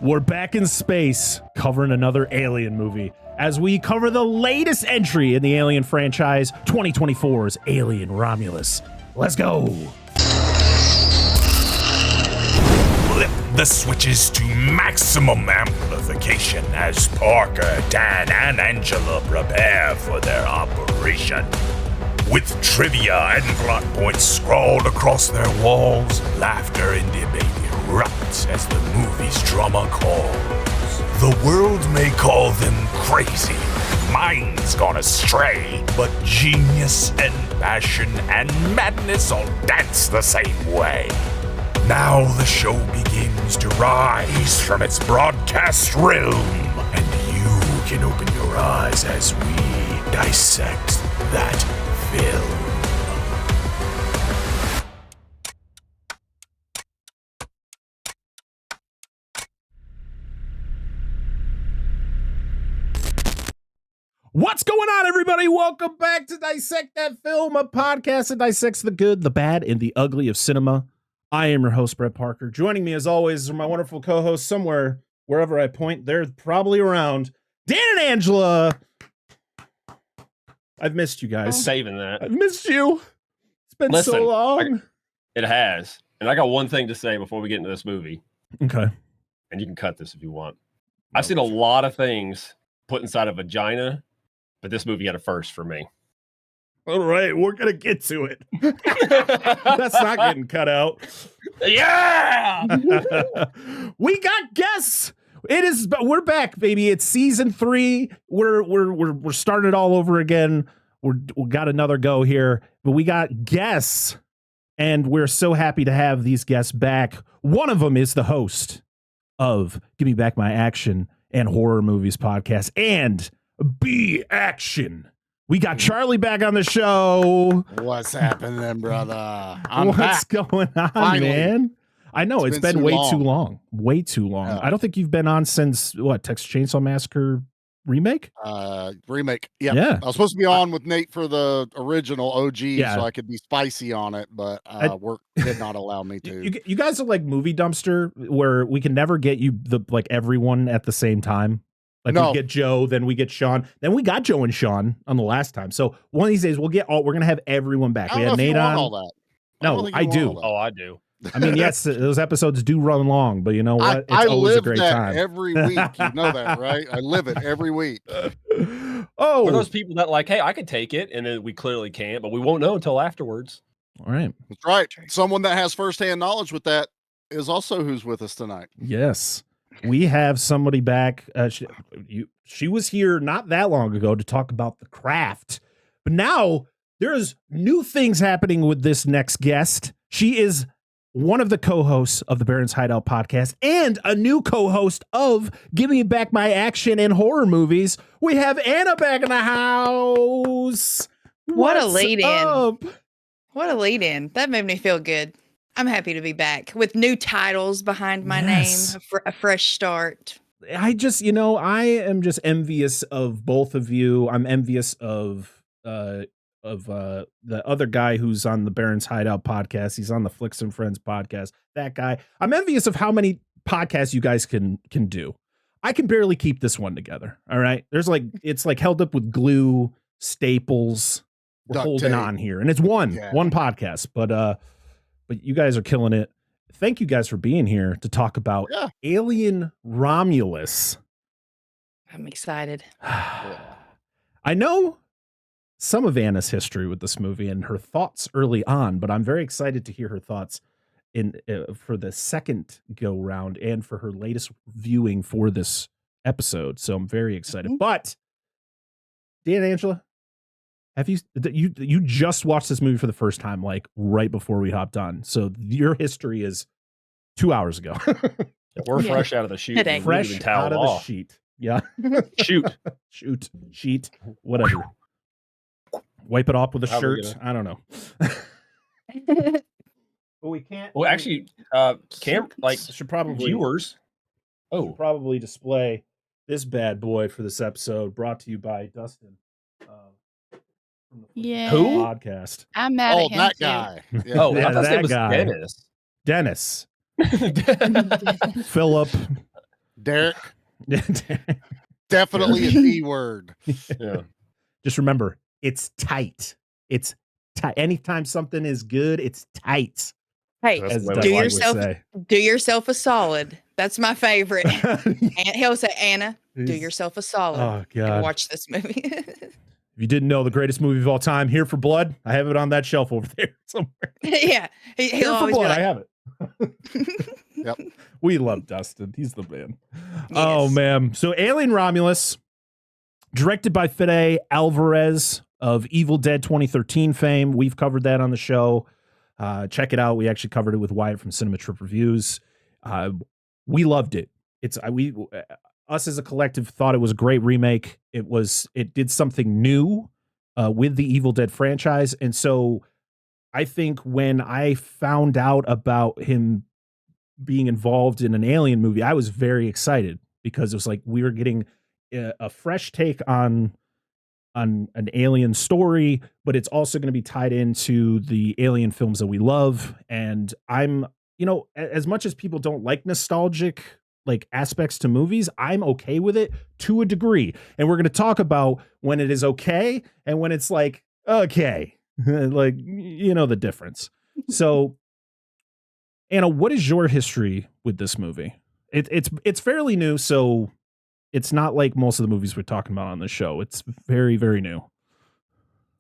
We're back in space covering another Alien movie as we cover the latest entry in the Alien franchise, 2024's AlienRomulus. Let's go. Flip the switches to maximum amplification as Parker, Dan, and Angela prepare for their operation. With trivia and plot points scrawled across their walls, laughter and debate erupts as the movie's drama calls. The world may call them crazy, minds gone astray, but genius and passion and madness all dance the same way. Now the show begins to rise from its broadcast realm, and you can open your eyes as we dissect that film. What's going on, everybody? Welcome back to Dissect That Film, a podcast that dissects the good, the bad, and the ugly of cinema. I am your host, Brett Parker. Joining me, as always, are my wonderful co-hosts somewhere, wherever I point. They're probably around. Dan and Angela. I've missed you guys. I'm saving that. I've missed you. It's been so long. It has. And I got one thing to say before we get into this movie. Okay. And you can cut this if you want. I've seen a lot of things put inside a vagina, but this movie had a first for me. All right, we're going to get to it. That's not getting cut out. Yeah! We got guests. We're back, baby. It's season 3. We're starting it all over again. We got another go here, but we got guests, and we're so happy to have these guests back. One of them is the host of Give Me Back My Action and Horror Movies podcast, and B Action. We got Charlie back on the show. What's happening, brother? What's going on, Finally. man? I know it's been way too long. Way too long. Yeah. I don't think you've been on since Texas Chainsaw Massacre remake? Remake. Yeah. Yeah. I was supposed to be on with Nate for the original OG Yeah. so I could be spicy on it, but work did not allow me to. You guys are like Movie Dumpster, where we can never get you everyone at the same time. Like No. we get Joe, then we get Sean, then we got Joe and Sean on the last time. So one of these days we're gonna have everyone back. I We don't had know if Nate you want on. all that. No, I do. Oh, I do. I mean, yes, those episodes do run long, but you know what? It's I always a live great that time. every week. You know that, right? I live it every week. Oh, For those people that like, hey, I could take it, and then we clearly can't, but we won't know until afterwards. all right. That's right. Someone that has firsthand knowledge with that is also who's with us tonight. Yes, we have somebody back. She was here not that long ago to talk about The Craft, but now there's new things happening with this next guest. She is one of the co-hosts of the Barrens Hideout Podcast and a new co-host of Give Me Back My Action and Horror Movies. We have Anna back in the house. What a What's lead-in. up? What a lead in. That made me feel good. I'm happy to be back with new titles behind my Yes. name, a fresh start. I am just envious of both of you. I'm envious of the other guy who's on the Barrens Hideout podcast. He's on the Flicks and Friends podcast. That guy. I'm envious of how many podcasts you guys can do. I can barely keep this one together. All right. It's like held up with glue, staples. We're Duct holding tape. on here. And it's one podcast, but you guys are killing it. Thank you guys for being here to talk about Yeah. AlienRomulus. I'm excited. I know some of Anna's history with this movie and her thoughts early on, but I'm very excited to hear her thoughts for the second go round and for her latest viewing for this episode. So I'm very excited. Mhm. But Dan, Angela, have you just watched this movie for the first time, like right before we hopped on? So your history is 2 hours ago. We're Yeah. fresh out of the chute. Today. We Fresh even towel out of off. the sheet. Yeah. Shoot. Sheet, whatever. Wipe it off with a How we shirt. gonna- I don't know. But we can't. Well, actually, should probably viewers. should Oh, probably display this bad boy for this episode, brought to you by Dustin. From the Yeah. Who? podcast? I'm mad Oh, at him that too. guy. Yeah. oh, Yeah, I thought his that name was guy. Dennis. Dennis, Philip, Derek, definitely a D word. Yeah. Just remember, it's tight. It's tight. Anytime something is good, it's tight. Hey, That's As the way Doug my do White wife would yourself say. do yourself a solid. That's my favorite. And he'll say, Anna, do He's- yourself a solid Oh and God! watch this movie. If you didn't know, the greatest movie of all time, Here for Blood. I have it on that shelf over there somewhere. Yeah. Here He'll for always be Blood. I like, have it. Yep. We love Dustin. He's the man. Oh Yes. man. So AlienRomulus, directed by Fede Alvarez of Evil Dead 2013 fame. We've covered that on the show. Check it out. We actually covered it with Wyatt from Cinema Trip Reviews. We loved it. Us as a collective thought it was a great remake. It did something new with the Evil Dead franchise. And so I think when I found out about him being involved in an Alien movie, I was very excited because it was like we were getting a fresh take on an Alien story, but it's also going to be tied into the Alien films that we love. And I'm, as much as people don't like nostalgic like aspects to movies, I'm okay with it to a degree. And we're going to talk about when it is okay and when it's like, okay, like, the difference. So Anna, what is your history with this movie? It's fairly new, so it's not like most of the movies we're talking about on the show. It's very, very new.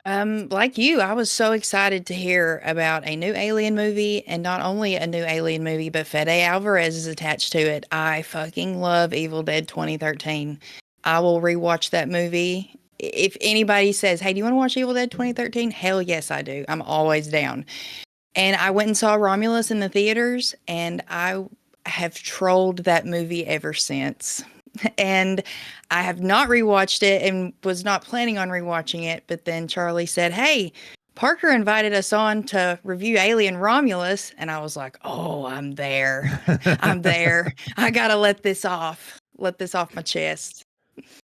Like you, I was so excited to hear about a new Alien movie, and not only a new Alien movie, but Fede Alvarez is attached to it. I fucking love Evil Dead 2013. I will rewatch that movie. If anybody says, hey, do you want to watch Evil Dead 2013? Hell yes, I do. I'm always down. And I went and saw Romulus in the theaters, and I have trolled that movie ever since. And I have not rewatched it and was not planning on rewatching it. But then Charlie said, hey, Parker invited us on to review AlienRomulus. And I was like, oh, I'm there. I'm there. I got to let this off my chest.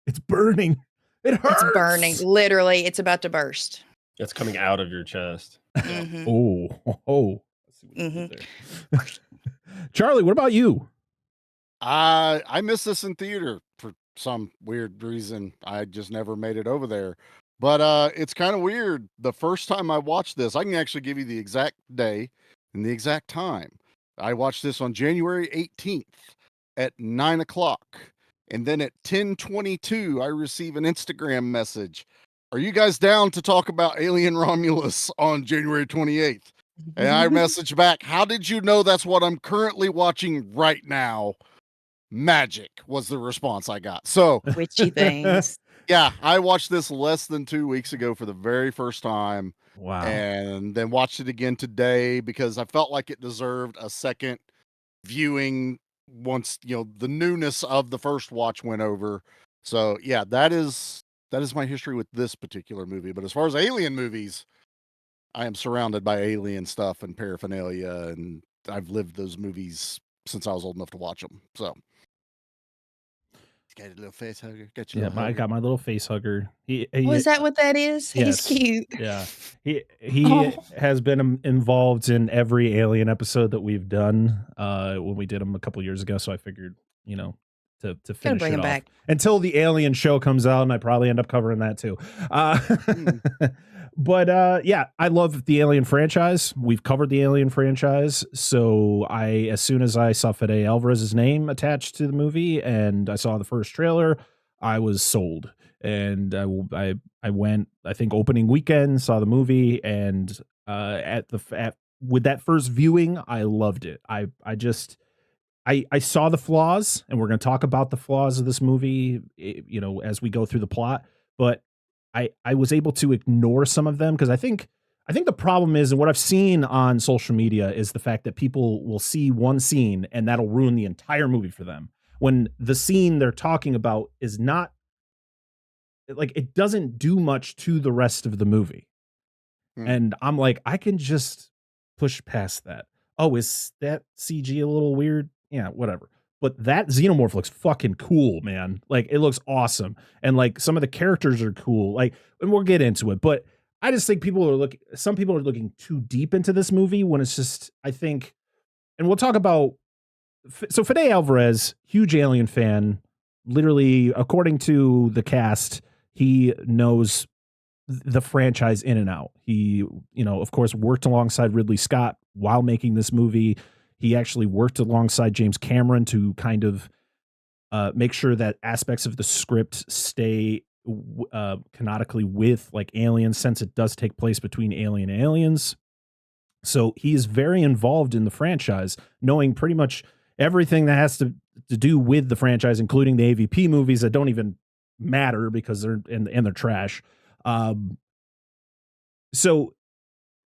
It's burning. It hurts. It's burning. Literally, it's about to burst. It's coming out of your chest. Mhm. Oh. Let's see what you did there. Charlie, what about you? I missed this in theater for some weird reason. I just never made it over there. But it's kind of weird. The first time I watched this, I can actually give you the exact day and the exact time. I watched this on January 18th at 9:00. And then at 10:22, I receive an Instagram message. Are you guys down to talk about AlienRomulus on January 28th? And I message back, how did you know that's what I'm currently watching right now? Magic was the response I got. So Witchy things. yeah, I watched this less than 2 weeks ago for the very first time. Wow. And then watched it again today because I felt like it deserved a second viewing once, the newness of the first watch went over. So yeah, that is my history with this particular movie. But as far as Alien movies, I am surrounded by Alien stuff and paraphernalia, and I've lived those movies since I was old enough to watch them. So got a little face hugger. Got you. Yeah, I got my little face hugger. Was that what that is? Yes. He's cute. Yeah, he Oh. has been involved in every Alien episode that we've done when we did them a couple years ago. So I figured, to finish bring it him off back. until the Alien show comes out, and I probably end up covering that too. But yeah, I love the Alien franchise. We've covered the Alien franchise, so as soon as I saw Fede Alvarez's name attached to the movie and I saw the first trailer, I was sold. And I went, I think opening weekend, saw the movie, and with that first viewing, I loved it. I saw the flaws, and we're going to talk about the flaws of this movie, as we go through the plot. But I was able to ignore some of them because I think the problem is, and what I've seen on social media is the fact that people will see one scene and that'll ruin the entire movie for them. When the scene they're talking about is not, like, it doesn't do much to the rest of the movie. And I'm like, I can just push past that. Oh, is that CG a little weird? Yeah, whatever. But that xenomorph looks fucking cool, man. Like, it looks awesome. And like some of the characters are cool. Like, and we'll get into it, but I just think some people are looking too deep into this movie when it's just, I think, and we'll talk about So Fede Alvarez, huge Alien fan, literally, according to the cast, he knows the franchise in and out. He, of course, worked alongside Ridley Scott while making this movie. He actually worked alongside James Cameron to kind of make sure that aspects of the script stay canonically with like Aliens, since it does take place between Alien and Aliens. So he is very involved in the franchise, knowing pretty much everything that has to do with the franchise, including the AVP movies that don't even matter because they're they're trash. So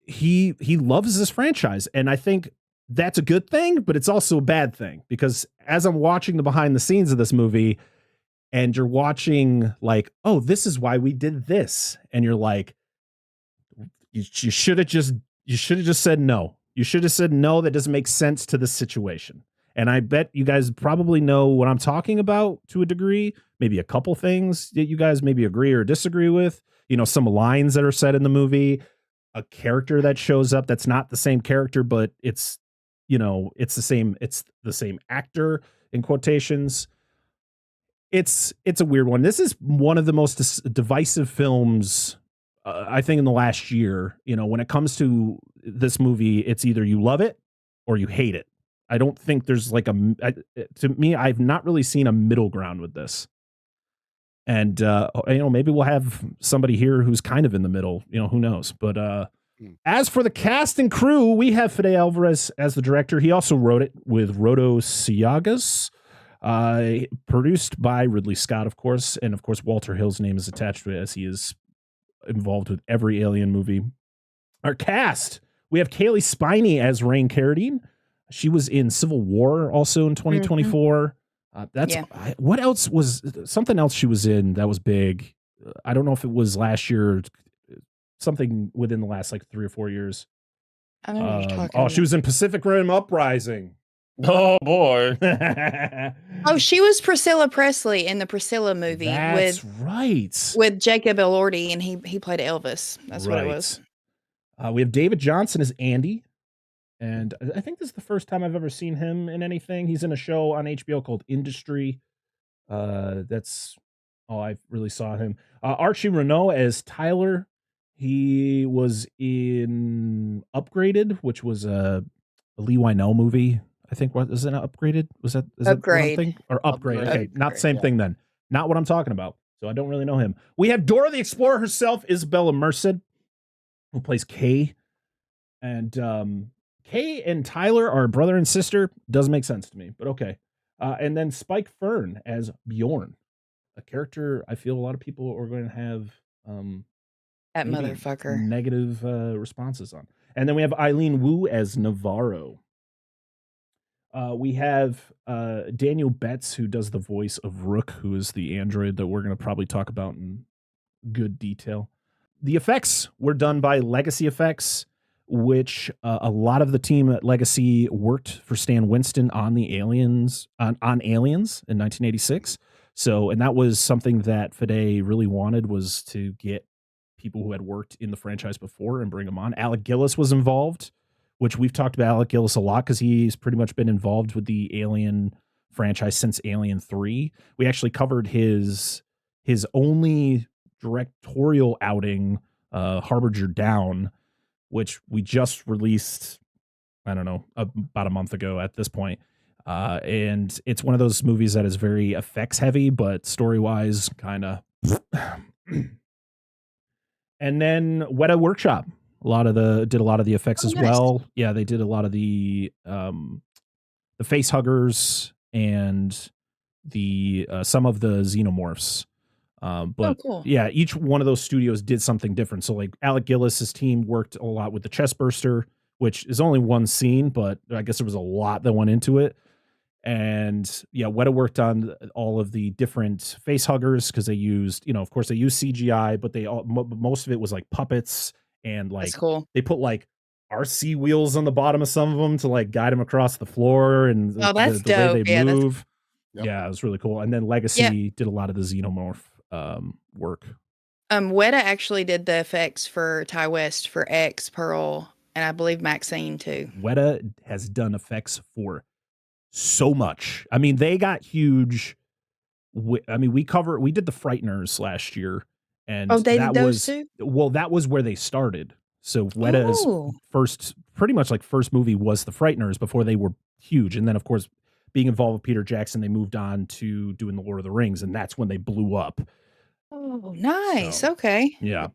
he loves this franchise, and I think that's a good thing, but it's also a bad thing, because as I'm watching the behind the scenes of this movie and you're watching like, oh, this is why we did this, and you're like, you should have just said no. You should have said no. That doesn't make sense to the situation. And I bet you guys probably know what I'm talking about to a degree, maybe a couple things that you guys maybe agree or disagree with, some lines that are said in the movie, a character that shows up that's not the same character, but it's the same actor, in quotations. It's a weird one. This is one of the most divisive films, I think, in the last year. When it comes to this movie, it's either you love it or you hate it. I don't think there's to me, I've not really seen a middle ground with this. And, maybe we'll have somebody here who's kind of in the middle, who knows. But as for the cast and crew, we have Fede Alvarez as the director. He also wrote it with Rodo Siagas, produced by Ridley Scott, of course. And of course, Walter Hill's name is attached to it, as he is involved with every Alien movie. Our cast, we have Kaylee Spiney as Rain Carradine. She was in Civil War also in 2024. What else was something else she was in that was big? I don't know if it was last year, something within the last like 3 or 4 years. I know what you're talking about. She was in Pacific Rim Uprising. Oh boy. Oh, she was Priscilla Presley in the Priscilla movie. That's right. With Jacob Elordi, and he played Elvis. That's what it was. We have David Johnson as Andy. And I think this is the first time I've ever seen him in anything. He's in a show on HBO called Industry. That's all I really saw him. Archie Renault as Tyler. He was in Upgraded, which was a Lee Wynell movie. I think what is it? Upgraded? Was that Upgrade? Or Upgrade? Okay, Upgrade. not the same thing then. Not what I'm talking about. So I don't really know him. We have Dora the Explorer herself, Isabella Merced, who plays Kay, and Kay and Tyler are brother and sister. Doesn't make sense to me, but okay. And then Spike Fern as Bjorn, a character I feel a lot of people are going to have That motherfucker. negative responses on. And then we have Eileen Wu as Navarro. We have Daniel Betts, who does the voice of Rook, who is the android that we're going to probably talk about in good detail. The effects were done by Legacy Effects, which a lot of the team at Legacy worked for Stan Winston on the Aliens on Aliens in 1986. So, and that was something that Fede really wanted, was to get people who had worked in the franchise before and bring them on. Alec Gillis was involved, which we've talked about Alec Gillis a lot because he's pretty much been involved with the Alien franchise since Alien 3. We actually covered his only directorial outing, Harbinger Down, which we just released, I don't know, about a month ago at this point. And it's one of those movies that is very effects heavy, but story-wise, kind of. And then Weta Workshop, did a lot of the effects as well. Yeah, they did a lot of the face huggers and the some of the xenomorphs. But cool. Yeah, each one of those studios did something different. So like Alec Gillis's team worked a lot with the Chestburster, which is only one scene, but I guess there was a lot that went into it. And yeah, Weta worked on all of the different face huggers because they used, of course they used CGI, but most of it was like puppets, and like That's cool. they put like RC wheels on the bottom of some of them to like guide them across the floor and that's the way dope. they move. Yep. Yeah, it was really cool. And then Legacy did a lot of the xenomorph work. Weta actually did the effects for Ty West, for X, Pearl, and I believe Maxine too. Weta has done effects for so much. I mean, they got huge. We did the Frighteners last year, and they that did those was too? well, that was where they started. So Weta's pretty much first movie was the Frighteners before they were huge, and then of course, being involved with Peter Jackson, they moved on to doing the Lord of the Rings, and that's when they blew up. Oh, nice. So, Okay. Yeah.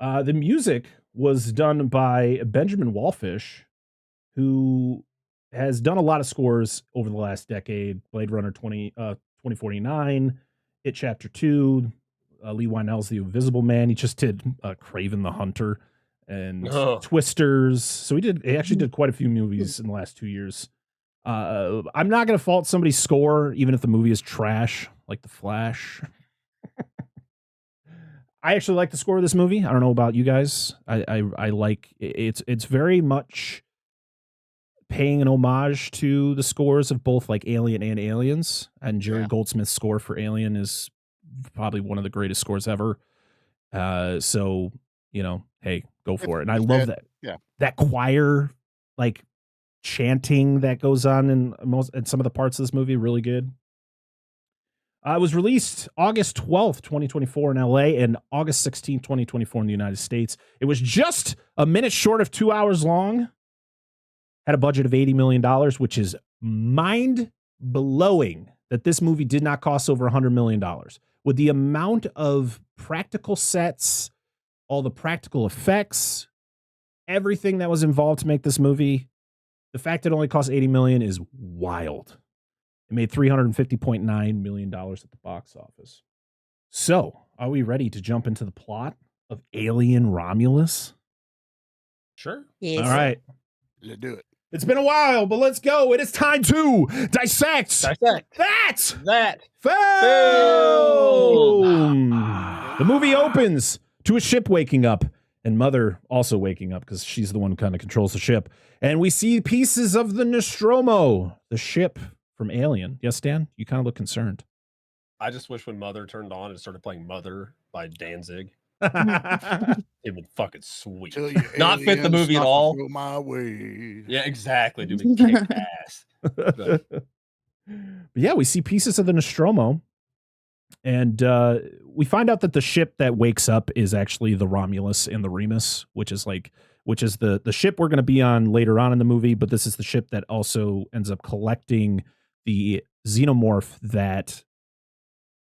The music was done by Benjamin Wallfish, who has done a lot of scores over the last decade. Blade Runner 2049, It Chapter 2, Lee Wynell's The Invisible Man. He just did Kraven the Hunter and Twisters. So he actually did quite a few movies in the last 2 years. I'm not going to fault somebody's score, even if the movie is trash, like The Flash. I actually like the score of this movie. I don't know about you guys. I like it's very much paying an homage to the scores of both like Alien and Aliens, and Jerry Goldsmith's score for Alien is probably one of the greatest scores ever. So, hey, go for it. And I love that choir like chanting that goes on in some of the parts of this movie. Really good. It was released August 12th, 2024 in LA and August 16th, 2024 in the United States. It was just a minute short of 2 hours long. Had a budget of $80 million, which is mind-blowing that this movie did not cost over $100 million. With the amount of practical sets, all the practical effects, everything that was involved to make this movie, the fact it only cost $80 million is wild. It made $350.9 million at the box office. So, are we ready to jump into the plot of AlienRomulus? Sure. Yes. All right. Let's do it. It's been a while, but let's go. It is time to dissect that film. The movie opens to a ship waking up and Mother also waking up because she's the one who kind of controls the ship. And we see pieces of the Nostromo, the ship from Alien. Yes, Dan? You kind of look concerned. I just wish when Mother turned on and started playing Mother by Danzig. It would fucking sweet. Not fit the movie at all. My way. Yeah, exactly. Dude, kick ass. But yeah, we see pieces of the Nostromo, and we find out that the ship that wakes up is actually the Romulus and the Remus, which is the ship we're going to be on later on in the movie. But this is the ship that also ends up collecting the xenomorph that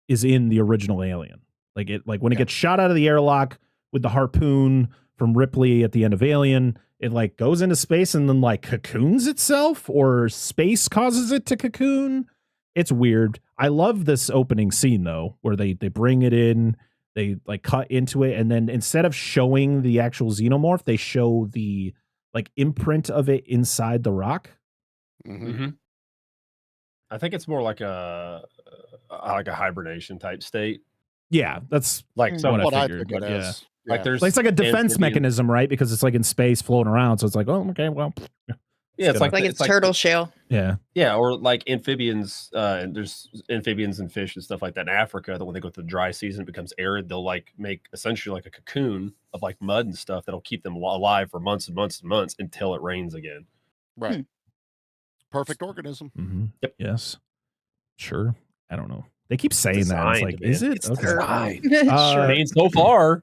is in the original Alien. When it gets shot out of the airlock with the harpoon from Ripley at the end of Alien, it goes into space and then cocoons itself, or space causes it to cocoon. It's weird. I love this opening scene though, where they bring it in, they cut into it, and then instead of showing the actual xenomorph, they show the imprint of it inside the rock. Mm-hmm. I think it's more like a hibernation type state. Yeah, that's what I figured. Yeah. There's it's like a defense mechanism, right? Because it's in space floating around, so it's okay, well. Yeah, it's it's turtle shell. Yeah. Yeah, or amphibians, and there's amphibians and fish and stuff like that in Africa that when they go through the dry season, it becomes arid, they'll make essentially a cocoon of mud and stuff that'll keep them alive for months and months and months until it rains again. Right. Perfect organism. Mm-hmm. Yep. Yes. Sure. I don't know. They keep saying Designed, that. It's is it? It's okay. Sure. So far.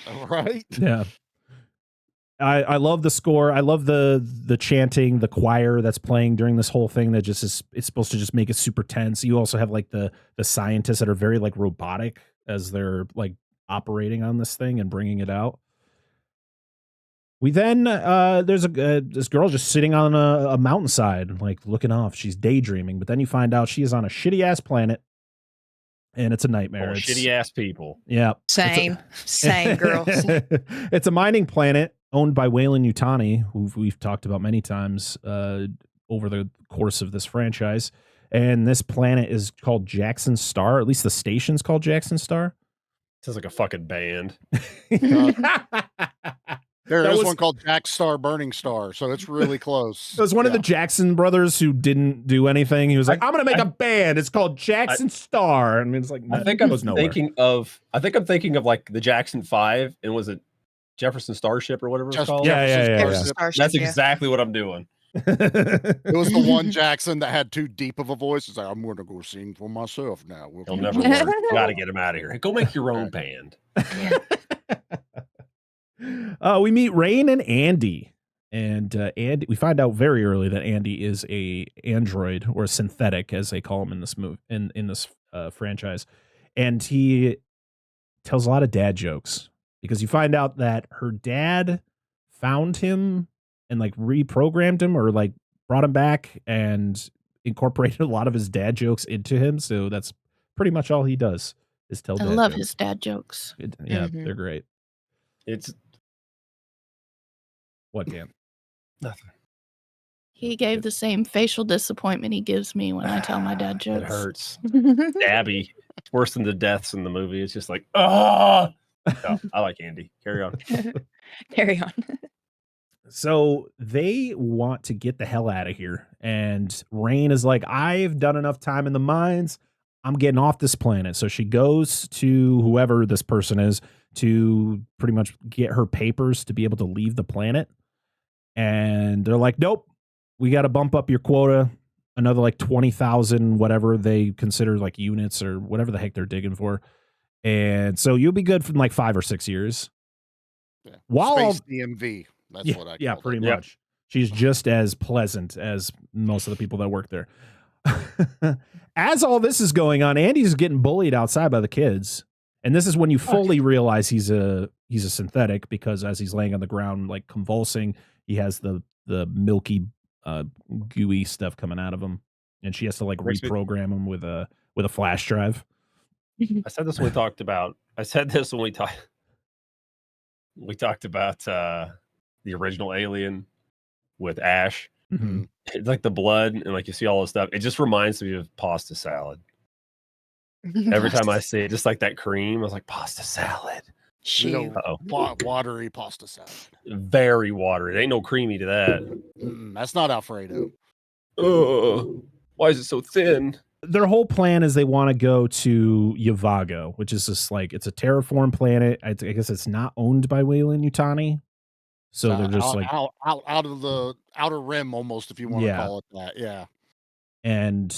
All right. Yeah. I love the score. I love the chanting, the choir that's playing during this whole thing that just is, it's supposed to just make it super tense. You also have the scientists that are very robotic as they're operating on this thing and bringing it out. We then there's this girl just sitting on a mountainside, looking off. She's daydreaming, but then you find out she is on a shitty ass planet, and it's a nightmare. Shitty ass people. Yeah, same girl. It's a mining planet owned by Weyland-Yutani, who we've talked about many times over the course of this franchise. And this planet is called Jackson Star. At least the station's called Jackson Star. Sounds like a fucking band. There's one called Jack Star Burning Star, so it's really close. It was one of the Jackson brothers who didn't do anything. He was like, I'm going to make a band. It's called Jackson Star. I mean, it's I think I'm thinking of the Jackson 5, and was it Jefferson Starship or whatever it's called? Yeah. Starship, That's exactly what I'm doing. It was the one Jackson that had too deep of a voice. He's like, I'm going to go sing for myself now. He'll never work. You got to get him out of here. Go make your own band. We meet Rain and Andy. And Andy, we find out very early that Andy is a android, or a synthetic, as they call him in this movie, in this franchise. And he tells a lot of dad jokes, because you find out that her dad found him and like reprogrammed him, or like brought him back and incorporated a lot of his dad jokes into him. So that's pretty much all he does, is tell I dad love jokes. his dad jokes. Yeah, they're great. It's What, Dan? nothing. He gave the same facial disappointment he gives me when I tell my dad It jokes. hurts. Abby. It's worse than the deaths in the movie. It's just like, oh. No, I like Andy. Carry on. Carry on. So they want to get the hell out of here. And Rain is like, I've done enough time in the mines. I'm getting off this planet. So she goes to whoever this person is to pretty much get her papers to be able to leave the planet. And they're like, nope, we got to bump up your quota. Another like 20,000, whatever they consider like units or whatever the heck they're digging for. And so you'll be good for like 5 or 6 years. Yeah. While Space DMV. That's yeah, what I yeah, call pretty it. much. She's just as pleasant as most of the people that work there. As all this is going on, Andy's getting bullied outside by the kids. And this is when you fully realize he's a synthetic, because as he's laying on the ground like convulsing, he has the milky gooey stuff coming out of him, and she has to like reprogram him with a flash drive. I said this when we talked about. We talked about the original Alien with Ash. Mm-hmm. It's like the blood and like you see all this stuff. It just reminds me of pasta salad. Every time I see it, just like that cream, I was like, pasta salad. Shoot. Watery pasta salad. Very watery. There ain't no creamy to that. That's not Alfredo. Why is it so thin? Their whole plan is they want to go to Yavago, which is just like, it's a terraform planet. I guess it's not owned by Weyland-Yutani. So they're just out of the outer rim almost, if you want to call it that. Yeah. And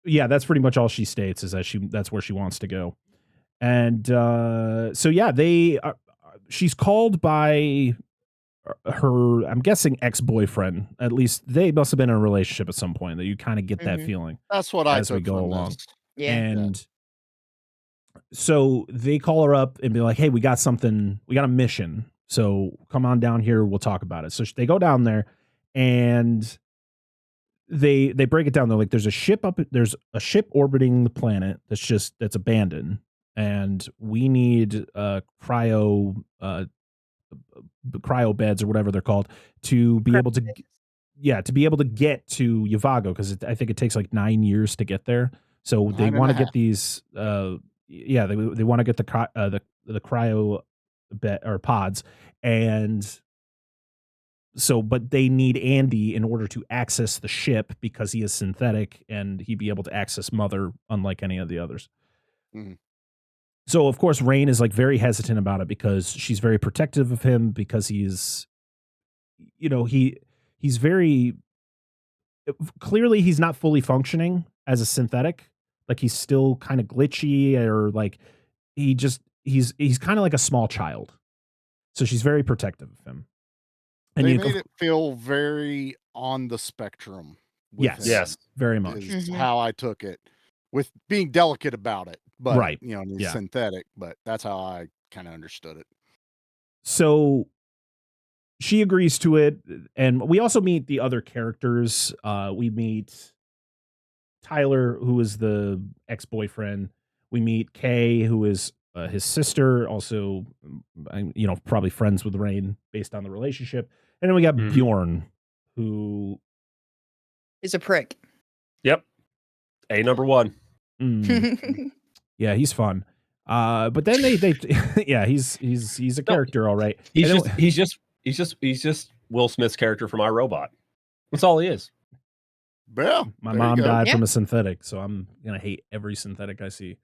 yeah, that's pretty much all she states, is that that's where she wants to go. And so yeah, she's called by her, I'm guessing, ex-boyfriend. At least they must have been in a relationship at some point, that you kind of get that feeling. That's what as we go along. This. Yeah. And so they call her up and be like, hey, we got a mission. So come on down here. We'll talk about it. So they go down there and they break it down. They're like, there's a ship orbiting the planet that's abandoned. And we need cryo beds or whatever they're called to be able to get to Yavago, because I think it takes like 9 years to get there. So they want to get these they want to get the cryo bed or pods, and so but they need Andy in order to access the ship, because he is synthetic and he'd be able to access Mother unlike any of the others. So of course Rain is like very hesitant about it, because she's very protective of him, because he's very clearly he's not fully functioning as a synthetic. Like he's still kind of glitchy, or like he's kind of like a small child. So she's very protective of him. And they made it feel very on the spectrum. Yes, very much. Is how I took it, with being delicate about it. But right. He's synthetic, but that's how I kind of understood it. So she agrees to it, and we also meet the other characters. We meet Tyler, who is the ex-boyfriend. We meet Kay, who is his sister, also, probably friends with Rain based on the relationship. And then we got Bjorn, who is a prick. Yep. Number 1. Yeah, he's fun. But then they he's a character, all right. He's just Will Smith's character from iRobot. That's all he is. Yeah, my mom died from a synthetic, so I'm gonna hate every synthetic I see.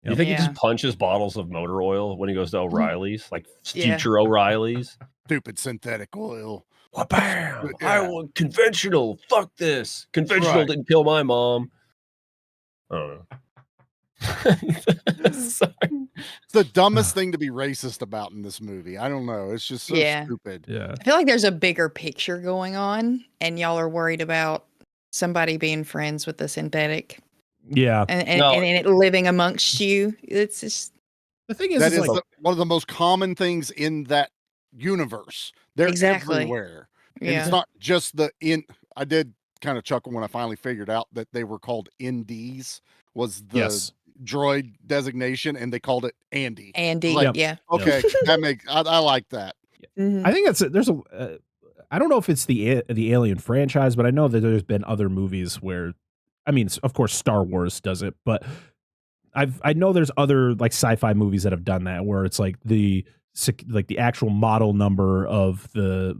You think he just punches bottles of motor oil when he goes to O'Reilly's, like future O'Reilly's? Stupid synthetic oil. Bam! Yeah. I want conventional. Fuck this. Conventional Right. didn't kill my mom. I don't know. Sorry. It's the dumbest thing to be racist about in this movie. I don't know. It's just so Yeah. stupid. Yeah. I feel like there's a bigger picture going on, and y'all are worried about somebody being friends with the synthetic Yeah. and No. it living amongst you. It's just The thing is, That is is like, one of the most common things in that universe. They're Exactly. everywhere. And yeah. it's not just I did kind of chuckle when I finally figured out that they were called NDs was the yes. droid designation, and they called it Andy. Andy, Yep. yeah. Okay, that makes I like that. Mhm. I think there's I don't know if it's the Alien franchise, but I know that there's been other movies where, I mean, of course, Star Wars does it, but I know there's other like sci-fi movies that have done that where it's like the actual model number of the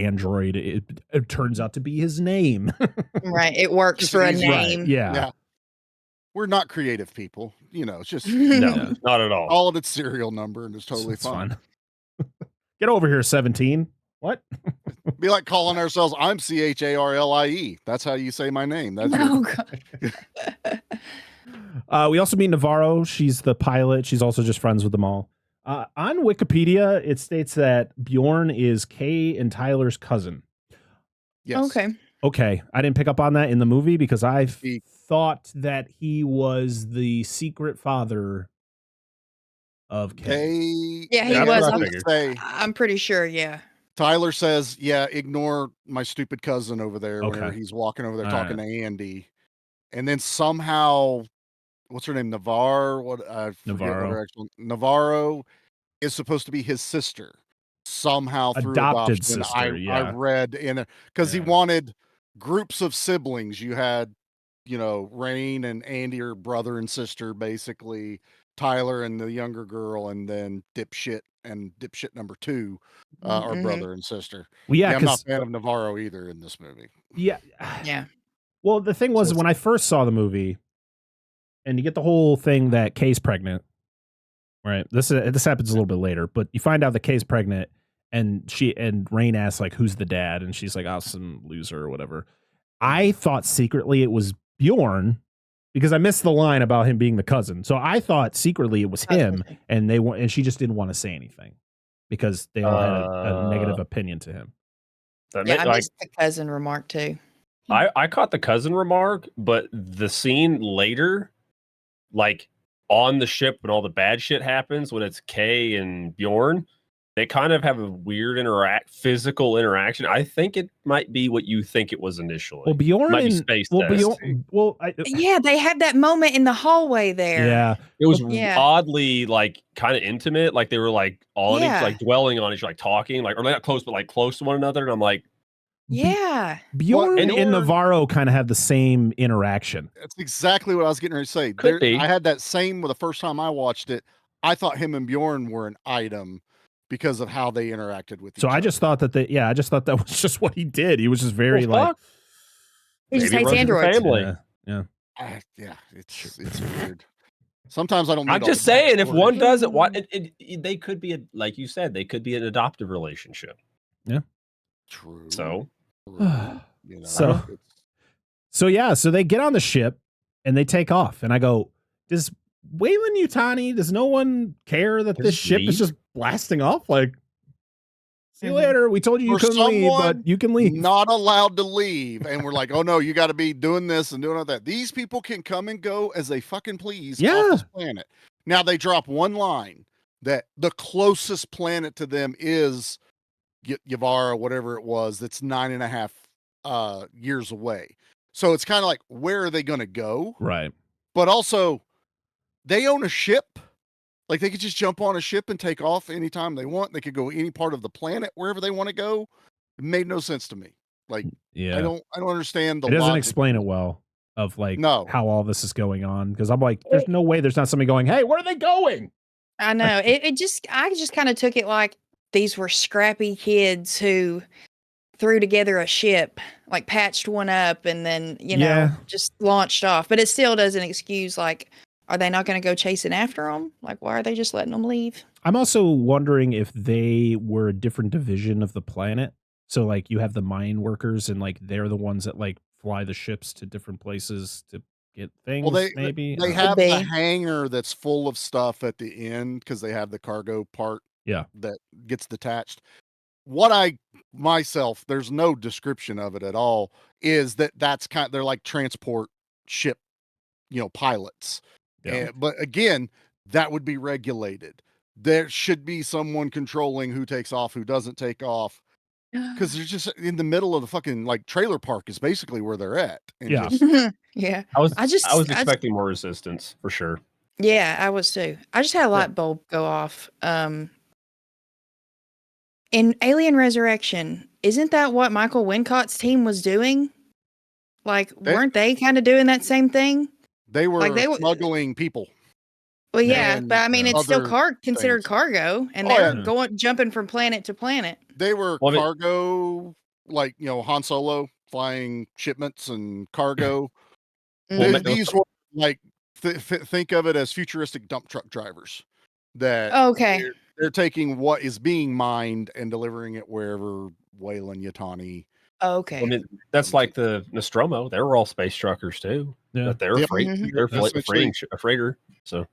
android, it turns out to be his name. Right. It works Just for a easy. name. Yeah. Yeah. We're not creative people. It's just No, Yeah. not at all. all of its serial number, and it's totally It's fine. Get over here, 17. What? Be like calling ourselves I'm CHARLIE. That's how you say my name. That's Oh it. god. We also meet Navarro. She's the pilot. She's also just friends with them all. On Wikipedia, it states that Bjorn is Kay and Tyler's cousin. Yes. Okay. Okay, I didn't pick up on that in the movie because I He- thought that he was the secret father of Kay. They Yeah, he That's was. what I I'm, figured. say I'm pretty sure, yeah. Tyler says, yeah, ignore my stupid cousin over there whenever Okay. he's walking over there All talking to Andy. And then somehow, what's her name? Navarro? What I forget what Navarro. her actual Navarro is supposed to be his sister. Somehow through Adopted adoption. sister, I yeah. read in because he Yeah. wanted groups of siblings. You had, Rain and Andy are brother and sister, basically. Tyler and the younger girl, and then Dipshit and Dipshit number 2 are Mhm. brother and sister. Well, yeah, I'm not a because fan of Navarro either in this movie. yeah. Yeah. Well, the thing was So when I first saw the movie, and you get the whole thing that Kay's pregnant, right? This happens a little bit later, but you find out that Kay's pregnant, and Rain asks like, "Who's the dad?" And she's like, "Oh, some loser or whatever." I thought secretly it was Bjorn because I missed the line about him being the cousin. So I thought secretly it was him, and she just didn't want to say anything because they all had a negative opinion to him. That Yeah, ma- I like, missed the cousin remark too. I caught the cousin remark, but the scene later, like on the ship when all the bad shit happens, when it's Kay and Bjorn, they kind of have a weird physical interaction. I think it might be what you think it was initially. Well, Bjorn Might be and space Bjorn, Yeah, they had that moment in the hallway there. yeah. It was Yeah. oddly like kind of intimate, like they were like on Yeah. each, like dwelling on each, like talking, like or not close, but like close to one another. And I'm like, Yeah. Bjorn and and Navarro kind of have the same interaction. That's exactly what I was getting ready to say. Could be. I had that same the first time I watched it. I thought him and Bjorn were an item because of how they interacted with each So other. I just thought that was just what he did. He was just very well, like, fuck. He just Maybe hates runs in the androids. family. yeah. It's weird. Sometimes I don't. I'm need just all the saying, if backstory. one does it, why they could be like you said, they could be an adoptive relationship. True. So true, So- it's- So they get on the ship and they take off. And I go, does Wayland Yutani, does no one care that this Just ship leave? is just blasting off? Like, see you Mhm. later. We told you For couldn't leave, but someone you can leave. not allowed to leave, and we're like, oh no, you got to be doing this and doing all that. These people can come and go as they fucking please Yeah. off this planet. Now they drop one line that the closest planet to them is Yavara, whatever it was. That's 9.5 years away. So it's kind of like, where are they going to go? Right. But also, they own a ship. Like they could just jump on a ship and take off anytime they want. They could go any part of the planet wherever they want to go. It made no sense to me. Like Yeah. I don't understand the It doesn't logic. explain it well of like No. how all this is going on. Because I'm like, there's no way there's not somebody going, hey, where are they going? I know. I just kind of took it like these were scrappy kids who threw together a ship, like patched one up and then, Yeah. just launched off. But it still doesn't excuse, like, are they not going to go chasing after them? Like, why are they just letting them leave? I'm also wondering if they were a different division of the planet So like you have the mine workers and like they're the ones that like fly the ships to different places to get things. Well, maybe they Could have the be. hangar that's full of stuff at the end because they have the cargo part Yeah. that gets detached. What I myself, there's no description of it at all, is that's they're like transport ship, pilots. Yeah. But again, that would be regulated. There should be someone controlling who takes off, who doesn't take off, because they're just in the middle of the fucking like trailer park is basically where they're at. And Yeah. just, Yeah. I was I just expecting more resistance for sure. Yeah, I was too. I just had a light bulb go off. In Alien Resurrection, isn't that what Michael Wincott's team was doing? Like, weren't they kind of doing that same thing? they were Like, they were- smuggling people. Well, yeah, And, but I mean, it's still other considered things. cargo, and Oh, they're yeah. jumping from planet to planet. They were Well, cargo, like Han Solo flying shipments and cargo. Well, Mhm. These were like think of it as futuristic dump truck drivers that Okay. they're taking what is being mined and delivering it wherever Wayland Yutani. Okay. I mean, that's like the Nostromo. They were all space truckers too. Yeah. But they're Yep. freight. Mhm. They're Essentially- a freighter. So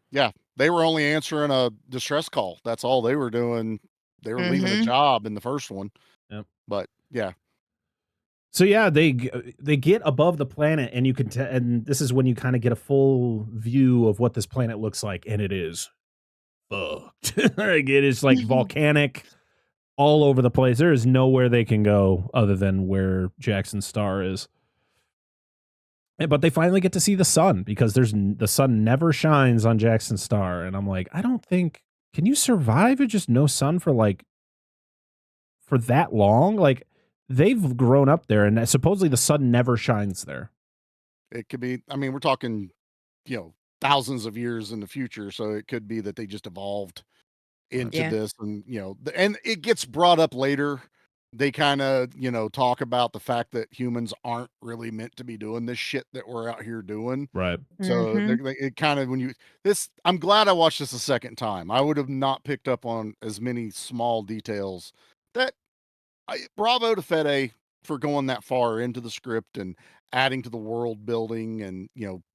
They were only answering a distress call. That's all they were doing. They were leaving a Mhm. job in the first one. Yep. But yeah, So yeah, they get above the planet, and you can and this is when you kind of get a full view of what this planet looks like, and it is fucked. Like, it is like volcanic all over the place. There is nowhere they can go other than where Jackson Star is. But they finally get to see the sun because the sun never shines on Jackson Star, and I'm like, I don't think can you survive with just no sun for that long? Like, they've grown up there, and supposedly the sun never shines there. it could be. I mean, we're talking, thousands of years in the future, so it could be that they just evolved into Yeah. this, and and it gets brought up later. They kind of talk about the fact that humans aren't really meant to be doing this shit that we're out here doing. Right. So Mhm. it kind of I'm glad I watched this a second time. I would have not picked up on as many small details. Bravo to Fede for going that far into the script and adding to the world building and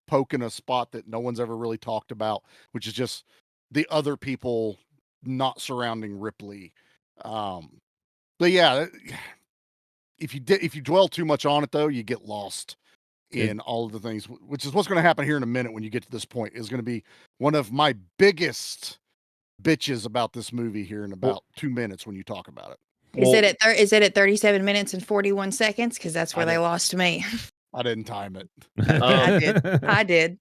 poking a spot that no one's ever really talked about, which is just the other people not surrounding Ripley. But yeah, if you dwell too much on it though, you get lost in all of the things, which is what's going to happen here in a minute. When you get to this point, is going to be one of my biggest bitches about this movie here in about 2 minutes when you talk about it. Is it at 37 minutes and 41 seconds? Because that's where I they don't- lost me. I didn't time it. I did.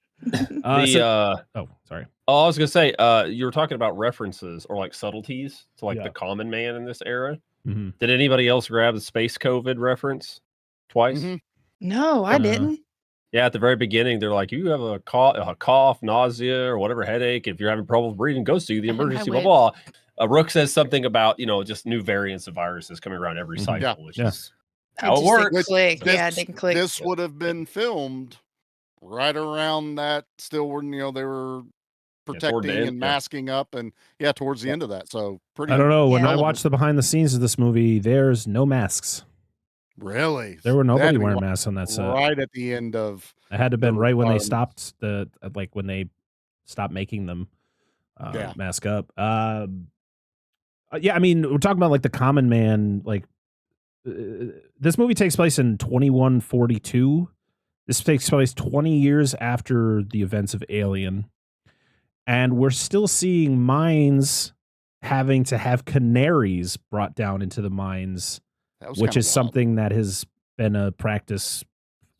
Sorry. I was gonna say, you were talking about references or like subtleties to like Yeah. the common man in this era. Mhm. Did anybody else grab the space COVID reference twice? Mhm. No, I didn't. Yeah, at the very beginning, they're like, "You have a cough, nausea, or whatever headache. If you're having trouble breathing, go see the I emergency." Blah would. blah. Rook says something about just new variants of viruses coming around every Mhm. cycle, Yeah. which Yeah. is how it just works. didn't click. This- Yeah, it didn't click. This would have been filmed right around that still when they were protecting end, and yeah. masking up, and towards the end of that. So pretty I don't know. When Yeah. I watched the behind the scenes of this movie, there's no masks. really There were That had nobody to be wearing masks on that set. right at the end of It had to have been the right when they requirements. stopped when they stopped making them Yeah. mask up. Yeah, I mean, we're talking about like the common man. Like, this movie takes place in 2142. This takes place 20 years after the events of Alien, and we're still seeing mines having to have canaries brought down into the mines, That was which kinda is wild. something that has been a practice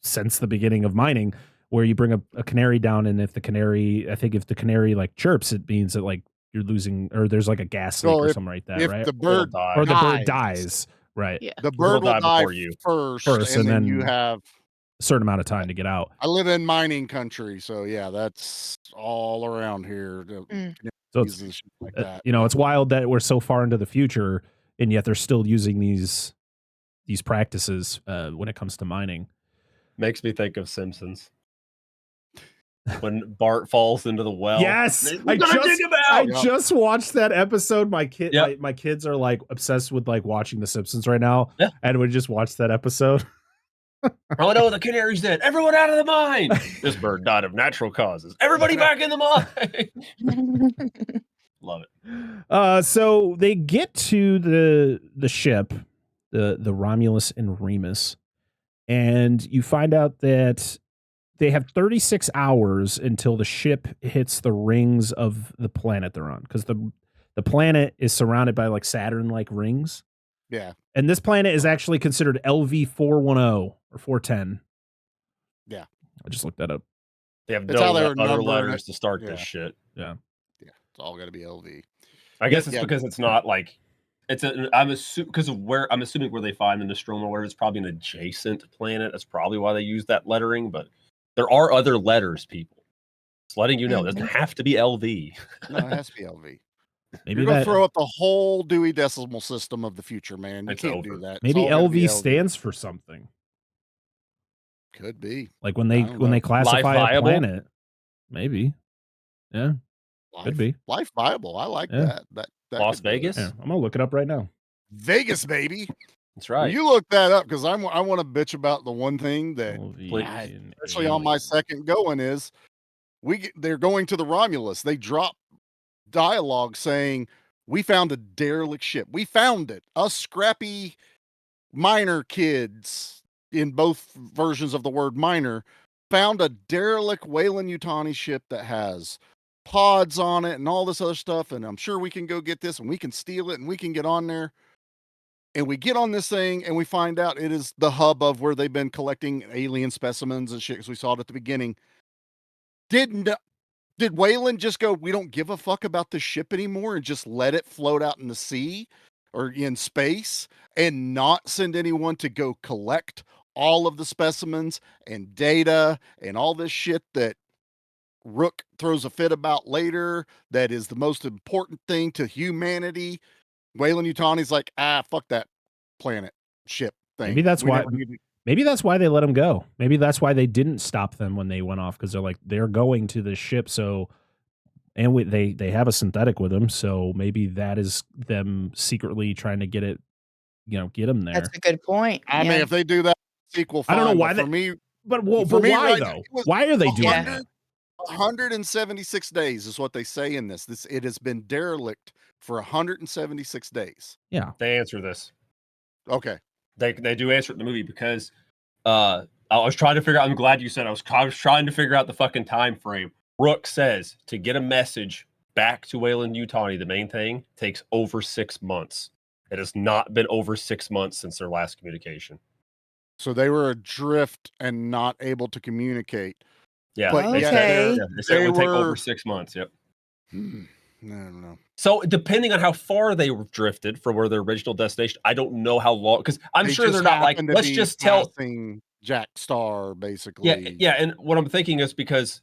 since the beginning of mining, where you bring a canary down, and if the canary like chirps, it means that like you're losing, or there's like a gas leak So or something like that, if right? the bird die. Or the bird dies, right? Yeah. the bird will will die die before you. first, First, and and then you then- have. A certain amount of time to get out. I live in mining country, so yeah, that's all around here. So it's Shit like that. it's wild that we're so far into the future, and yet they're still using these practices when it comes to mining. Makes me think of Simpsons. when Bart falls into the well. Yes, We're gonna dig him I out. just watched that episode. My kid, Yep. my kids are like obsessed with like watching The Simpsons right now, Yeah. and we just watched that episode. Oh no, the canary's dead. Everyone out of the mine. This bird died of natural causes. Everybody back in the mine. Love it. So they get to the ship, the Romulus and Remus, and you find out that they have 36 hours until the ship hits the rings of the planet they're on, because the planet is surrounded by like Saturn-like rings. Yeah. And this planet is actually considered LV 410 or 410. Yeah. I just looked that up. They have It's how no they're other numbering letters it. to start Yeah. this shit. Yeah. Yeah. It's all got to be LV. I guess it's Yeah. because it's not like it's I'm assuming because of where I'm assuming where they find the Nostromo, where it's probably an adjacent planet. That's probably why they use that lettering. But there are other letters, people. Just letting you know, it doesn't have to be LV. No, it has to be LV. Maybe You're going that to throw up the whole Dewey Decimal System of the future, man. You It's can't over. do that. It's maybe all gonna be LV stands for something. Could be. Like when I don't they know. classify Life a viable? planet. Maybe. Yeah. Could be. Life viable. I like Yeah. that. Las could be it. Vegas? Yeah, I'm gonna look it up right now. Vegas, baby. That's Well, right. you look that up because I want to bitch about the one thing that, LV I- in especially on my alien. second going, is they're going to the Romulus. They drop dialogue saying, "We found a derelict ship. We found it. Us scrappy miner kids in both versions of the word miner found a derelict Weyland-Yutani ship that has pods on it and all this other stuff. And I'm sure we can go get this and we can steal it and we can get on there." And we get on this thing and we find out it is the hub of where they've been collecting alien specimens and shit, because we saw it at the beginning. Did Weyland just go, "We don't give a fuck about this ship anymore," and just let it float out in the sea or in space and not send anyone to go collect all of the specimens and data and all this shit that Rook throws a fit about later that is the most important thing to humanity? Weyland-Yutani's like, fuck that planet ship thing. Maybe that's We why- never need to-" Maybe that's why they let them go. Maybe that's why they didn't stop them when they went off, because they're like, they're going to the ship. So, and they have a synthetic with them. So maybe that is them secretly trying to get it, get them there. That's a good point. I mean, if they do that sequel, I don't know fine, why but for me, but for me why right now, though? it was Why are they doing 100 that? 176 days is what they say in this. It has been derelict for 176 days. Yeah. They answer this. Okay. They do answer it in the movie because I was trying to figure out. I'm glad you said I was trying to figure out the fucking time frame. Rook says to get a message back to Weyland-Yutani, the main thing takes over 6 months. It has not been over 6 months since their last communication. So they were adrift and not able to communicate. Yeah, But they yet said, Okay. they said it would they take over were- 6 months. Yep. I don't know. So depending on how far they were drifted from where their original destination, I don't know how long. Because I'm They sure just they're not like, happened to let's be just tell. passing Jack Star, basically. Yeah. And what I'm thinking is because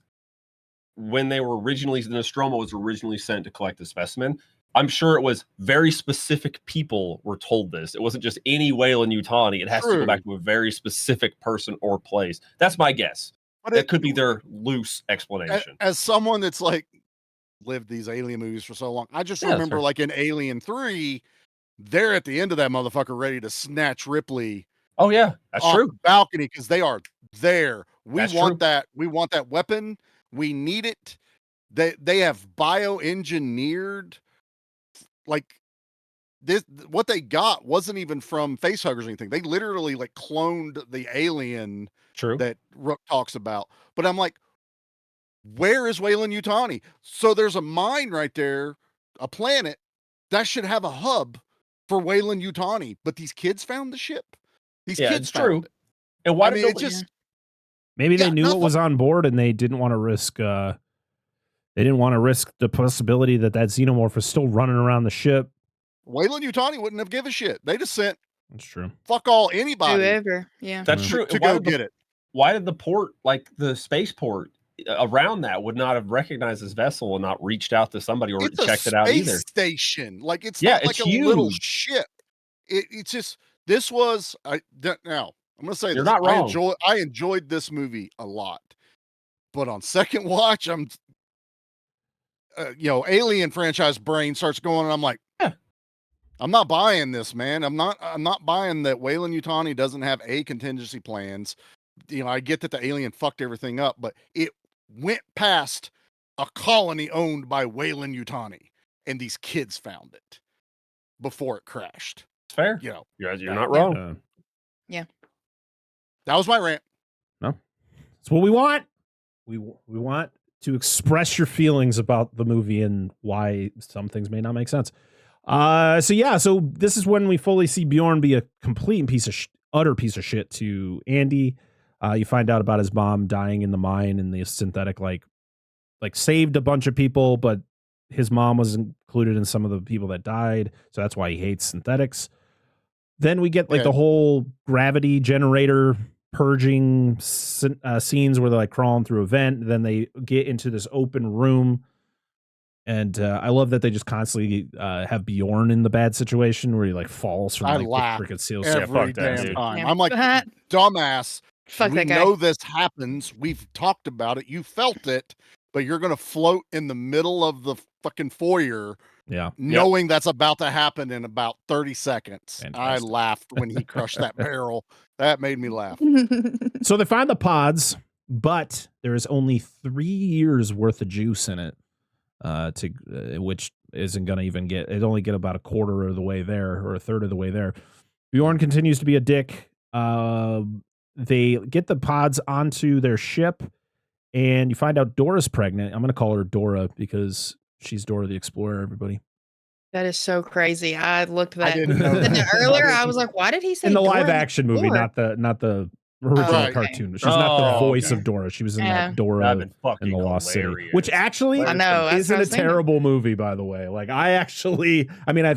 when they were originally, the Nostromo was originally sent to collect the specimen, I'm sure it was very specific people were told this. It wasn't just any Weyland-Yutani. It has to go back to a very specific person or place. That's my guess. But That could be their loose explanation. as someone that's like lived these alien movies for so long, I just Yeah, that's remember fair. like in Alien 3, they're at the end of that motherfucker ready to snatch Ripley Oh yeah, that's off true. the balcony because they are there. We That's want true. that. We want that weapon. We need it. They have bioengineered, like this. What they got wasn't even from facehuggers or anything. They literally like cloned the alien True. that Rook talks about. But I'm like, where is Weyland-Yutani? So there's a mine right there, a planet that should have a hub for Weyland-Yutani. But these kids found the ship. These Yeah, kids it's found true. it. And why I did mean, they it just Maybe they Yeah, knew nothing. it was on board and they didn't want to risk. They didn't want to risk the possibility that xenomorph was still running around the ship. Weyland-Yutani wouldn't have give a shit. They just sent That's true. fuck all anybody Whoever. Yeah. That's Mm. true. to Why go did the- get it. Why did the port, like the spaceport around that, would not have recognized this vessel and not reached out to somebody or It's checked a it out space either? station. Like it's Yeah, not like it's a little huge. ship. It's just this was now I'm gonna say You're this. not wrong. I enjoyed this movie a lot, But on second watch, I'm, Alien franchise brain starts going, and I'm like, I'm not buying this, man. I'm not buying that Weyland-Yutani doesn't have contingency plans. I get that the alien fucked everything up, but it went past a colony owned by Weyland-Yutani, and these kids found it before it crashed. It's fair. You're not wrong. That was my rant. No, it's what we want. We want to express your feelings about the movie and why some things may not make sense. So this is when we fully see Bjorn be a complete utter piece of shit to Andy. You find out about his mom dying in the mine, and the synthetic like saved a bunch of people, but his mom was included in some of the people that died, so that's why he hates synthetics. Then we get the whole gravity generator purging scenes where they're like crawling through a vent. Then they get into this open room. And I love that they just constantly have Bjorn in the bad situation where he like falls from the freaking seal. Every damn time. I'm like, dumbass. Fuck we that guy. know this happens. We've talked about it. You felt it, but you're gonna float in the middle of the fucking foyer, knowing that's about to happen in about 30 seconds. Fantastic. I laughed when he crushed that barrel. That made me laugh. So they find the pods, but there is only 3 years worth of juice in it. Which isn't going to even it only get about a quarter of the way there or a third of the way there. Bjorn continues to be a dick. They get the pods onto their ship, and you find out Dora's pregnant. I'm going to call her Dora because she's Dora the Explorer, everybody. That is so crazy. I looked that that. earlier. I was like, why did he say in the Dora live action movie, not the original cartoon. She's not the voice of Dora. She was in that Dora in the Lost City, which actually isn't a terrible movie, by the way. Like I have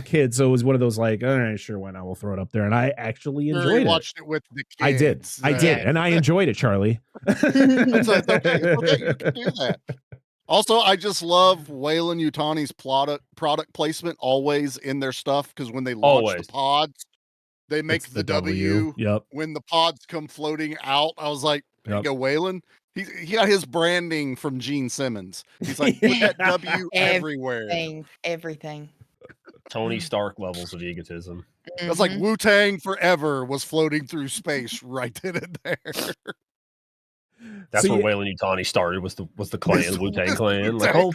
kids, so it was one of those like, all right, sure, why not? We'll throw it up there, and I actually enjoyed it. Watched it with the kids. I did, and I enjoyed it, Charlie. It's okay, you can do that. Also, I just love Weyland-Yutani's product placement always in their stuff, because when they launch the pods, they make the W. Yep. When the pods come floating out, I was like, there you go, Weyland. He got his branding from Gene Simmons. He's like, put that W everywhere. Everything. Tony Stark levels of egotism. That's like Wu-Tang Forever was floating through space right then and there. That's where Weyland-Yutani started, was the clan, Wu-Tang clan. Like, oh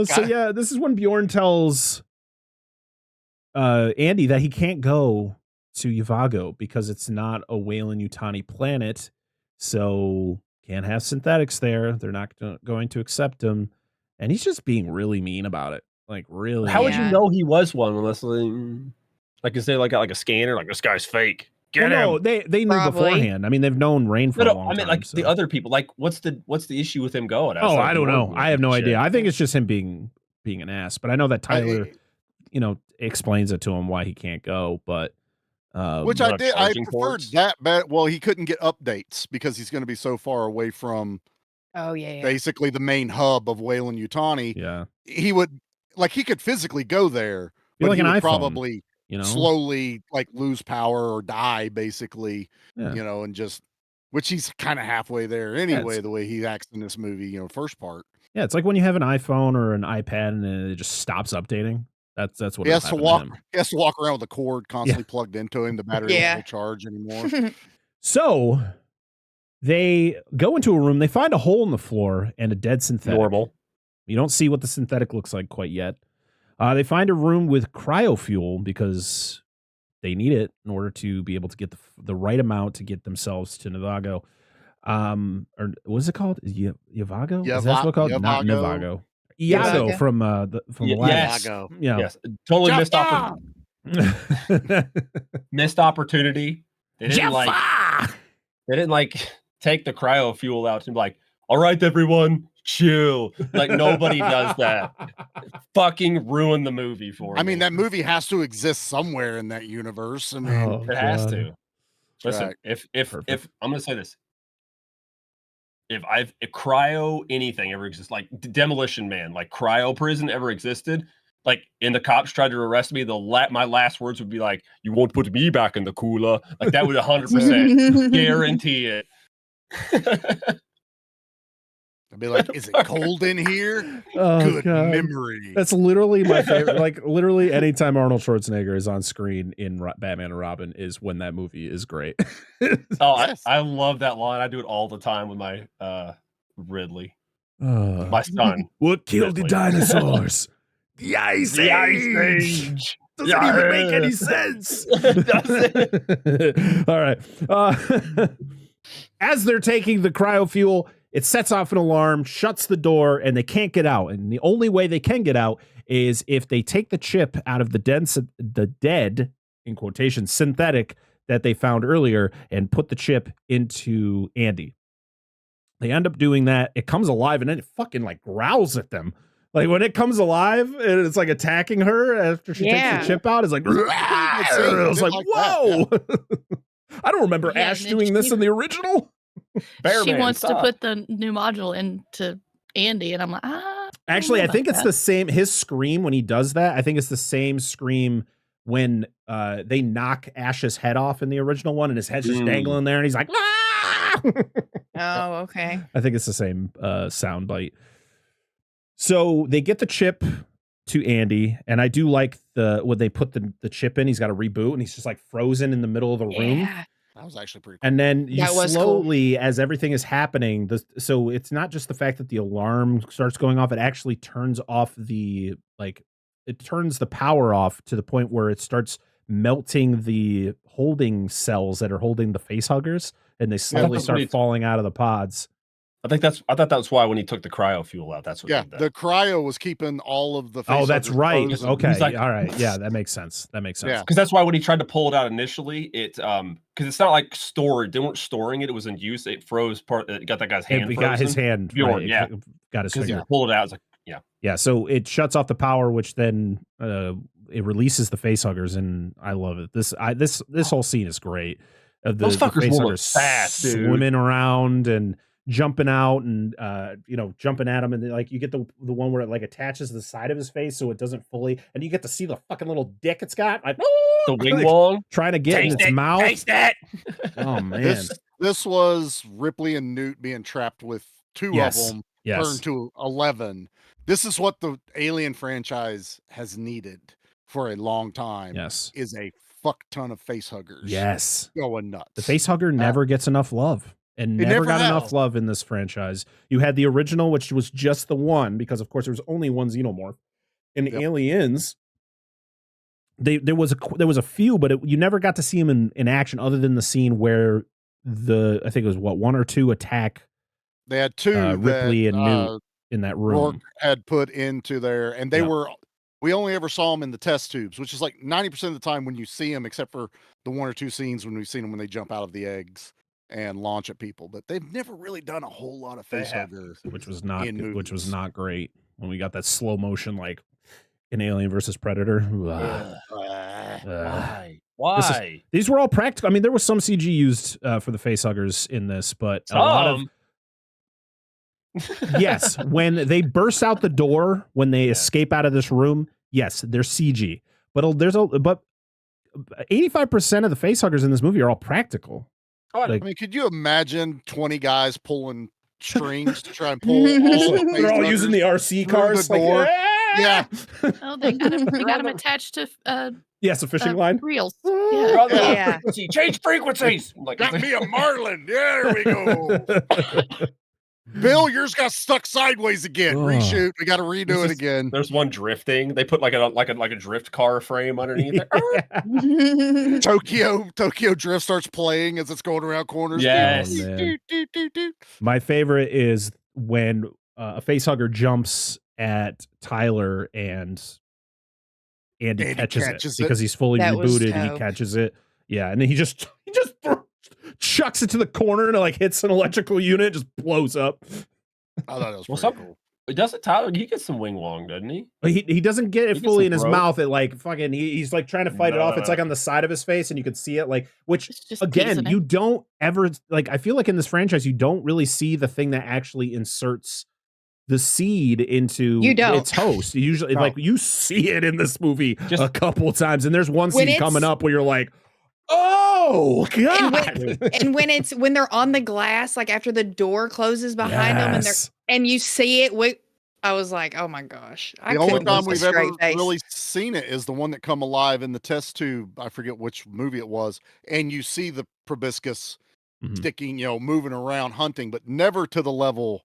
fuck. This is when Bjorn tells Andy that he can't go to Yavago because it's not a Weyland-Yutani planet, so can't have synthetics there. They're not going to accept him, and he's just being really mean about it. Like, really? How would you know he was one unless is they like got like a scanner? Like, this guy's fake. Get him. No, they knew beforehand. I mean, they've known Rain for a long time. Like the other people. Like, what's the issue with him going? I don't know. I have no idea. I think it's just him being an ass. But I know that Tyler, explains it to him why he can't go. But which I did. I preferred that. But well, he couldn't get updates because he's going to be so far away from. Oh yeah. Basically, the main hub of Weyland-Yutani. Yeah. He would he could physically go there, but like he an would iPhone. probably. Slowly lose power or die basically, and just, which he's kind of halfway there anyway, the way he acts in this movie, first part. Yeah. It's like when you have an iPhone or an iPad and it just stops updating. That's what he has to walk. He has to walk around with a cord constantly plugged into him. The battery won't charge anymore. So they go into a room. They find a hole in the floor and a dead synthetic. Normal. You don't see what the synthetic looks like quite yet. They find a room with cryofuel because they need it in order to be able to get the right amount to get themselves to Navago. Or what is it called? Yavago? Is that what it's called? Not Navago. Iago from the last. Yes. Totally missed opportunity. They didn't take the cryofuel out and be like, all right, everyone, chill. Like, nobody does that. Fucking ruin the movie for me. I mean, that movie has to exist somewhere in that universe. I mean, it has to. Listen, if I'm gonna say this, if cryo anything ever exists, like Demolition Man, like cryo prison ever existed, like, and the cops tried to arrest me, my last words would be like, "You won't put me back in the cooler." Like that would 100% guarantee it. I'd be like, "Is it cold in here?" Oh, Good God. memory. That's literally my favorite. Like literally anytime Arnold Schwarzenegger is on screen in Batman and Robin is when that movie is great. Oh, Yes. I love that line. I do it all the time with my Ridley, Uh, my son. what killed the Ridley. dinosaurs? The Ice Age. Doesn't even make any sense. All right. As they're taking the cryofuel, it sets off an alarm, shuts the door, and they can't get out. And the only way they can get out is if they take the chip out of the dead, in quotation, synthetic that they found earlier and put the chip into Andy. They end up doing that. It comes alive and then it fucking like growls at them. Like when it comes alive and it's like attacking her after she takes the chip out, it's like, I was like, whoa. I don't remember Ash doing this in the original. She wants to put the new module into Andy, and I'm like, Actually, I think it's the same. His scream when he does that, I think it's the same scream when they knock Ash's head off in the original one, and his head's just dangling there, and he's like, ah! Oh, okay. I think it's the same sound bite. So they get the chip to Andy, and I do like when they put the chip in, he's got a reboot, and he's just like frozen in the middle of the room. Yeah. That was actually pretty cool. And then you That was slowly, as everything is happening, so it's not just the fact that the alarm starts going off, it actually turns off it turns the power off to the point where it starts melting the holding cells that are holding the face huggers, and they slowly start falling out of the pods. I thought that's why when he took the cryo fuel out, that's what Yeah, did that. the cryo was keeping all of the face Oh, that's huggers right. frozen. Okay. He's like- All right. Yeah, that makes sense. That makes sense. Yeah. Because that's why when he tried to pull it out initially, it because it's not like stored. They weren't storing it. It was in use. It froze it got that guy's hand. He got his hand. Bjorn, right, yeah. Got his Because he finger. pulled it out. It's like, yeah. Yeah. So it shuts off the power, which then it releases the face huggers, and I love it. This whole scene is great. Those fuckers face move huggers fast, dude. swimming around and jumping out and jumping at him, and like you get the one where it like attaches to the side of his face so it doesn't fully, and you get to see the fucking little dick it's got, like The wing wall. trying to get in its mouth. Taste it. Oh man. This was Ripley and Newt being trapped with two of them turned to 11. This is what the Alien franchise has needed for a long time. Yes. Is a fuck ton of face huggers. Yes. Going nuts. The face hugger never gets enough love. And It never never got has. enough love in this franchise. You had the original, which was just the one, because of course there was only one xenomorph. In Aliens, there was a few, but you never got to see him in action other than the scene where I think it was one or two attack They had two Ripley that, and Newt in that room. Rourke had put into there, and we only ever saw them in the test tubes, which is like 90% of the time when you see them, except for the one or two scenes when we've seen them when they jump out of the eggs and launch at people. But they've never really done a whole lot of face huggers, which was not great when we got that slow motion like in Alien versus Predator. Why? These were all practical. I mean, there was some CG used for the face huggers in this, but a lot of yes, when they burst out the door, when they escape out of this room, yes, they're CG. But 85% of the face huggers in this movie are all practical. Oh, I mean, could you imagine 20 guys pulling strings to try and pull? They're all using the RC cars. The door. Yeah. Oh, they got him attached to Yes, a fishing line. reels. Yeah. Change frequencies. Like, Got me a marlin. There we go. Bill, yours got stuck sideways again. Oh. Reshoot. We got to redo it again. There's one drifting. They put like a drift car frame underneath it. Tokyo Drift starts playing as it's going around corners. Yes. Oh, man. My favorite is when a facehugger jumps at Tyler and Andy catches it because he's fully That was rebooted. He dope. catches it. Yeah, and then he just chucks it to the corner and it like hits an electrical unit, just blows up. I thought it was Well, pretty cool. Does it, Tyler? He gets some wing wong, doesn't he? But he doesn't get it He gets fully some in his rope. mouth. It like fucking he's like trying to fight it off. It's like on the side of his face, and you can see it like which It's just again teasing you it. don't ever like. I feel like in this franchise you don't really see the thing that actually inserts the seed into You don't. its host. Usually, No. like you see it in this movie Just- a couple of times, and there's one When scene coming it's- up where you're like, "Oh God!" And when they're on the glass, like after the door closes behind them, Yes. and you see it, I was like, oh my gosh! I The only couldn't time keep a we've ever straight face. really seen it is the one that come alive in the test tube. I forget which movie it was, and you see the proboscis Mhm. sticking, moving around hunting, but never to the level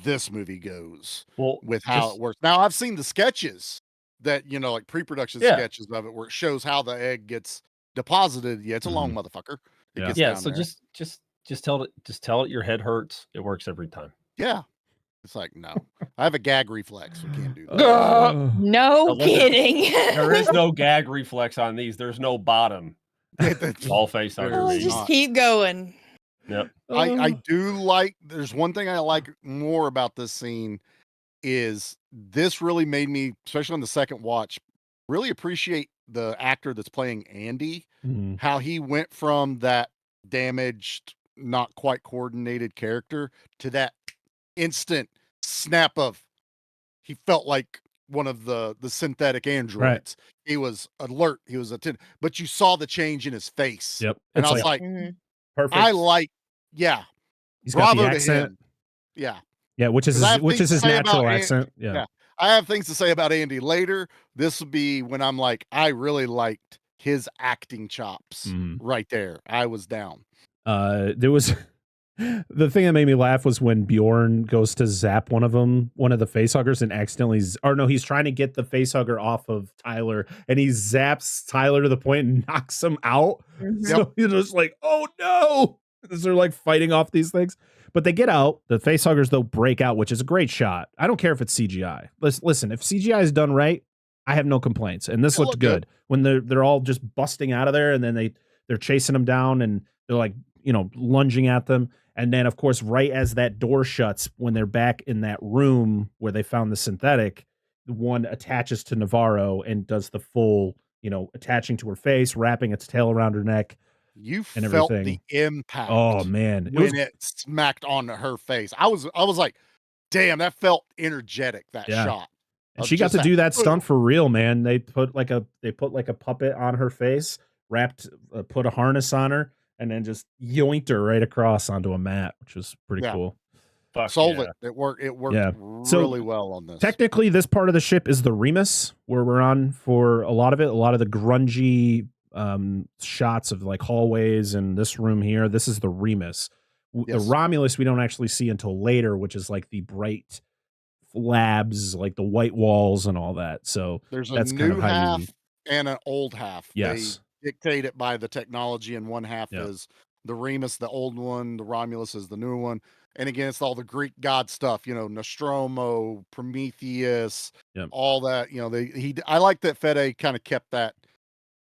this movie goes Well, with how just- it works. Now I've seen the sketches that like pre-production Yeah. sketches of it where it shows how the egg gets deposited. Yeah, it's a long motherfucker. It Yeah. gets Yeah, down so there. just tell it your head hurts. It works every time. Yeah. It's like, no. I have a gag reflex. We can't do that. No Unless kidding. There is no gag reflex on these. There's no bottom. It's all face There hugger. is baby. Just not. keep going. Yep. I do like, there's one thing I like more about this scene is this really made me, especially on the second watch, really appreciate the actor that's playing Andy, Mhm. how he went from that damaged, not quite coordinated character to that instant snap of, he felt like one of the synthetic androids. He was alert. He was attentive, but you saw the change in his face. Yep. And It's I was like, Mhm. perfect. I like, yeah, He's got bravo the to accent. him. Yeah. Yeah, which is 'Cause I have which things is to his say about natural An- accent. Yeah. yeah. I have things to say about Andy later. This will be when I'm like, I really liked his acting chops Mhm. right there. I was down. There was the thing that made me laugh was when Bjorn goes to zap one of the facehuggers, and accidentally, or no, he's trying to get the facehugger off of Tyler, and he zaps Tyler to the point and knocks him out. Mhm. So you're just like, oh no, as they're like fighting off these things. But they get out. The facehuggers though break out, which is a great shot. I don't care if it's CGI. Listen, if CGI is done right, I have no complaints. And this It looked looked good when they're all just busting out of there, and then they're chasing them down, and they're like, lunging at them. And then, of course, right as that door shuts, when they're back in that room where they found the synthetic, the one attaches to Navarro and does the full, attaching to her face, wrapping its tail around her neck. You And felt everything. the impact. Oh man, when it smacked on her face. I was like, damn, that felt energetic, that Yeah. shot. and of she got just to that do that boom. stunt for real, man. They put like a puppet on her face, put a harness on her, and then just yoinked her right across onto a mat, which was pretty Yeah. cool. Fuck Sold yeah. it. It worked Yeah. So, really well on this. Technically, this part of the ship is the Remus, where we're on for a lot of it. A lot of the grungy shots of like hallways and this room here. This is the Remus. The Yes. Romulus we don't actually see until later, which is like the bright labs, like the white walls and all that. So There's a that's kind new of how half you. and an old half. Yes. They dictate it by the technology, and one half Yeah. is the Remus, the old one, the Romulus is the new one. And again, it's all the Greek god stuff, Nostromo, Prometheus, Yep. all that. I like that Fede kind of kept that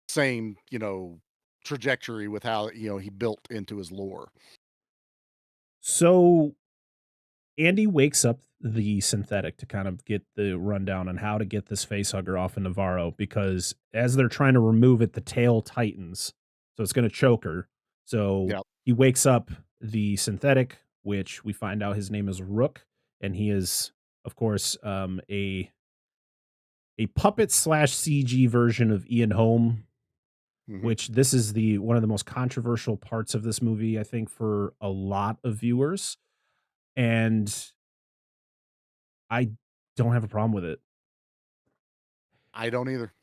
same, trajectory with how he built into his lore. So Andy wakes up the synthetic to kind of get the rundown on how to get this facehugger off of Navarro, because as they're trying to remove it, the tail tightens. So it's going to choke her. So Yep. he wakes up the synthetic, which we find out his name is Rook. And he is, of course, a puppet / CG version of Ian Holm, Mhm. which this is one of the most controversial parts of this movie, I think, for a lot of viewers. And I don't have a problem with it. I don't either.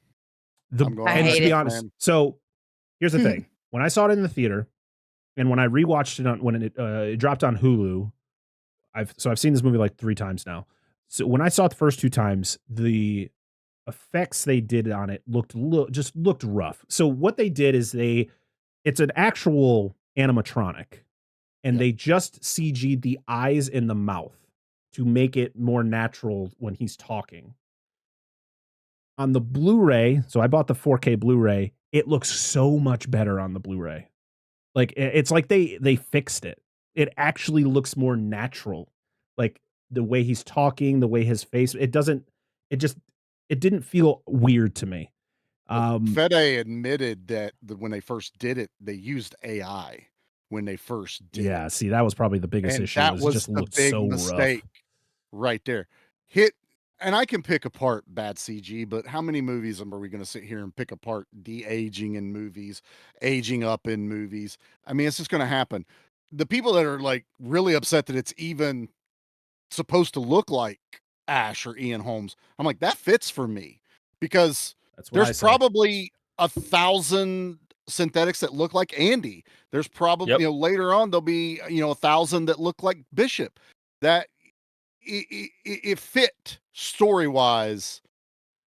The, I'm going I and to hate be it. honest, Man. so here's the thing: when I saw it in the theater, and when I rewatched it when it dropped on Hulu, I've seen this movie like 3 times now. So when I saw it the first 2 times, the effects they did on it just looked rough. So what they did is it's an actual animatronic, and Yeah. they just CG'd the eyes and the mouth to make it more natural when he's talking. On the Blu-ray, so I bought the 4K Blu-ray, it looks so much better on the Blu-ray. Like it's like they fixed it. It actually looks more natural. Like the way he's talking, the way his face, it didn't feel weird to me. Fede admitted that when they first did it, they used AI when they first did Yeah, it. see, that was probably the biggest And issue. that It was just the looked big so mistake. rough. right there. Hit, and I can pick apart bad CG, but how many movies are we going to sit here and pick apart de-aging in movies, aging up in movies? I mean, it's just going to happen. The people that are like really upset that it's even supposed to look like Ash or Ian Holmes, I'm like, that fits for me, because That's what I there's say. probably 1,000 synthetics that look like Andy. There's probably, Yep. later on there'll be, 1,000 that look like Bishop. That it fit story wise,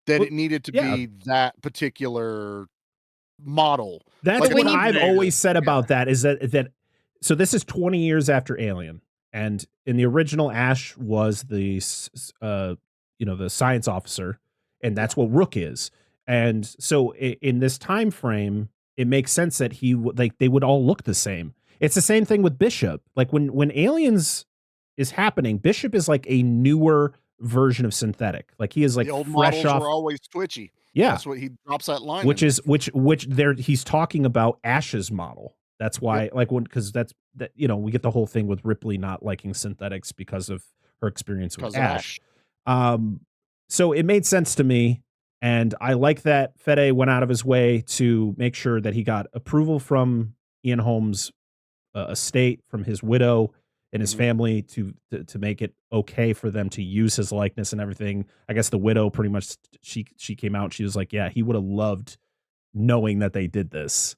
that Well, it needed to yeah. be that particular model. That's Like, what when you- I've there. always said about that, is that so this is 20 years after Alien, and in the original, Ash was the the science officer, and that's what Rook is. And so in this time frame, it makes sense that they would all look the same. It's the same thing with Bishop. Like when Aliens is happening, Bishop is like a newer version of synthetic. Like he is like the old fresh models off. were always twitchy. Yeah, That's what he drops that line. which in is which there he's talking about Ash's model. That's why, like, because that we get the whole thing with Ripley not liking synthetics because of her experience with because of Ash. Ash. So it made sense to me, and I like that Fede went out of his way to make sure that he got approval from Ian Holmes' estate, from his widow and his Mhm. family to make it okay for them to use his likeness and everything. I guess the widow pretty much she came out. She was like, yeah, he would have loved knowing that they did this,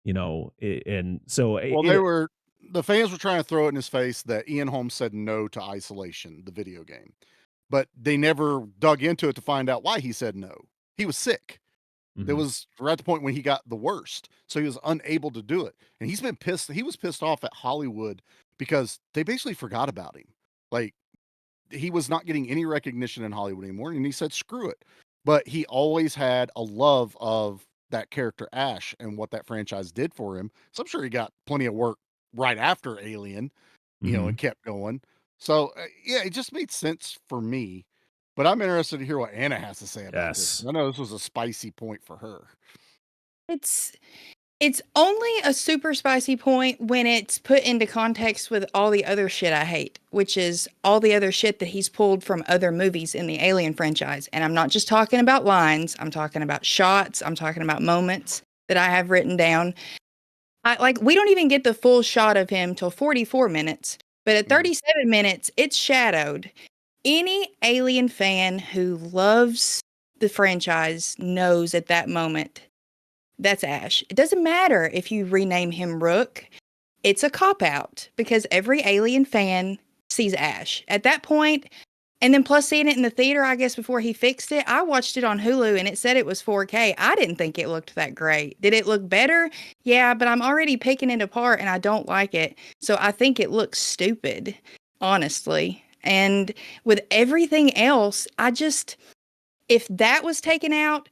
and so Well, the fans were trying to throw it in his face that Ian Holmes said no to Isolation, the video game, but they never dug into it to find out why he said no. He was sick. It was right at the point when he got the worst, so he was unable to do it, and he's been pissed. He was pissed off at Hollywood because they basically forgot about him. Like, he was not getting any recognition in Hollywood anymore, and he said screw it. But he always had a love of that character Ash and what that franchise did for him. So I'm sure he got plenty of work right after Alien, and kept going. So yeah, it just made sense for me. But I'm interested to hear what Anna has to say about this. Yes. I know this was a spicy point for her. It's only a super spicy point when it's put into context with all the other shit I hate, which is all the other shit that he's pulled from other movies in the Alien franchise. And I'm not just talking about lines, I'm talking about shots, I'm talking about moments that I have written down. We don't even get the full shot of him till 44 minutes, but at 37 minutes, it's shadowed. Any Alien fan who loves the franchise knows at that moment that's Ash. It doesn't matter if you rename him Rook. It's a cop-out because every Alien fan sees Ash. At that point, and then plus seeing it in the theater, I guess, before he fixed it, I watched it on Hulu and it said it was 4K. I didn't think it looked that great. Did it look better? Yeah, but I'm already picking it apart and I don't like it. So I think it looks stupid, honestly. And with everything else, if that was taken out,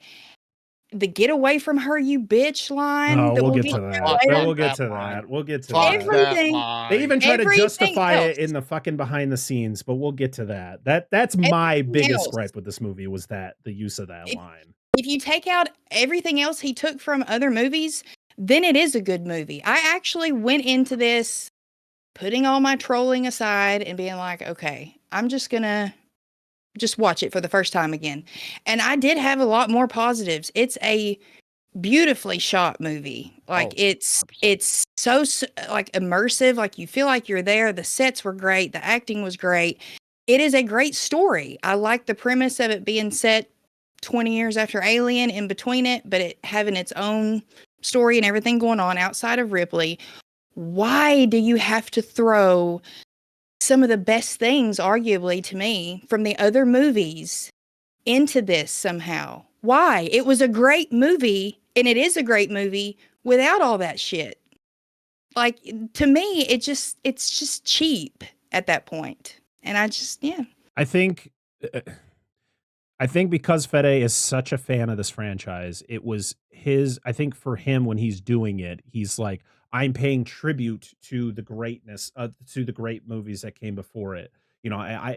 the "get away from her, you bitch" line. Oh, that we'll get get to to that. later. We'll get to That that. line. We'll get to Fuck that. Everything- that line. They even try to Everything justify it else. in the fucking behind the scenes, but we'll get to that. That's my Everything biggest else. gripe with this movie was the use of that line. If you take out everything else he took from other movies, then it is a good movie. I actually went into this putting all my trolling aside and being like, okay, I'm just gonna watch it for the first time again. And I did have a lot more positives. It's a beautifully shot movie. Like it's so like immersive, like you feel like you're there. The sets were great, the acting was great. It is a great story. I like the premise of it being set 20 years after Alien in between it, but it having its own story and everything going on outside of Ripley. Why do you have to throw some of the best things, arguably to me, from the other movies into this somehow? Why? It was a great movie, and it is a great movie without all that shit. Like, to me, it's just cheap at that point. And I think because Fede is such a fan of this franchise, it was I think for him, when he's doing it, he's like, I'm paying tribute to the greatness, to the great movies that came before it. I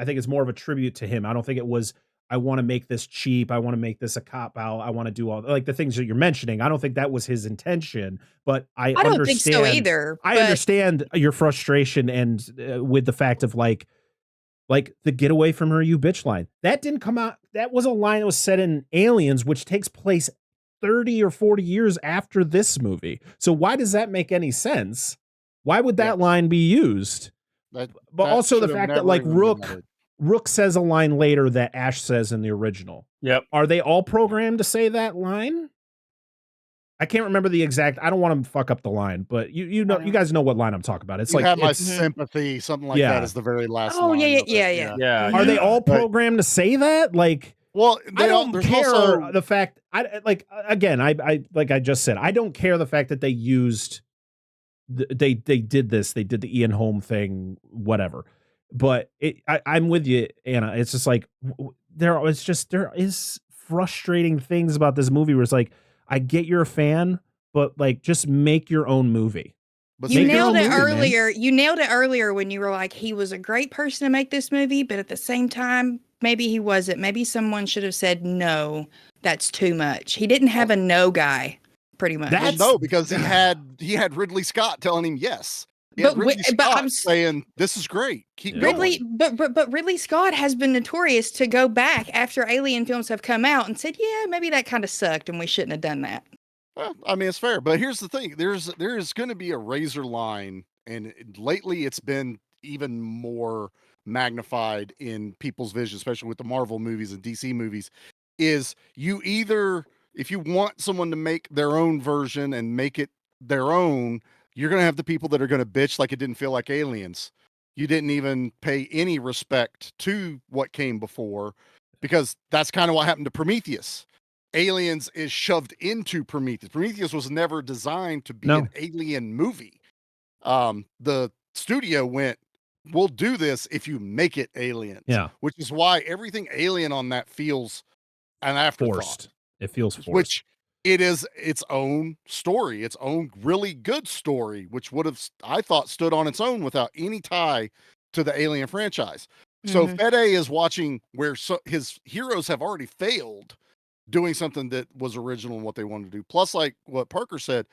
think it's more of a tribute to him. I don't think it was, I want to make this cheap. I want to make this a cop out. I want to do all like the things that you're mentioning. I don't think that was his intention, but I don't understand. think so either. I understand your frustration and with the fact of like Like the "get away from her, you bitch" line. That didn't come out. That was a line that was said in Aliens, which takes place 30 or 40 years after this movie. So why does that make any sense? Why would that line be used? But also the fact that like Rook says a line later that Ash says in the original. Yep. Are they all programmed to say that line? I can't remember the exact. I don't want to fuck up the line, but you know, you guys know what line I'm talking about. It's you like have my sympathy, something like that is the very last. Oh line yeah. Are they all programmed to say that? Like, well, I don't care the fact. I like again. I like I just said. I don't care the fact that they used. They did this. They did the Ian Holm thing. Whatever. But I'm with you, Anna. It's just like there is frustrating things about this movie where it's like, I get you're a fan, but like just make your own movie. But you nailed it earlier. Man. You nailed it earlier when you were like, he was a great person to make this movie, but at the same time, maybe he wasn't. Maybe someone should have said, no, that's too much. He didn't have a no guy, pretty much. No, because he had Ridley Scott telling him yes. But I'm saying this is great. Keep Ridley, going. but Ridley Scott has been notorious to go back after Alien films have come out and said, yeah, maybe that kind of sucked and we shouldn't have done that. Well, I mean, it's fair, but here's the thing: there is going to be a razor line, and lately it's been even more magnified in people's vision, especially with the Marvel movies and DC movies. Is you either, if you want someone to make their own version and make it their own, you're going to have the people that are going to bitch like it didn't feel like Aliens. You didn't even pay any respect to what came before, because that's kind of what happened to Prometheus. Aliens is shoved into Prometheus. Prometheus was never designed to be an alien movie. The studio went, we'll do this if you make it Aliens. Yeah. Which is why everything alien on that feels an afterthought. Forced. It feels forced. Which it is its own story, its own really good story, which would have, I thought, stood on its own without any tie to the Alien franchise. So Fede is watching where his heroes have already failed doing something that was original in what they wanted to do. Plus, like what Parker said,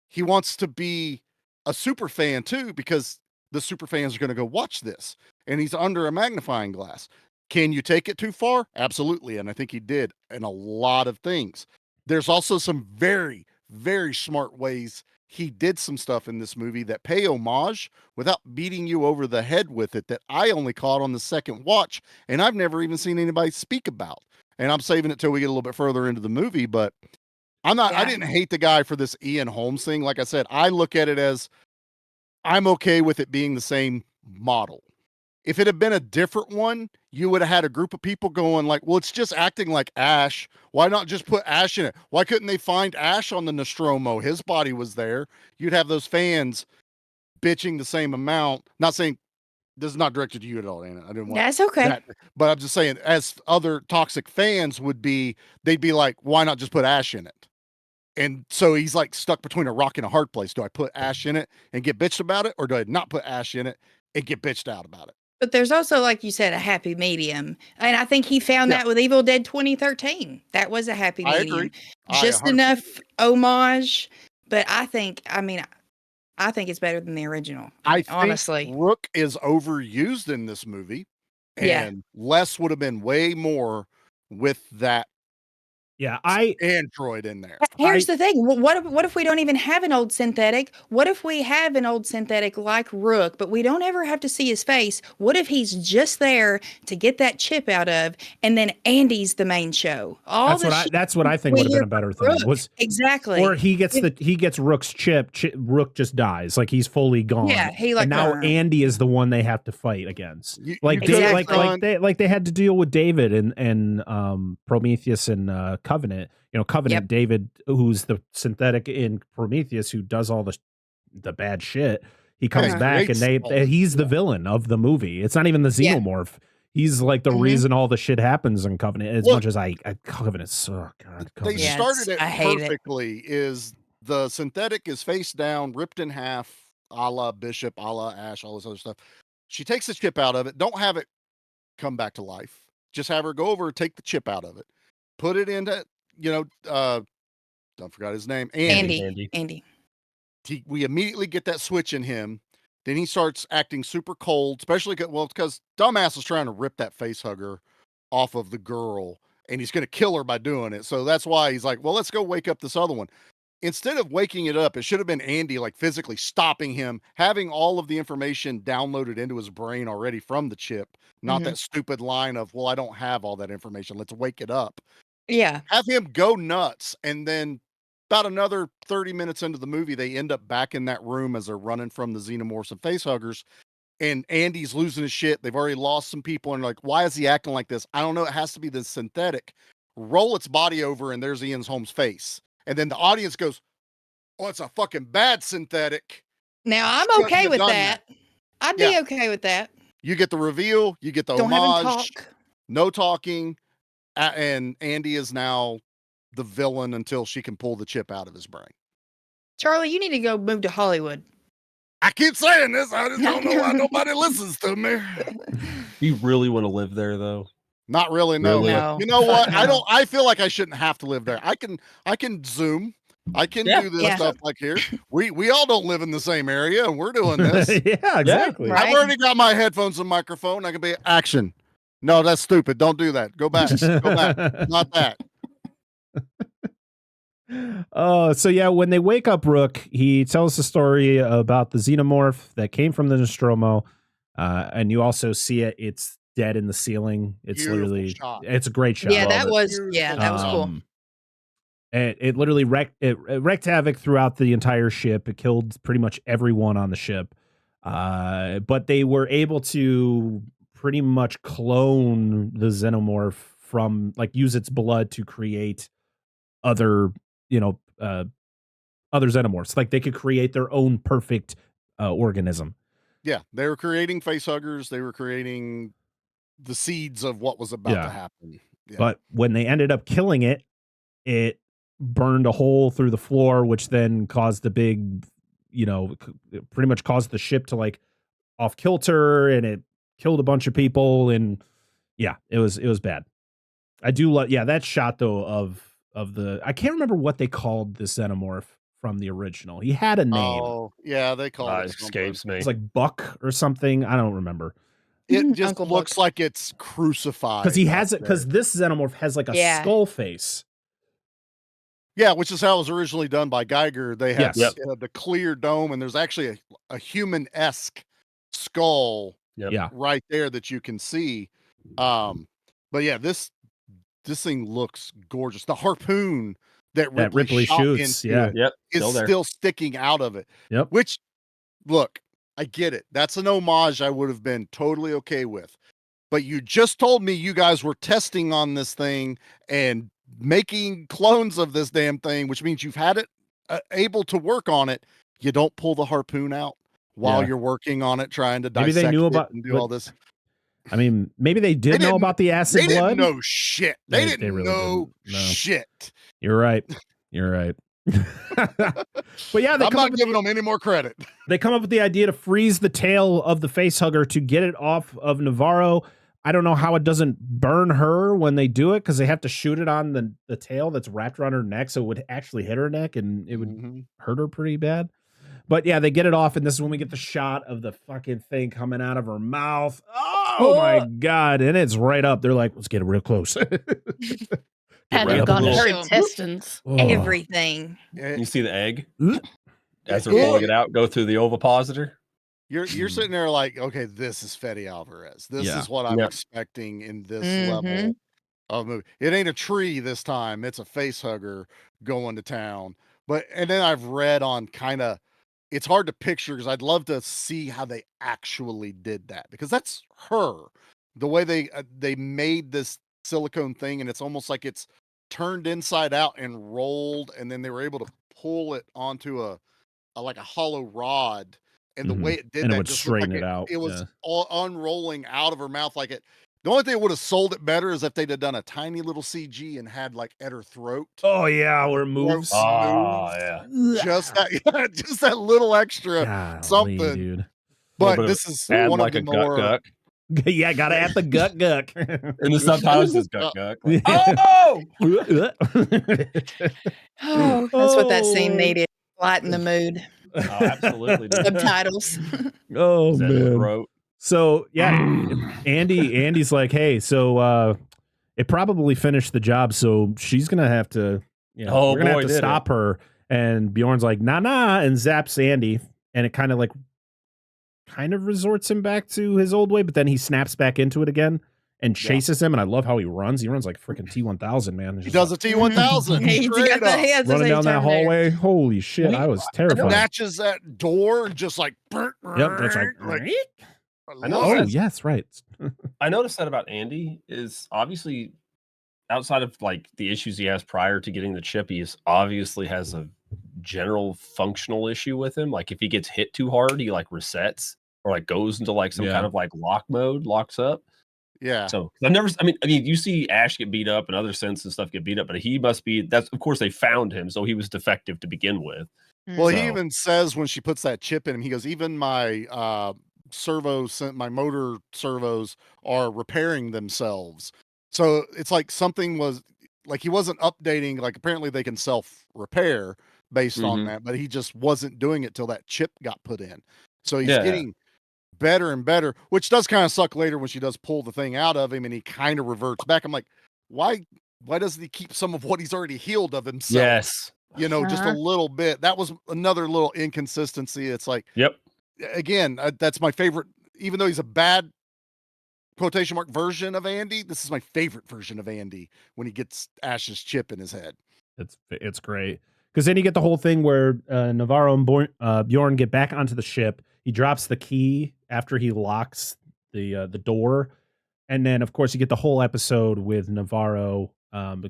he wants to be a super fan too, because the super fans are going to go watch this, and he's under a magnifying glass. Can you take it too far? Absolutely. And I think he did in a lot of things. There's also some very, very smart ways he did some stuff in this movie that pay homage without beating you over the head with it, that I only caught on the second watch, and I've never even seen anybody speak about. And I'm saving it till we get a little bit further into the movie, but I didn't hate the guy for this Ian Holmes thing. Like I said, I look at it as I'm okay with it being the same model. If it had been a different one, you would have had a group of people going like, well, it's just acting like Ash. Why not just put Ash in it? Why couldn't they find Ash on the Nostromo? His body was there. You'd have those fans bitching the same amount. Not saying this is not directed to you at all, Anna. I didn't want that's okay. That, but I'm just saying, as other toxic fans would be, they'd be like, why not just put Ash in it? And so he's like stuck between a rock and a hard place. Do I put Ash in it and get bitched about it? Or do I not put Ash in it and get bitched out about it? But there's also, like you said, a happy medium. And I think he found that with Evil Dead 2013. That was a happy medium. Agree. Just enough homage. But I think it's better than the original. Honestly. Think Rook is overused in this movie. And less would have been way more with that android in there. Here's the thing. What if we don't even have an old synthetic? What if we have an old synthetic like Rook, but we don't ever have to see his face? What if he's just there to get that chip out of, and then Andy's the main show? That's what I think would have been a better thing. Exactly. Or he gets Rook's chip. Rook just dies. Like he's fully gone. Yeah. And now Andy is the one they have to fight against. Like they had to deal with David and Prometheus and Covenant. Covenant, David, who's the synthetic in Prometheus, who does all the bad shit. He comes back and he's the villain of the movie. It's not even the xenomorph. He's like the reason all the shit happens in Covenant. As much as Covenant sucks. They started it perfectly. Is the synthetic is face down, ripped in half, a la Bishop, a la Ash, all this other stuff. She takes the chip out of it. Don't have it come back to life. Just have her go over, take the chip out of it. Put it into, I forgot his name. Andy. Andy. We immediately get that switch in him. Then he starts acting super cold, especially because dumbass is trying to rip that face hugger off of the girl, and he's going to kill her by doing it. So that's why he's like, well, let's go wake up this other one. Instead of waking it up, it should have been Andy like physically stopping him, having all of the information downloaded into his brain already from the chip, not that stupid line of, well, I don't have all that information. Let's wake it up. Yeah. Have him go nuts. And then about another 30 minutes into the movie, they end up back in that room as they're running from the xenomorphs and facehuggers. And Andy's losing his shit. They've already lost some people. And like, why is he acting like this? I don't know. It has to be the synthetic. Roll its body over, and there's Ian Holmes' face. And then the audience goes, oh, it's a fucking bad synthetic. Now, I'm okay with that. I'd be okay with that. You get the reveal. You get the Don't have him homage. talk. No talking. And Andy is now the villain until she can pull the chip out of his brain. Charlie, you need to go move to Hollywood. I keep saying this. I just don't know why nobody listens to me. You really want to live there, though? Not really. No. Really? No. You know what? No. I feel like I shouldn't have to live there. I can Zoom. I can do this stuff like here. We all don't live in the same area, and we're doing this. Yeah, exactly. Right. I've already got my headphones and microphone. I can be action. No, that's stupid. Don't do that. Go back. Go back. Not that. Oh, so yeah, when they wake up Rook, he tells the story about the xenomorph that came from the Nostromo. And you also see it. It's dead in the ceiling. It's Beautiful literally, shot. it's a great shot. Yeah, Love that it. was that was cool. It literally wrecked havoc throughout the entire ship. It killed pretty much everyone on the ship. But they were able to pretty much clone the xenomorph from, like, use its blood to create other, other xenomorphs. Like, they could create their own perfect organism. Yeah, they were creating facehuggers. They were creating the seeds of what was about to happen. Yeah. But when they ended up killing it, it burned a hole through the floor, which then caused the big, pretty much caused the ship to like off kilter, and it killed a bunch of people. And yeah, it was bad. I do love, that shot though of the, I can't remember what they called the xenomorph from the original. He had a name. Oh, yeah, they call it. It escapes me. It's like Buck or something. I don't remember. It just Uncle looks like it's crucified. Because he has it, because this xenomorph has like a skull face. Yeah, which is how it was originally done by Geiger. They had the clear dome, and there's actually a human-esque skull right there that you can see. But yeah, this thing looks gorgeous. The harpoon that Ripley shoots, is still sticking out of it. Yep. Which, look, I get it. That's an homage I would have been totally okay with. But you just told me you guys were testing on this thing and making clones of this damn thing, which means you've had it able to work on it. You don't pull the harpoon out while you're working on it, trying to dissect Maybe they knew about and do all this. I mean, maybe they did know about the acid blood. They didn't know shit. They didn't really know didn't. No. shit. You're right. But yeah, I'm not giving them any more credit. They come up with the idea to freeze the tail of the facehugger to get it off of Navarro. I don't know how it doesn't burn her when they do it, because they have to shoot it on the tail that's wrapped around her neck, so it would actually hit her neck and it would hurt her pretty bad. But yeah, they get it off, and this is when we get the shot of the fucking thing coming out of her mouth. Oh my God. And it's right up. They're like, let's get it real close. Had it gone to her intestines. Everything. You see the egg as they're pulling it out, go through the ovipositor. You're sitting there like, okay, this is Fede Alvarez. This is what I'm expecting in this level of movie. It ain't a tree this time. It's a facehugger going to town. And then I've read on it's hard to picture, because I'd love to see how they actually did that, because that's her. The way they made this silicone thing, and it's almost like it's turned inside out and rolled, and then they were able to pull it onto a hollow rod. And the way it did and that, it would just straighten like it out. It was all unrolling out of her mouth like it. The only thing that would have sold it better is if they'd have done a tiny little CG and had like at her throat. Oh yeah, where it moves. Oh yeah, just that little extra something. Dude. But this is one like of the a more. Guck. Yeah, gotta add the guck. And the subtitles is guck. Like, Oh, that's what that scene needed. Lighten the mood. Oh, absolutely. Dude. Subtitles. Oh Said it man. wrote. So yeah, Andy's like, hey, so it probably finished the job, so she's gonna have to, Oh, we're gonna boy, have to did stop her. And Bjorn's like, nah, and zaps Andy, and it kind of resorts him back to his old way, but then he snaps back into it again and chases him. And I love how he runs. He runs like freaking T-1000, man. He does a T-1000. He got Straight the up. hands running down that Terminator. hallway. Holy shit, I was terrified. Snatches that door and just like. Yep, that's like I know. oh, yes, right. I noticed that about Andy is obviously outside of like the issues he has prior to getting the chip, he obviously has a general functional issue with him. Like if he gets hit too hard, he like resets or like goes into like some kind of like lock mode, locks up. Yeah. So I mean, you see Ash get beat up and other synths and stuff get beat up, but he must be, that's of course they found him, so he was defective to begin with. Well, he So- even says when she puts that chip in him, he goes, even my my motor servos are repairing themselves. So it's like something was like he wasn't updating. Like apparently they can self repair based on that, but he just wasn't doing it till that chip got put in. So he's getting better and better, which does kind of suck later when she does pull the thing out of him and he kind of reverts back. I'm like, why doesn't he keep some of what he's already healed of himself? Yes. Just a little bit. That was another little inconsistency. It's like, again, that's my favorite, even though he's a bad quotation mark version of Andy, this is my favorite version of Andy when he gets Ash's chip in his head. It's great. Because then you get the whole thing where Navarro and Bjorn get back onto the ship. He drops the key after he locks the door. And then, of course, you get the whole episode with Navarro.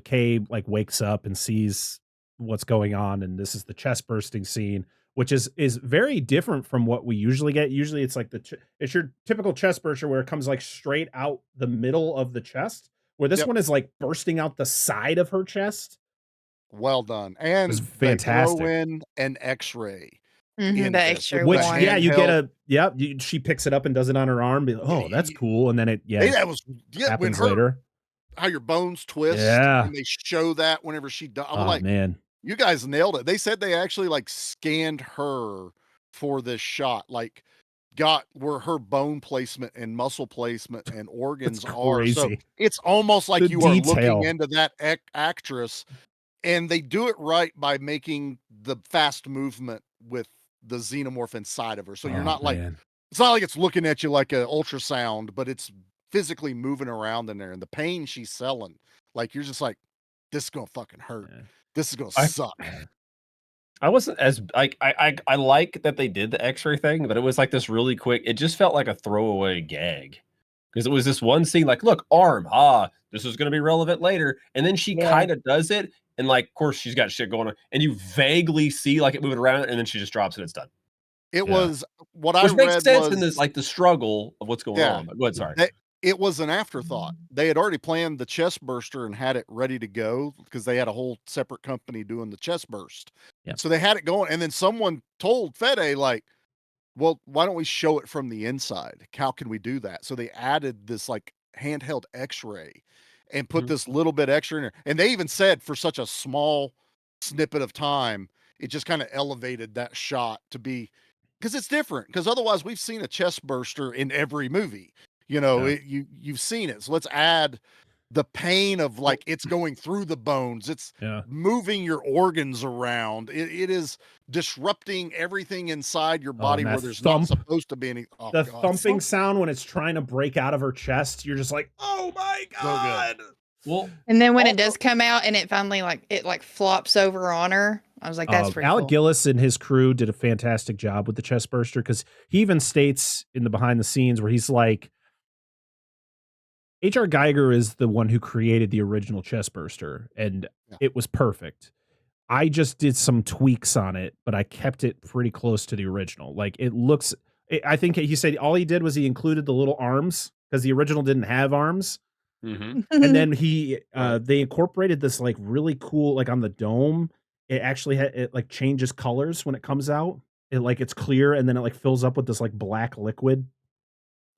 Kay like wakes up and sees what's going on. And this is the chest bursting scene, which is very different from what we usually get. Usually it's like it's your typical chest burster where it comes like straight out the middle of the chest, where this one is like bursting out the side of her chest. Well done. And fantastic. throw in an X-ray. The extra Which, one. you get she picks it up and does it on her arm. Oh, that's cool. And then that was happens later. How your bones twist. Yeah. And they show that whenever she does. I'm Oh, like, man. You guys nailed it. They said they actually like scanned her for this shot, like got where her bone placement and muscle placement and organs are. So it's almost like you are looking into that actress, and they do it right by making the fast movement with the xenomorph inside of her. So you're not like, it's not like it's looking at you like an ultrasound, but it's physically moving around in there. And the pain she's selling, like you're just like, this is gonna fucking hurt. Yeah. This is gonna suck. I wasn't as I like that they did the X-ray thing, but it was like this really quick. It just felt like a throwaway gag because it was this one scene, like, look, arm, this is gonna be relevant later, and then she kind of does it, and like, of course, she's got shit going on, and you vaguely see like it moving around, and then she just drops it. It's done. It was what Which I makes read sense was in this, like the struggle of what's going on. But go ahead, sorry. It was an afterthought. They had already planned the chest burster and had it ready to go because they had a whole separate company doing the chest burst. Yeah. So they had it going. And then someone told Fede, like, well, why don't we show it from the inside? How can we do that? So they added this like handheld X-ray and put this little bit extra in there. And they even said for such a small snippet of time, it just kind of elevated that shot to be, because it's different. Because otherwise we've seen a chest burster in every movie. You've seen it. So let's add the pain of like it's going through the bones. It's moving your organs around. It is disrupting everything inside your body where there's not supposed to be any. Thumping sound when it's trying to break out of her chest. You're just like, oh my god. So well, and then when it does come out and it finally like flops over on her, I was like, that's pretty Alec cool. Gillis and his crew did a fantastic job with the chest burster because he even states in the behind the scenes where he's like, H.R. Geiger is the one who created the original chest burster, and it was perfect. I just did some tweaks on it, but I kept it pretty close to the original. Like it looks, I think he said all he did was he included the little arms because the original didn't have arms. And then they incorporated this like really cool, like on the dome, it actually it like changes colors when it comes out. It's clear and then it like fills up with this like black liquid.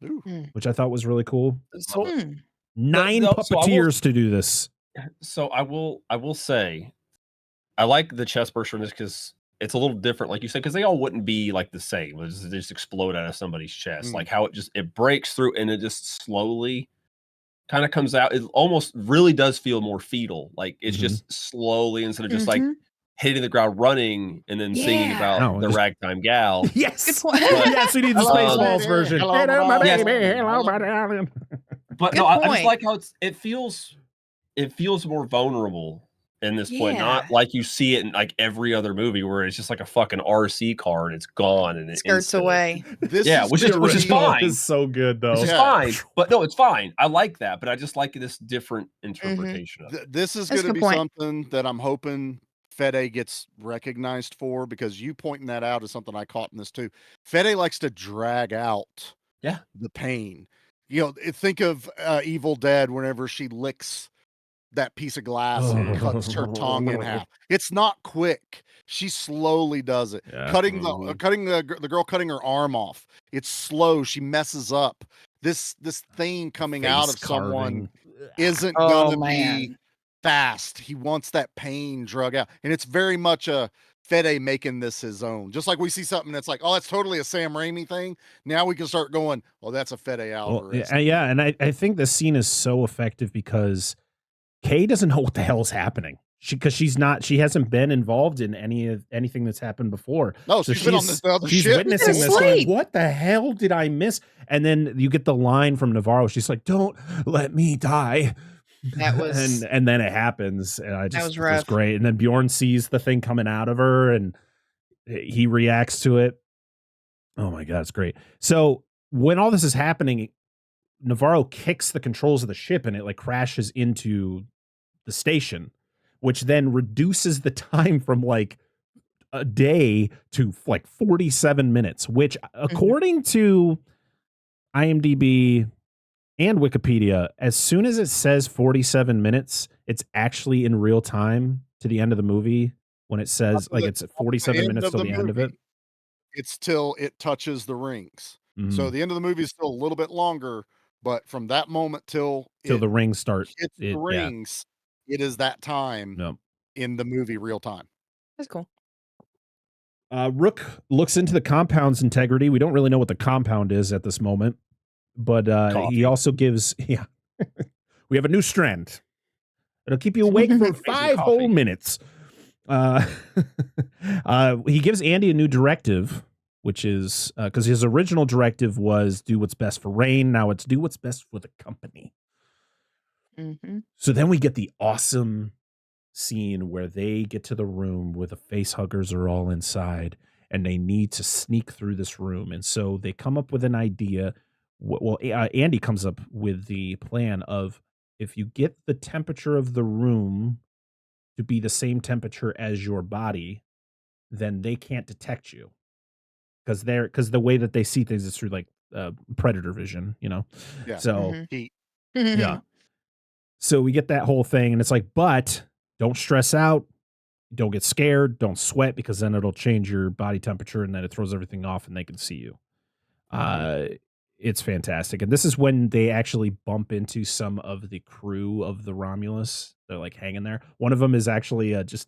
Ooh. Which I thought was really cool. So 9 puppeteers to do this. So I will say, I like the chest burster in this because it's a little different, like you said, because they all wouldn't be like the same. They just explode out of somebody's chest. Like how it breaks through and it just slowly kind of comes out. It almost really does feel more fetal. Like it's just slowly instead of just like hitting the ground running and then singing about the ragtime gal. Yes. Good point. Yes, we need the Spaceballs version. Hello, my baby. baby. Hello, my darling. But Good no, I just point. like how it feels more vulnerable in this point, Yeah. not like you see it in like every other movie where it's just like a fucking RC car and it's gone and it Skirts instantly. away. This which is Original fine. is so good though. Which is fine. But no, it's fine. I like that, but I just like this different interpretation of it. This is That's going a to good be point. something that I'm hoping Fede gets recognized for, because you pointing that out is something I caught in this too. Fede likes to drag out the pain. Think of Evil Dead whenever she licks that piece of glass and cuts her tongue in half. It's not quick. She slowly does it. Yeah. Cutting the girl cutting her arm off. It's slow. She messes up. This thing coming out of someone isn't gonna be fast. He wants that pain drug out, and it's very much a Fede making this his own. Just like we see something that's like, oh, that's totally a Sam Raimi thing. Now we can start going, oh, that's a Fede Alvarez. Yeah, and I think this scene is so effective because Kay doesn't know what the hell is happening. She hasn't been involved in anything that's happened before. No, so she's been on this other she's ship. witnessing this going, what the hell did I miss? And then you get the line from Navarro. She's like, don't let me die. That was and then it happens. And that was it rough. was great. And then Bjorn sees the thing coming out of her and he reacts to it. Oh my God, it's great. So when all this is happening, Navarro kicks the controls of the ship and it like crashes into the station, which then reduces the time from like a day to like 47 minutes, which according to IMDb and Wikipedia, as soon as it says 47 minutes, it's actually in real time to the end of the movie. When it says like it's 47 minutes till the end of it, it's till it touches the rings. So the end of the movie is still a little bit longer, but from that moment till the rings start, hits the rings, it is that time in the movie real time. That's cool. Rook looks into the compound's integrity. We don't really know what the compound is at this moment, but he also gives we have a new strand. It'll keep you awake for 5 whole minutes. He gives Andy a new directive, which is because his original directive was do what's best for Rain. Now it's do what's best for the company. So then we get the awesome scene where they get to the room where the face huggers are all inside and they need to sneak through this room. And so they come up with an idea. Well, Andy comes up with the plan of if you get the temperature of the room to be the same temperature as your body, then they can't detect you. Because the way that they see things is through like predator vision, Yeah. So Heat. yeah. So we get that whole thing, and it's like, but don't stress out, don't get scared, don't sweat, because then it'll change your body temperature, and then it throws everything off, and they can see you. It's fantastic, and this is when they actually bump into some of the crew of the Romulus. They're like hanging there. One of them is actually it's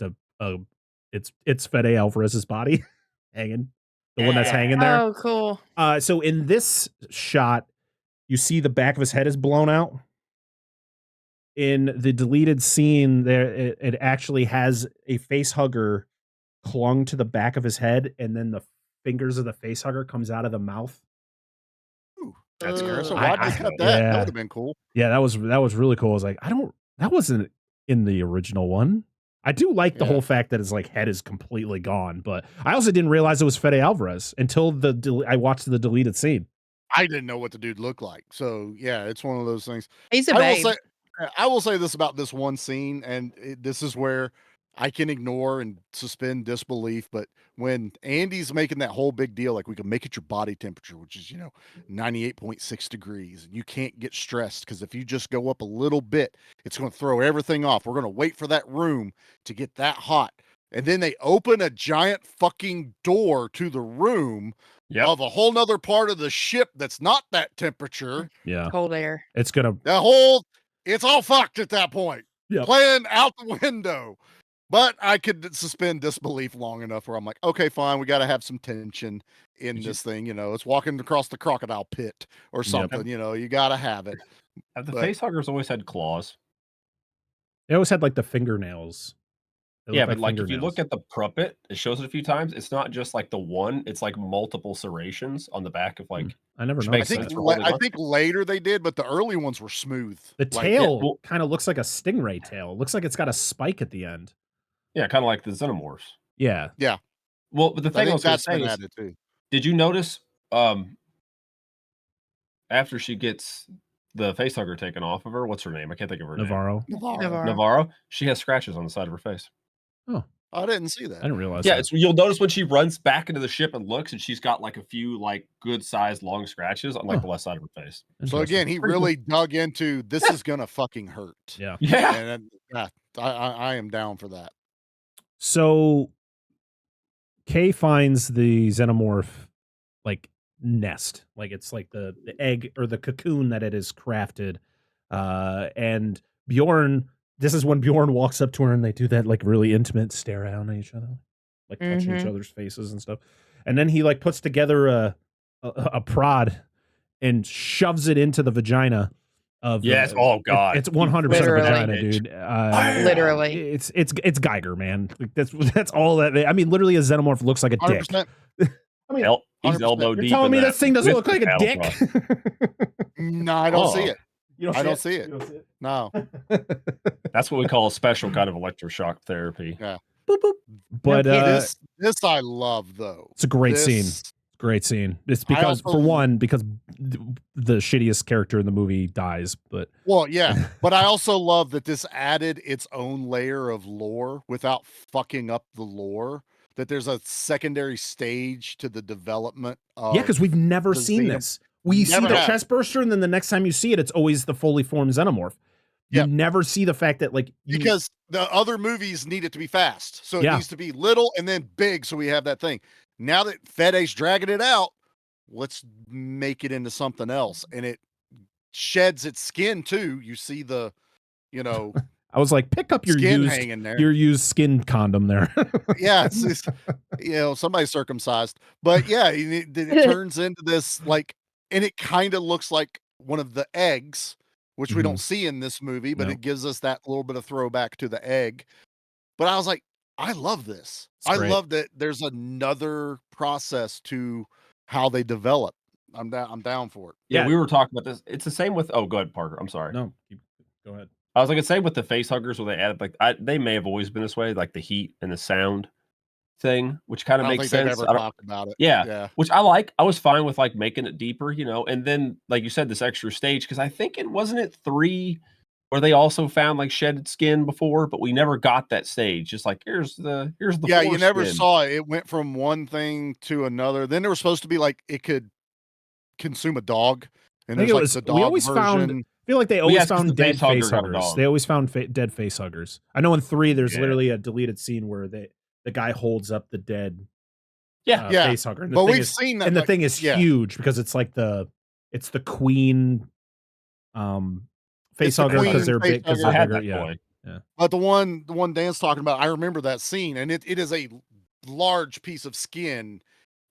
Fede Alvarez's body hanging. The one that's hanging there. Oh, cool. So in this shot, you see the back of his head is blown out. In the deleted scene, there it actually has a face hugger clung to the back of his head, and then the fingers of the face hugger comes out of the mouth. Ooh, that's scary. So why'd they cut that? That would have been cool. Yeah, that was really cool. I was like, that wasn't in the original one. I do like the whole fact that his like head is completely gone, but I also didn't realize it was Fede Alvarez until I watched the deleted scene. I didn't know what the dude looked like. So yeah, it's one of those things. He's a babe. I will say this about this one scene, and this is where I can ignore and suspend disbelief. But when Andy's making that whole big deal, like we can make it your body temperature, which is 98.6 degrees, and you can't get stressed because if you just go up a little bit, it's going to throw everything off. We're going to wait for that room to get that hot, and then they open a giant fucking door to the room of a whole nother part of the ship that's not that temperature. Yeah, cold air. It's gonna it's all fucked at that point. Yeah, Playing out the window. But I could suspend disbelief long enough where I'm like, okay, fine, we got to have some tension in this thing. It's walking across the crocodile pit or something. You got to have it. Have the But- facehuggers always had claws? They always had like the fingernails. They Yeah, look but like if you fingernails. look at the puppet, it shows it a few times. It's not just like the one; it's like multiple serrations on the back of like. I never which know. makes I sense think for holding I on. think later they did, but the early ones were smooth. The Like, tail well- kind of looks like a stingray tail. It looks like it's got a spike at the end. Yeah, kind of like the xenomorphs. Yeah. Well, but the I thing I think was going to that's say been is, added too. did you notice after she gets the facehugger taken off of her? What's her name? I can't think of her name. Navarro. Navarro. She has scratches on the side of her face. I didn't see that. I didn't realize Yeah, that. it's, you'll notice when she runs back into the ship and looks, and she's got like a few like good sized long scratches on like the left side of her face. So again, he really dug into this is gonna fucking hurt. Yeah. Yeah. And I am down for that. So Kay finds the xenomorph like nest, like it's like the egg or the cocoon that it is crafted. And Bjorn, this is when Bjorn walks up to her and they do that like really intimate stare down at each other, like touching each other's faces and stuff. And then he like puts together a prod and shoves it into the vagina of Yes. Oh God. It's 100% Literally. vagina, dude. Literally. It's Geiger, man. Like, that's all that. I mean, literally, a xenomorph looks like a dick. 100%. I mean, He's 100%. elbow you're deep. telling in me that this thing doesn't with look like the a cattle dick? prod. No, I don't see it. You I don't see it. You don't see it? No. That's what we call a special kind of electroshock therapy. Boop, boop. But This I love though. it's a great This- scene. Great scene. It's I because, also- for one, because the shittiest character in the movie dies. But Well, yeah, but I also love that this added its own layer of lore without fucking up the lore. That there's a secondary stage to the development of yeah, because we've never the seen xenom- this. We see Never the have. chest burster, and then the next time you see it, it's always the fully formed xenomorph. You Yep. never see the fact that like because the other movies need it to be fast. So it Yeah. needs to be little and then big. So we have that thing. Now that Fede's dragging it out, let's make it into something else. And it sheds its skin too. You see the, I was like, pick up your skin used hanging there. your used skin condom there. Yeah, it's somebody circumcised. But yeah, it turns into this like, and it kind of looks like one of the eggs, which we don't see in this movie, but No. it gives us that little bit of throwback to the egg. But I was like, I love this. It's I great. love that there's another process to how they develop. I'm down for it. Yeah, Yeah. we were talking about this. It's the same with. Oh, go ahead, Parker. I'm sorry. No, go ahead. I was like, it's same with the face huggers where they added like they may have always been this way, like the heat and the sound thing, which kind I of don't makes think they've sense. ever I don't- talked about it. Yeah. Yeah. Which I like. I was fine with like making it deeper, and then like you said, this extra stage because I think it wasn't it 3 where they also found like shedded skin before, but we never got that stage. Just like here's the Yeah, you never foreskin. saw it. It went from one thing to another. Then there was supposed to be like it could consume a dog. And I think there's it like was- the we dog always found- version. I feel like they Well, always yeah, 'cause found the dead face hugger face got a huggers. dog. They always found dead face huggers. I know in 3 there's Yeah. literally a deleted scene where the guy holds up the dead Yeah. Yeah, face hugger. And the But thing we've is, seen that. and the like, thing is yeah, huge because it's like the queen face It's the hugger because queen they're face big because I they're had bigger. that Yeah. toy. But the one Dan's talking about, I remember that scene, and it is a large piece of skin,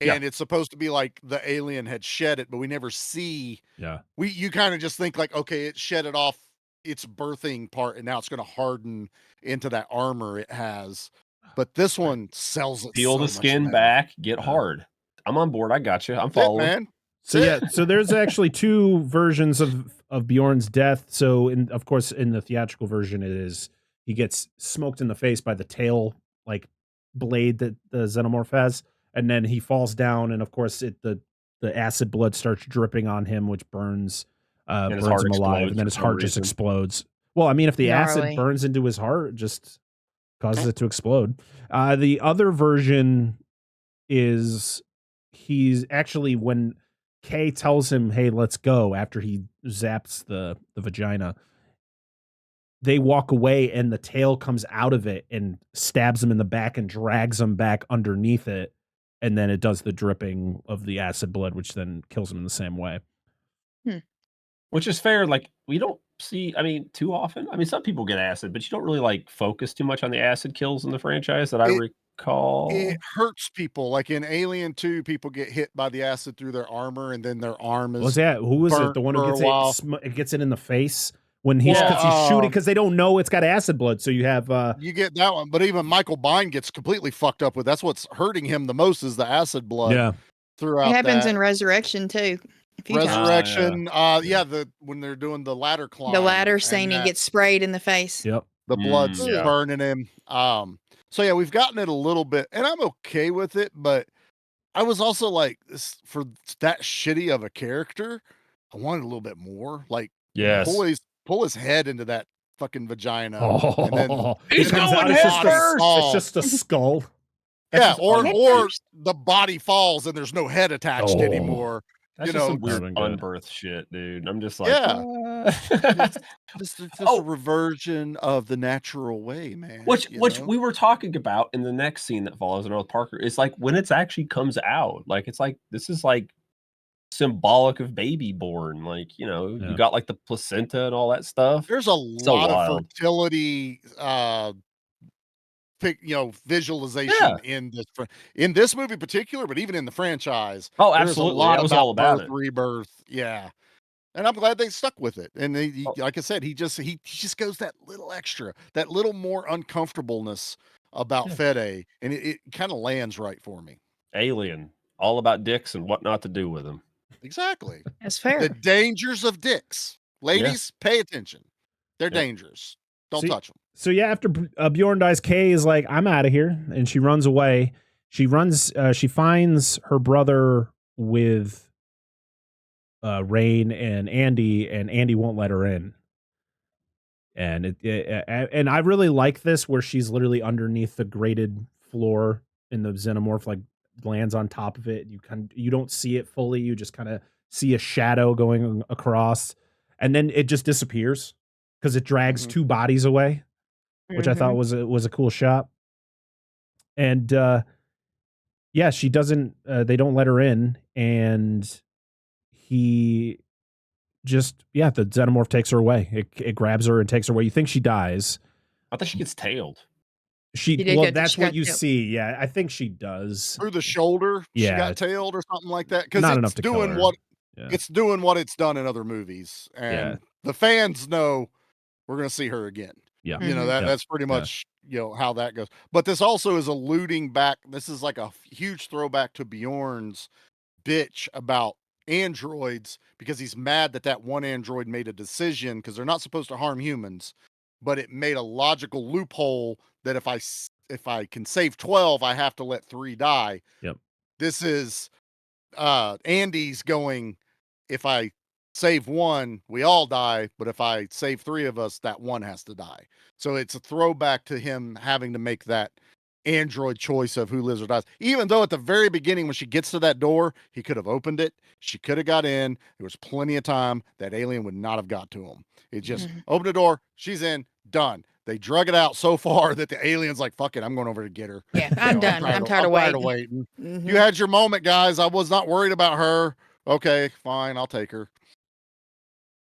Yeah. and it's supposed to be like the alien had shed it, but we never see. Yeah. You kind of just think like, okay, it shed it off its birthing part, and now it's going to harden into that armor it has. But this one sells it. Peel so the much skin better. back, get hard. I'm on board. I got you. I'm That's it, following. man. So yeah, so there's actually 2 versions of Bjorn's death. So of course in the theatrical version it is he gets smoked in the face by the tail like blade that the xenomorph has, and then he falls down, and of course the acid blood starts dripping on him, which burns his burns heart him alive, explodes and then his for no heart just reason. explodes. Well, I mean, if the acid Gnarly. burns into his heart, it just causes it to explode. The other version is he's actually when Kay tells him, "Hey, let's go," after he zaps the vagina, they walk away and the tail comes out of it and stabs him in the back and drags him back underneath it, and then it does the dripping of the acid blood, which then kills him in the same way. Which is fair. Like we don't see, I mean, too often. I mean, some people get acid, but you don't really like focus too much on the acid kills in the franchise that I recall. It hurts people. Like in Alien 2, people get hit by the acid through their armor, and then their arm is. Was that who was it? burnt The one for who a gets while. it gets it in the face when he's Well, because he's shooting because they don't know it's got acid blood. So you have You get that one, but even Michael Biehn gets completely fucked up with. That's what's hurting him the most is the acid blood throughout. It happens that. in Resurrection too. A few times. Resurrection. When they're doing the ladder climb. The ladder and scene, he that- gets sprayed in the face. Yep. the blood's yeah. burning him. So yeah, we've gotten it a little bit, and I'm okay with it, but I was also like, for that shitty of a character, I wanted a little bit more. Like, Yes. pull his head into that fucking vagina. Oh, and then He's it comes going out, it's head just first! it's just a skull. That's yeah, just or un- the body falls and there's no head attached Oh. anymore. That's you just know, some weird that'd been good. unbirth shit, dude. I'm just like, Yeah. Just Oh. a reversion of the natural way, man. which you know? we were talking about in the next scene that follows in North Parker. It's like when it's actually comes out, like it's like this is like symbolic of baby born. Like, you know, Yeah. you got like the placenta and all that stuff. There's a So lot of wild. fertility visualization in this movie in particular, but even in the franchise. Oh, There's absolutely. a lot That was about all about birth, it. rebirth. Yeah. And I'm glad they stuck with it. And Oh. like I said, he just goes that little extra, that little more uncomfortableness about Yeah. Fede, and it kind of lands right for me. Alien, all about dicks and what not to do with them. Exactly. That's fair. The dangers of dicks. Ladies, pay attention. They're Yeah. dangerous. Don't See- touch them. So yeah, after Bjorn dies, Kay is like, I'm out of here, and she runs away. She runs. She finds her brother with Rain and Andy won't let her in. And and I really like this where she's literally underneath the grated floor in the xenomorph, like lands on top of it. You don't see it fully. You just kind of see a shadow going across, and then it just disappears because it drags Mhm. two bodies away, which I thought Mhm. was a cool shot. And yeah, she doesn't. They don't let her in, and he just the xenomorph takes her away. It grabs her and takes her away. You think she dies. I think she gets tailed. She did well, get- that's she what got you tailed. see. Yeah, I think she does. Through the shoulder, Yeah. she got tailed or something like that. Because Not it's enough to kill doing her. what Yeah. it's doing what it's done in other movies. And the fans know we're gonna see her again. Yeah. You know, Mhm. that's pretty much how that goes. But this also is alluding back. This is like a huge throwback to Bjorn's bitch about androids, because he's mad that one android made a decision, because they're not supposed to harm humans, but it made a logical loophole that if I can save 12, I have to let 3 die. Yep. This is Andy's going, if I save 1, we all die, but if I save 3 of us, that 1 has to die. So it's a throwback to him having to make that android choice of who lives or dies. Even though at the very beginning, when she gets to that door, he could have opened it. She could have got in. There was plenty of time that alien would not have got to him. It just opened the door. She's in. Done. They drug it out so far that the alien's like, fuck it, I'm going over to get her. Yeah, I'm done. I'm tired of waiting. You had your moment, guys. I was not worried about her. Okay, fine. I'll take her.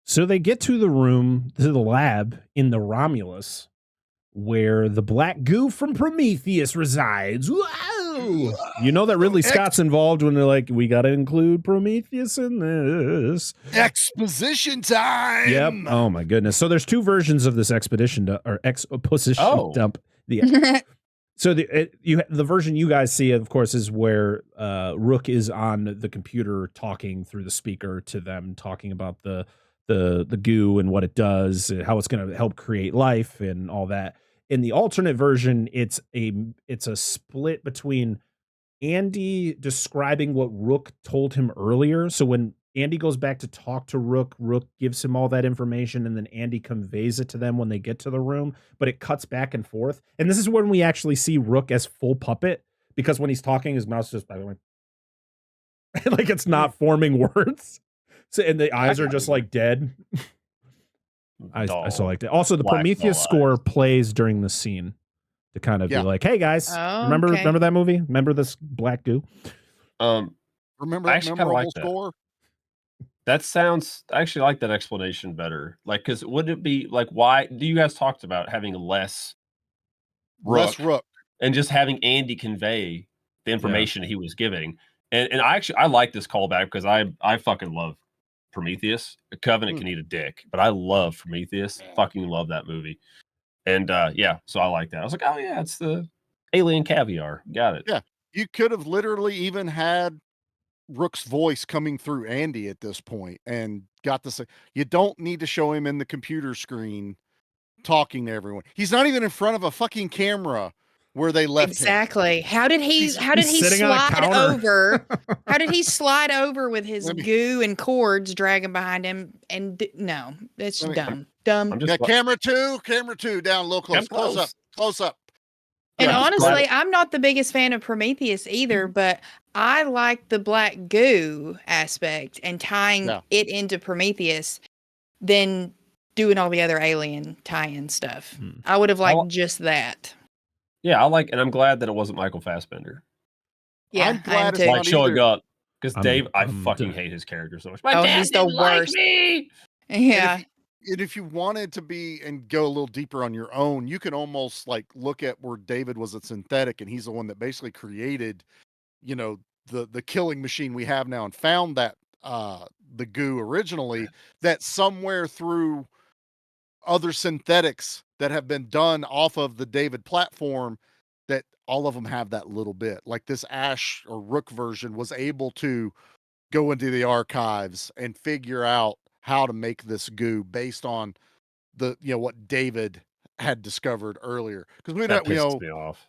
So they get to the lab in the Romulus, where the black goo from Prometheus resides. Wow! You know that Ridley Scott's involved when they're like, we got to include Prometheus in this. Exposition time. Yep. Oh my goodness. So there's 2 versions of this exposition dump. So the version you guys see, of course, is where Rook is on the computer talking through the speaker to them, talking about the goo and what it does, how it's going to help create life and all that. In the alternate version, it's a split between Andy describing what Rook told him earlier. So when Andy goes back to talk to Rook, Rook gives him all that information, and then Andy conveys it to them when they get to the room, but it cuts back and forth. And this is when we actually see Rook as full puppet, because when he's talking, his mouth's just like it's not forming words. So, and the eyes are just like dead. I still liked it. Also, the Black Prometheus ball score plays during the scene to kind of be like, "Hey guys, Oh, remember okay. that movie? Remember this black goo?" Remember I that actually kinda memorable like that. score? That sounds I actually like that explanation better. Like, because would it be like why do you guys talked about having less Less Rook Rook. and just having Andy convey the information he was giving? And I like this callback because I fucking love Prometheus. Covenant can eat a dick, but I love Prometheus. Fucking love that movie. And so I like that. I was like, oh yeah, it's the alien caviar. Got it. Yeah. You could have literally even had Rook's voice coming through Andy at this point and got to say, you don't need to show him in the computer screen talking to everyone. He's not even in front of a fucking camera where they left him. Exactly. How did he sitting on a slide counter. over? How did he slide over with his goo and cords dragging behind him? And no, that's dumb. Dumb. I'm just camera two down, a little close up. And Yeah, honestly, I'm not the biggest fan of Prometheus either, but I like the black goo aspect and tying it into Prometheus than doing all the other alien tie-in stuff. I would have liked just that. Yeah, and I'm glad that it wasn't Michael Fassbender. Yeah, I'm glad it's too. Like showing up. Because Dave, I I'm fucking done. hate his character so much. Oh, he's the worst. Yeah. And if you wanted to be and go a little deeper on your own, you can almost like look at where David was a synthetic and he's the one that basically created, the killing machine we have now and found that the goo originally, that somewhere through other synthetics that have been done off of the David platform, that all of them have that little bit. Like this Ash or Rook version was able to go into the archives and figure out how to make this goo based on the what David had discovered earlier. Because we That don't, pisses me off.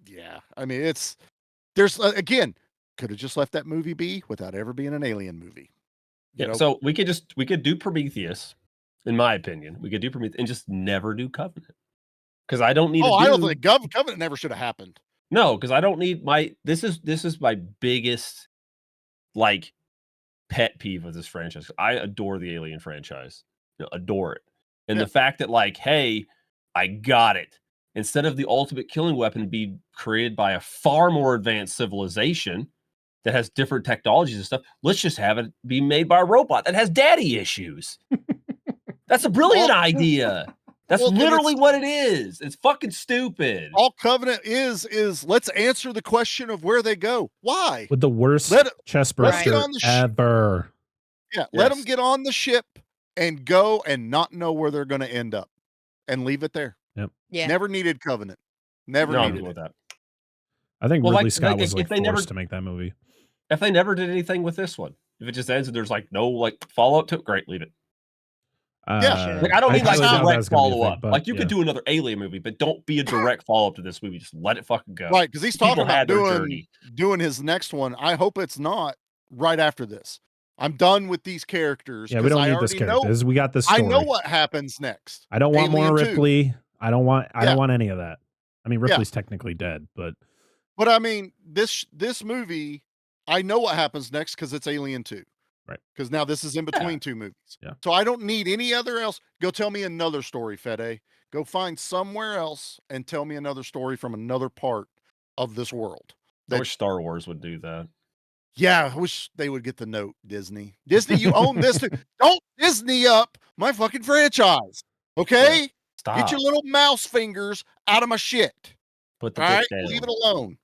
yeah. I mean, there's again, could have just left that movie be without ever being an alien movie. Yeah. So we could do Prometheus, in my opinion. We could do Prometheus and just never do Covenant. Because I don't need. I don't think Covenant never should have happened. No, because I don't need this is my biggest pet peeve of this franchise. I adore the Alien franchise. Adore it. And the fact that hey, I got it. Instead of the ultimate killing weapon be created by a far more advanced civilization that has different technologies and stuff, let's just have it be made by a robot that has daddy issues. That's a brilliant idea. That's literally what it is. It's fucking stupid. All Covenant is let's answer the question of where they go. Why? With the worst chest burster ever. Yeah, let them get on the ship and go and not know where they're going to end up and leave it there. Yep. Yeah. Never needed Covenant. Never needed it. That. I think Ridley Scott was forced to make that movie. If they never did anything with this one, if it just ends and there's no follow-up to it, great, leave it. Yeah, I don't need direct follow-up. You yeah. could do another Alien movie, but don't be a direct follow-up to this movie. Just let it fucking go. Right, because he's talking about doing his next one. I hope it's not right after this. I'm done with these characters. Yeah, we don't need this character. We got this story. I know what happens next. I don't want more Ripley. 2. I don't want any of that. I mean, Ripley's technically dead, but I mean, this movie, I know what happens next because it's Alien 2. Right. Because now this is in between two movies. Yeah. So I don't need any other else. Go tell me another story, Fede. Go find somewhere else and tell me another story from another part of this world. I wish Star Wars would do that. Yeah, I wish they would get the note, Disney. Disney, you own this too. Don't Disney up my fucking franchise. Okay? Yeah. Stop. Get your little mouse fingers out of my shit. Put the all right? down. Leave it alone.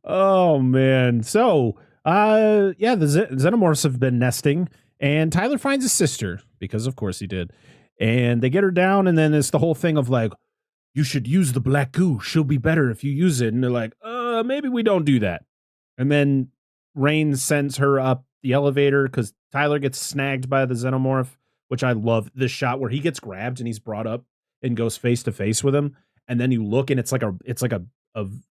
Oh man. So the xenomorphs have been nesting, and Tyler finds his sister, because of course he did. And they get her down, and then it's the whole thing of you should use the black goo. She'll be better if you use it. And they're like, maybe we don't do that. And then Rain sends her up the elevator because Tyler gets snagged by the xenomorph, which I love this shot where he gets grabbed and he's brought up and goes face to face with him. And then you look and it's like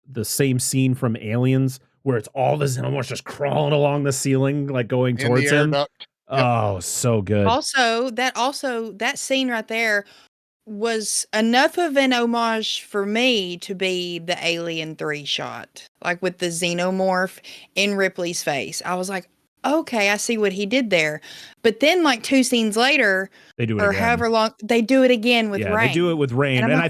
the same scene from Aliens where it's all the xenomorphs just crawling along the ceiling, going towards him. Yep. Oh, so good. Also, that scene right there was enough of an homage for me to be the Alien 3 shot, with the xenomorph in Ripley's face. I was like, okay, I see what he did there. But then 2 scenes later, they do it or again. however long, they do it again with Rain. They do it with Rain. And I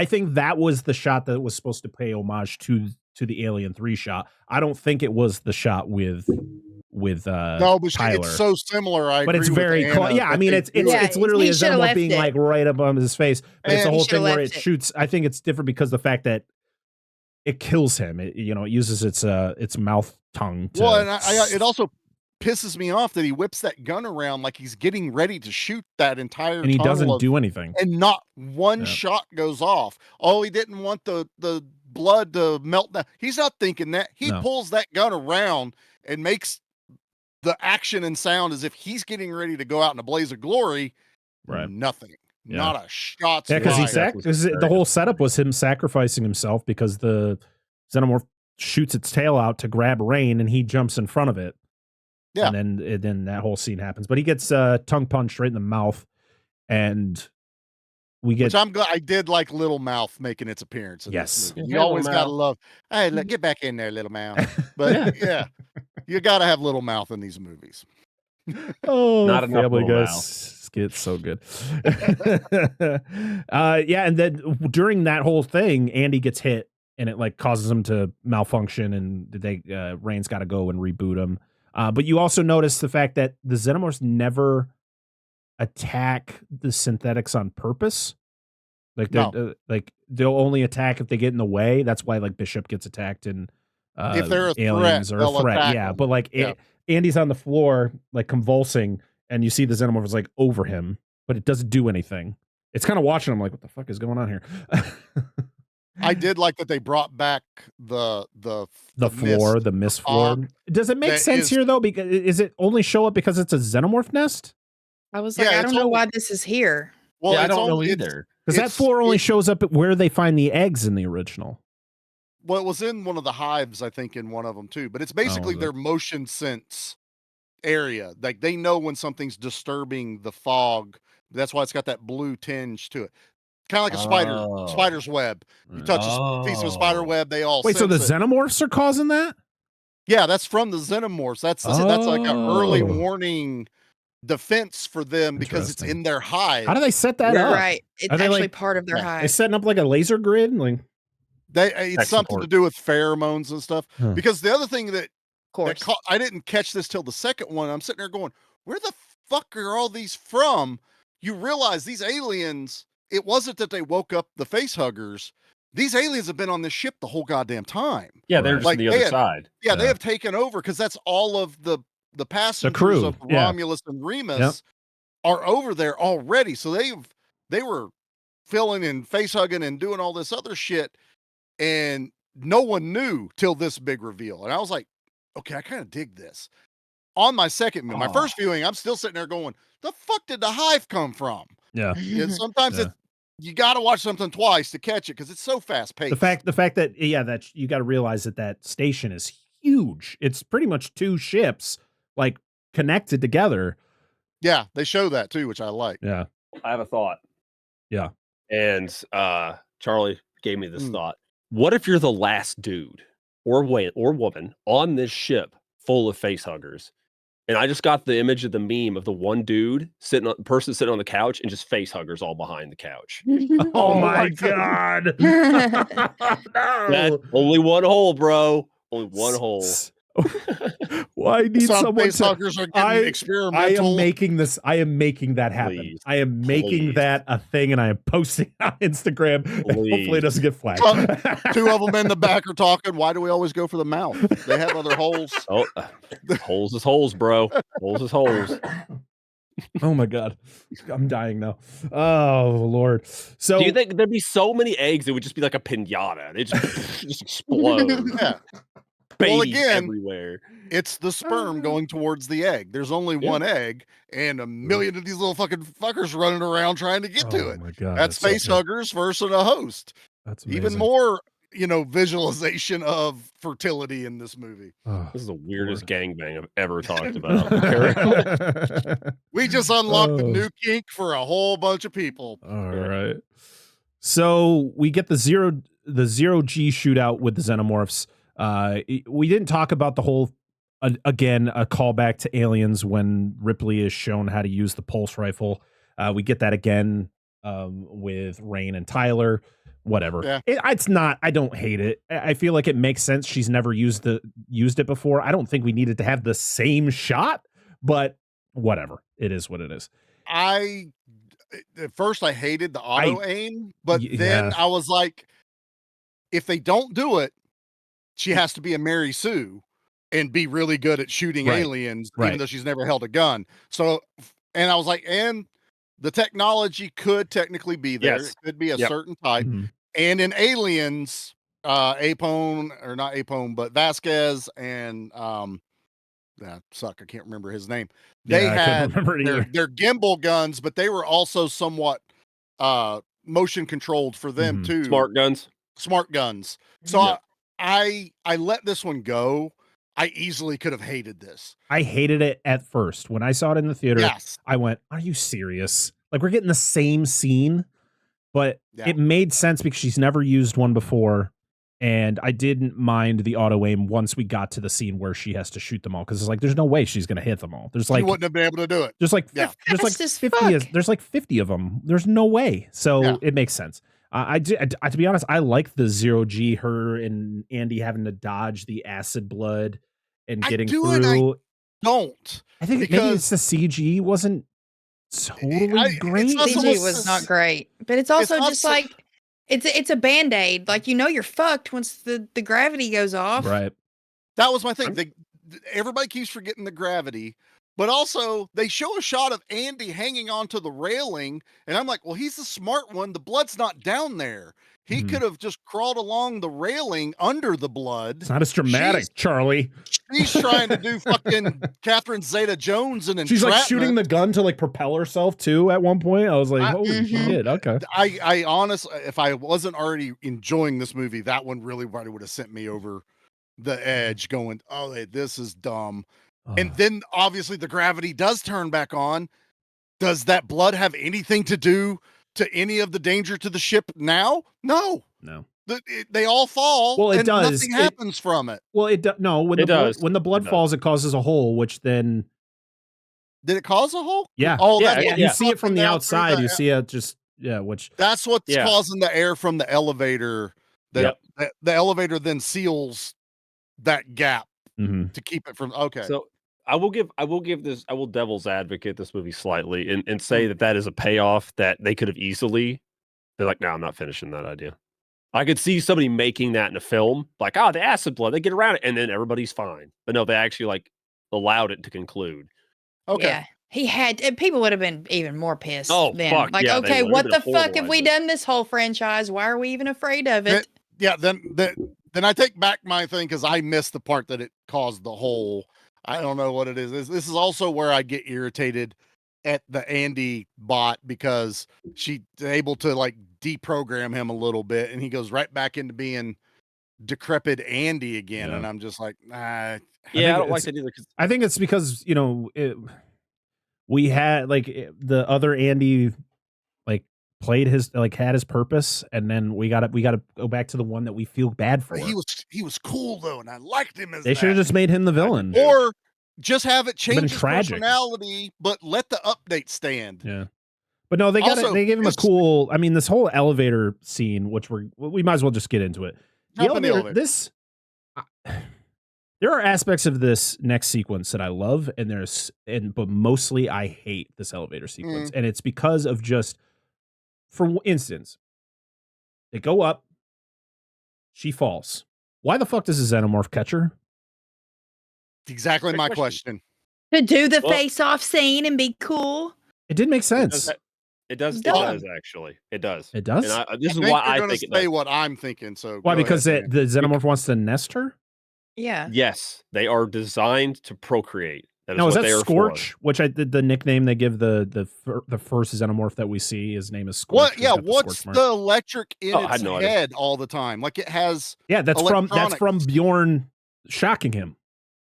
think that was the shot that was supposed to pay homage to the Alien 3 shot. I don't think it was the shot with No, but Tyler. it's so similar. I but it's agree with very Anna yeah. I that mean, they it's do Yeah, it's literally he a shoulda Xenomorph left being it. like right above his face, but it's And the he whole shoulda thing where left it it. shoots. I think it's different because the fact that it kills him. It uses its mouth tongue. To Well, and it also pisses me off that he whips that gun around like he's getting ready to shoot that entire and he tunnel doesn't of- do anything. and not one Yeah. shot goes off. Oh, he didn't want the blood to melt down. He's not thinking that. He No. pulls that gun around and makes the action and sound as if he's getting ready to go out in a blaze of glory. Right. Nothing. Yeah. Not a shot's Yeah, because fired. the whole setup was him sacrificing himself because the Xenomorph shoots its tail out to grab Rain, and he jumps in front of it. Yeah. And then that whole scene happens. But he gets tongue punched right in the mouth, and we get Which I'm glad I did like Little Mouth making its appearance. In Yes. this movie. Yeah, You always Little gotta Mouth. love. Hey, look, get back in there, Little Mouth. But yeah, you gotta have Little Mouth in these movies. oh, Not enough Family Little Guy gets so good. Yeah, and then during that whole thing, Andy gets hit, and it like causes him to malfunction, and Rain's got to go and reboot him. But you also notice the fact that the Xenomorphs never attack the synthetics on purpose. Like they'll only attack if they get in the way. That's why like Bishop gets attacked and If they're a aliens threat, are a they'll threat. attack Yeah, them. but like Yeah. Andy's on the floor like convulsing, and you see the Xenomorph is like over him, but it doesn't do anything. It's kind of watching him like, what the fuck is going on here? I did like that they brought back the floor, the mist floor. fog Does it make that sense is- here though? Because is it only show up because it's a Xenomorph nest? I was Yeah, like, I it's don't know only- why this is here. Well, I it's don't know only- it's- either. Because that It's- floor only it- shows up at where they find the eggs in the original. Well, it was in one of the hives, I think, in one of them too. But it's basically was it? their motion sense area. Like they know when something's disturbing the fog. That's why it's got that blue tinge to it. Kind of like a spider's web. You touch a piece of spider web, they all Wait, so the sense it. Xenomorphs are causing that? Yeah, that's from the Xenomorphs. That's like an early Oh. warning defense for them because it's Interesting. in their hive. How do they set that up? Right. It's Are they, actually like- part of their Yeah, They hive. setting up like a laser grid? Like, It's Tech something to support. do with pheromones and stuff. Huh. Because the other thing that Of course. I didn't catch this till the second one. I'm sitting there going, where the fuck are all these from? You realize these aliens, it wasn't that they woke up the face huggers. These aliens have been on this ship the whole goddamn time. Yeah, they're Right. just Like, on the they other had- side. Yeah, they Yeah. have taken over because that's all of the passengers crew, of yeah. Romulus and Remus are over there already. So they were filling and face hugging and doing all this other shit, and no one knew till this big reveal. And I was like, okay, I kind of dig this. On my second, my Oh. first viewing, I'm still sitting there going, the fuck did the hive come from? yeah. Sometimes Yeah. you got to watch something twice to catch it because it's so fast paced. The fact that that you got to realize that station is huge. It's pretty much two ships like connected together. Yeah, they show that too, which I like. Yeah. I have a thought. Yeah. And Charlie gave me this Mm. thought. What if you're the last dude or woman on this ship full of face huggers? And I just got the image of the meme of the one dude person sitting on the couch and just face huggers all behind the couch. Oh my god. That's No. only one hole, bro. Only one hole. Well, I need Some someone face to huggers are getting I experimental. am making this. I am making that happen. Please. I am making Please. that a thing, and I am posting it on Instagram. Hopefully, it Please. doesn't get flagged. Two of them in the back are talking. Why do we always go for the mouth? They have other holes. Oh, holes is holes, bro. Holes is holes. Oh my god, I'm dying now. Oh Lord. So Do you think there'd be so many eggs? It would just be like a pinata. They just explode. Yeah, Babies again, everywhere. it's the sperm going towards the egg. There's only Yeah. one egg, and a million of these little fucking fuckers running around trying to get to oh it. my god, That's face so good. huggers versus a host. That's Even amazing. more, visualization of fertility in this movie. Oh. This is the weirdest gangbang I've ever talked about. We just unlocked the Oh. new kink for a whole bunch of people. All right. So we get the zero G shootout with the Xenomorphs. We didn't talk about the whole again a callback to Aliens when Ripley is shown how to use the pulse rifle. We get that again with Rain and Tyler. Whatever. Yeah. It's not. I don't hate it. I feel like it makes sense. She's never used it before. I don't think we needed to have the same shot, but whatever. It is what it is. At first I hated the auto aim, but then I was like, if they don't do it, she has to be a Mary Sue and be really good at shooting aliens, even though she's never held a gun. So, and I was like, and the technology could technically be there. Yes. It could be a certain type. Mm-hmm. And in Aliens, Apone, or not Apone, but Vasquez and I can't remember his name. They had their gimbal guns, but they were also somewhat motion controlled for them too. Smart guns. So I let this one go. I easily could have hated this. I hated it at first. When I saw it in the theater, Yes. I went, are you serious? Like, we're getting the same scene, but it made sense because she's never used one before. And I didn't mind the auto aim once we got to the scene where she has to shoot them all. Cause it's like, there's no way she's going to hit them all. There's like, you wouldn't have been able to do it. There's like, Fast as 50, fuck. there's like 50 of them. There's no way. So it makes sense. To be honest, I like the 0G, her and Andy having to dodge the acid blood and getting through. I think maybe it's the CG wasn't totally great. CG was not great, but it's also just like it's a Band-Aid. Like, you're fucked once the gravity goes off. Right. That was my thing. Everybody keeps forgetting the gravity, but also they show a shot of Andy hanging onto the railing, and I'm like, well, he's the smart one. The blood's not down there. He could have just crawled along the railing under the blood. It's not as dramatic, Charlie. She's trying to do fucking Catherine Zeta-Jones and she's like shooting the gun to like propel herself too at one point. I was like, holy shit, okay. I honestly, if I wasn't already enjoying this movie, that one really probably would have sent me over the edge going, oh, hey, this is dumb. And then obviously the gravity does turn back on. Does that blood have anything to do to any of the danger to the ship now? No. They all fall. Well, it and does. Nothing happens from it. Well, when the blood falls, it causes a hole, which then did it cause a hole? Yeah. Oh, you see it from the outside. You see it just which that's what's causing the air from the elevator. The elevator then seals that gap to keep it from. Okay. So I will devil's advocate this movie slightly and say that is a payoff that they could have easily. They're like, no, I'm not finishing that idea. I could see somebody making that in a film, like, the acid blood, they get around it, and then everybody's fine. But no, they actually like allowed it to conclude. Okay. Yeah. He had people would have been even more pissed. Oh, then. fuck. Like, Yeah, okay, what the fuck have we it. done this whole franchise? Why are we even afraid of it? Then I take back my thing because I missed the part that it caused the hole. I don't know what it is. This is also where I get irritated at the Andy bot because she's able to like deprogram him a little bit and he goes right back into being decrepit Andy again. And I'm just like, nah. I don't like that either. I think it's because, we had like the other Andy like played had his purpose, and then we gotta go back to the one that we feel bad for. He was cool though, and I liked him as they should have just made him the villain. Or just have it change his tragic personality, but let the update stand. Yeah. But no, they gave him a cool. I mean, this whole elevator scene, which we might as well just get into it. The elevator. There are aspects of this next sequence that I love, but mostly I hate this elevator sequence, and it's because of just, for instance, they go up, she falls. Why the fuck does a xenomorph catch her? Exactly my question. To do the face-off scene and be cool. It did make sense. It does actually. It does. It does. And this is why I think it does. Say what I'm thinking. So why? Because the xenomorph wants to nest her. Yeah. Yes, they are designed to procreate. Is that Scorch? Which the nickname they give the first xenomorph that we see, his name is Scorch. What? Yeah. What's the electric in its head all the time? Like it has. Yeah, that's from Bjorn shocking him.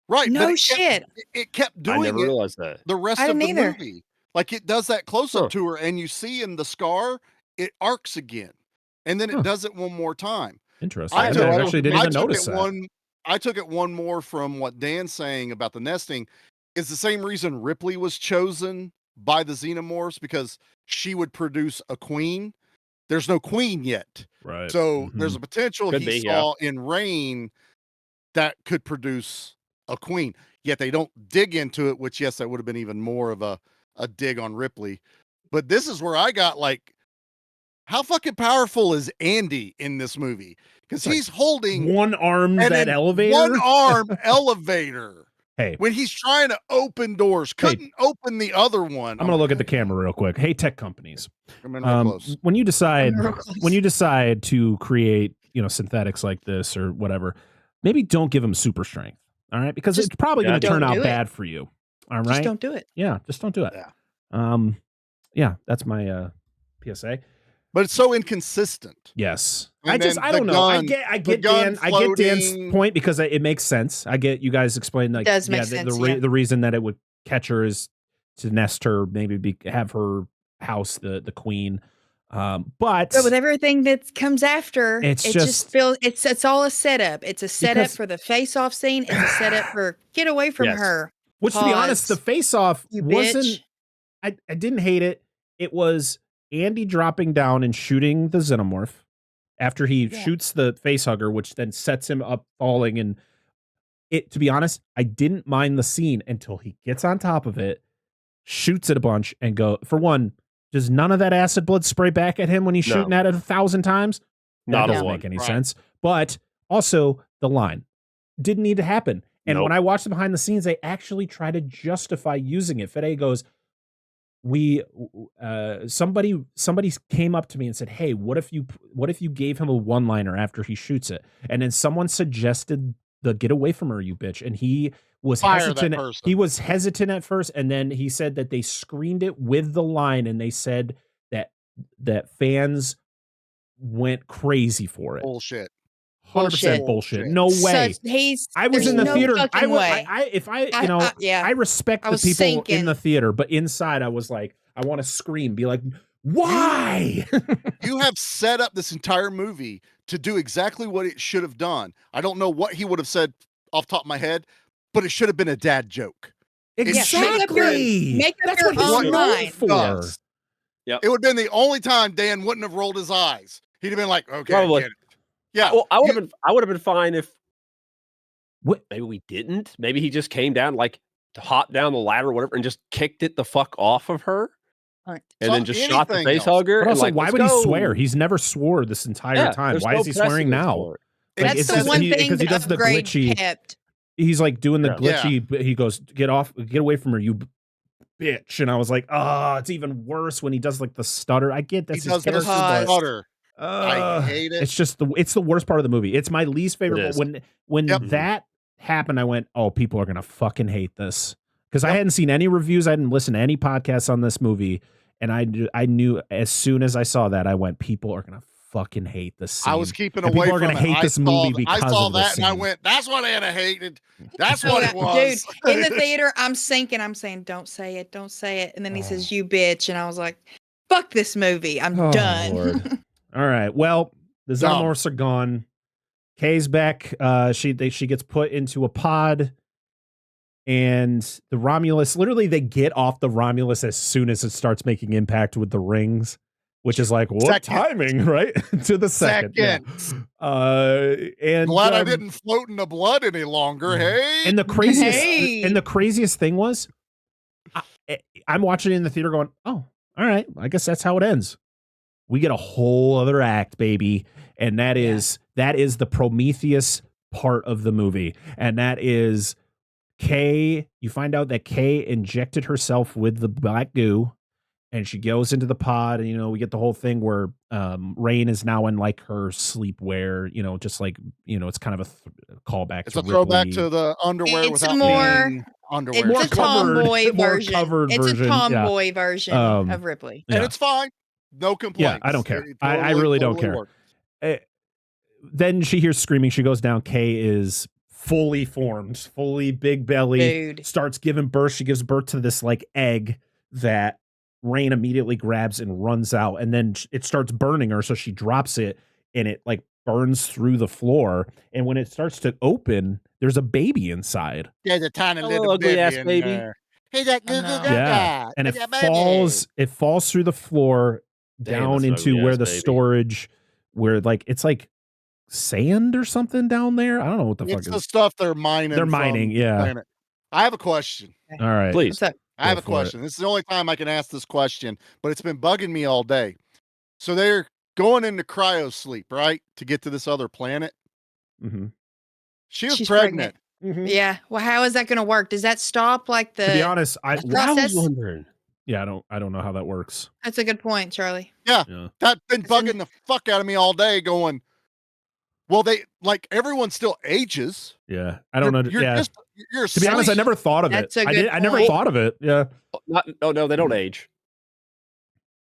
Right. No shit. It kept doing it. I never realized that. The rest of the movie. Like it does that close up to her, and you see in the scar, it arcs again, and then it does it one more time. Interesting. I actually didn't even notice that. I took it one more from what Dan's saying about the nesting. It's the same reason Ripley was chosen by the xenomorphs because she would produce a queen. There's no queen yet. Right. So there's a potential Could he be, yeah. saw in Rain that could produce a queen. Yet they don't dig into it, which, yes, that would have been even more of a dig on Ripley. But this is where I got like, how fucking powerful is Andy in this movie? Because he's holding one arm that elevator. One arm elevator. Hey, when he's trying to open doors, couldn't open the other one. I'm gonna look at the camera real quick. Hey, tech companies. I'm in real close. When you decide to create, synthetics like this or whatever, maybe don't give them super strength. All right, because it's probably going to turn out bad for you. All right, just don't do it. Yeah, just don't do it. Yeah. Yeah, that's my PSA. But it's so inconsistent. Yes. And I don't know. I get Dan's point because it makes sense. I get you guys explain like does make sense, the reason that it would catch her is to nest her, maybe have her house the queen. But with everything that comes after, it's it's all a setup. It's a setup for the face-off scene. It's a setup for get away from her. Which, to be honest, the face-off wasn't. Bitch. I didn't hate it. It was Andy dropping down and shooting the xenomorph after he shoots the facehugger, which then sets him up falling. And to be honest, I didn't mind the scene until he gets on top of it, shoots it a bunch, and for one, does none of that acid blood spray back at him when he's shooting at it 1,000 times? That doesn't make any sense. But also, the line didn't need to happen. And when I watched the behind the scenes, they actually try to justify using it. Fede goes, somebody came up to me and said, "Hey, what if you gave him a one-liner after he shoots it?" And then someone suggested the "get away from her, you bitch." And he was hesitant. He was hesitant at first, and then he said that they screened it with the line, and they said that fans went crazy for it. Bullshit. 100% bullshit. No way. I was in the theater. I respect the people in the theater, but inside I was like, I want to scream, be like, why? You have set up this entire movie to do exactly what it should have done. I don't know what he would have said off the top of my head, but it should have been a dad joke. Exactly. Make up That's your what he's own known line. for. Yep. It would have been the only time Dan wouldn't have rolled his eyes. He'd have been like, okay, I get it. Yeah. Well, I would have been fine if maybe we didn't. Maybe he just came down, like hopped down the ladder or whatever, and just kicked it the fuck off of her. Right. And then just shot the face hugger. But also, and why would he swear? He's never swore this entire time. Why is he swearing now? That's the one thing because he does the glitchy. He's like doing the glitchy. Yeah. He goes, get away from her, you bitch. And I was like, oh, it's even worse when he does like the stutter. I get that's his character, but stutter. I hate it. It's the worst part of the movie. It's my least favorite. When that happened, I went, oh, people are gonna fucking hate this, because I hadn't seen any reviews. I didn't listen to any podcasts on this movie, and I knew as soon as I saw that, I went, people are gonna fucking hate this scene. I was keeping and away people are from gonna hate this movie because I saw of that scene. and I went, that's what Anna hated. That's what it was. Dude, in the theater, I'm sinking. I'm saying, don't say it, don't say it. And then he says, you bitch. And I was like, fuck this movie. I'm done. Lord. All right. Well, the xenomorphs are gone. Kay's back. She gets put into a pod, and the Romulus, literally they get off the Romulus as soon as it starts making impact with the rings, which is like, what timing, right? To the second. Yeah. And glad I didn't float in the blood any longer. Hey. And the craziest thing was, I'm watching it in the theater going, oh, all right, I guess that's how it ends. We get a whole other act, baby. And that is the Prometheus part of the movie. And that is Kay. You find out that Kay injected herself with the black goo, and she goes into the pod, and we get the whole thing where Rain is now in like her sleepwear, just like it's kind of a callback. It's a throwback to the underwear without being underwear. It's a tomboy version. It's a tomboy version of Ripley, and it's fine. No complaints. Yeah, I don't care. I really don't care. Then she hears screaming. She goes down. Kay is fully formed, fully big belly. Dude. Starts giving birth. She gives birth to this like egg that Rain immediately grabs and runs out. And then it starts burning her. So she drops it, and it like burns through the floor. And when it starts to open, there's a baby inside. There's a tiny little ugly ass baby. There. Hey, that Oh, Google no. Gaga. Yeah, and it Yeah, baby. falls through the floor Damn, down that's into ugly where ass the baby. storage, where like it's like sand or something down there. I don't know what the It's fuck the is. stuff they're mining. They're from mining, the yeah. planet. I have a question. All right, Please. What's up? I have Go a for it. question. This is the only time I can ask this question, but it's been bugging me all day. So they're going into cryo sleep, right, to get to this other planet. Mm-hmm. She was She's pregnant. Yeah. Well, how is that going to work? Does that stop like the? To be honest, That's what I process? was wondering. I don't know how that works. That's a good point, Charlie. Yeah, Yeah. that's been It's in- bugging the fuck out of me all day. Going, well, they like everyone still ages. Yeah, I don't know. You're Yeah, just you're to be honest, I asleep. never thought of That's it. a I good did. I never point. thought of it. Yeah, No, they don't age.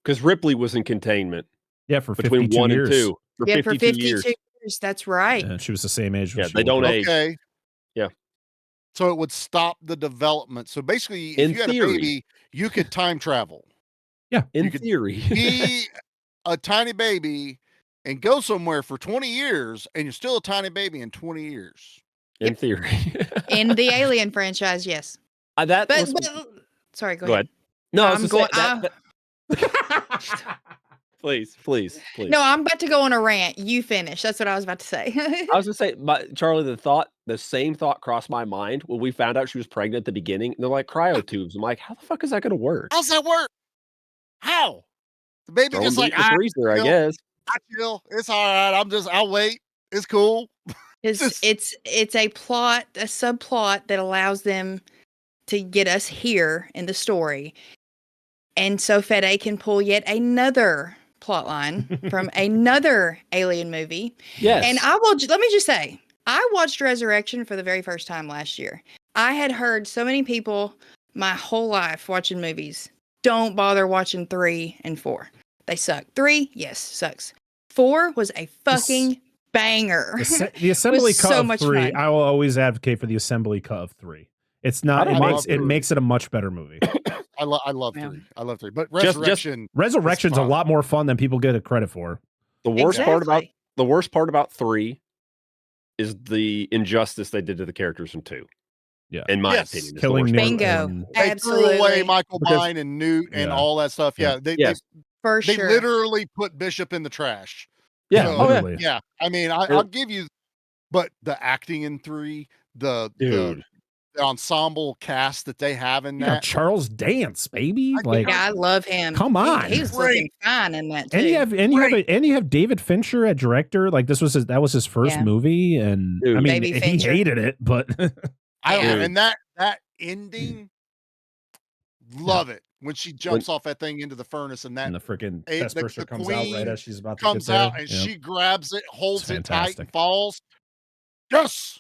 Because Ripley was in containment yeah, for between 52 1 years. and 2 for Yeah, 52 for 52 years. years. That's right. Yeah, she was the same age. when Yeah, she they don't woke up. age. Okay. Yeah. So it would stop the development. So basically, if In you had theory. a baby, you could time travel. In You could theory. Be a tiny baby and go somewhere for 20 years, and you're still a tiny baby in 20 years. In theory. In the Alien franchise, yes. That But, was, but sorry, go go ahead. ahead. No, I was I'm gonna say going- that- please. No, I'm about to go on a rant. You finish. That's what I was about to say. I was gonna say, Charlie, the same thought crossed my mind when we found out she was pregnant at the beginning. And they're like cryo tubes. I'm like, how the fuck is that gonna work? How's that work? How? The baby Throw just them like, in the freezer, I chill. guess. I chill. It's all right. I'll wait. It's cool. It's a plot, a subplot that allows them to get us here in the story. And so Fede can pull yet another plot line from another Alien movie. Yes. And let me just say, I watched Resurrection for the very first time last year. I had heard so many people my whole life watching movies, don't bother watching 3 and 4. They suck. 3, yes, sucks. 4 was a fucking banger. The assembly cut so of much 3. fun. I will always advocate for the assembly cut of 3. It's not. I It love makes it 3. makes it a much better movie. I love Yeah. 3. I love 3. But Just- Resurrection. Resurrection's a fun. lot more fun than people get a credit for. the worst part about Exactly. the worst part about 3 is the injustice they did to the characters in 2. Yeah. In my Yes. opinion. is the Killing worst Newt part. Bingo. and- they Absolutely. threw away Michael Because- Biehn and Newt and Yeah. all that stuff. Yeah. Yeah, they Yes. For they sure. literally put Bishop in the trash. Yeah. So, Oh, yeah. literally. Yeah, I mean, I'll give you, but the acting in 3, the Dude. ensemble cast that they have in You got that. Charles Dance, baby. I Like, Yeah, I love him. Come on. He was looking fine in that too. and you have David Fincher at director. Like that was his first Yeah. movie, and Dude. I mean Baby he Fincher. hated it, but Yeah. And that ending, love it when she jumps off that thing into the furnace and that and the freaking the test burster comes out queen right as she's about to comes get there. out and Yep. she grabs it, holds It's it tight, and fantastic. falls. Yes.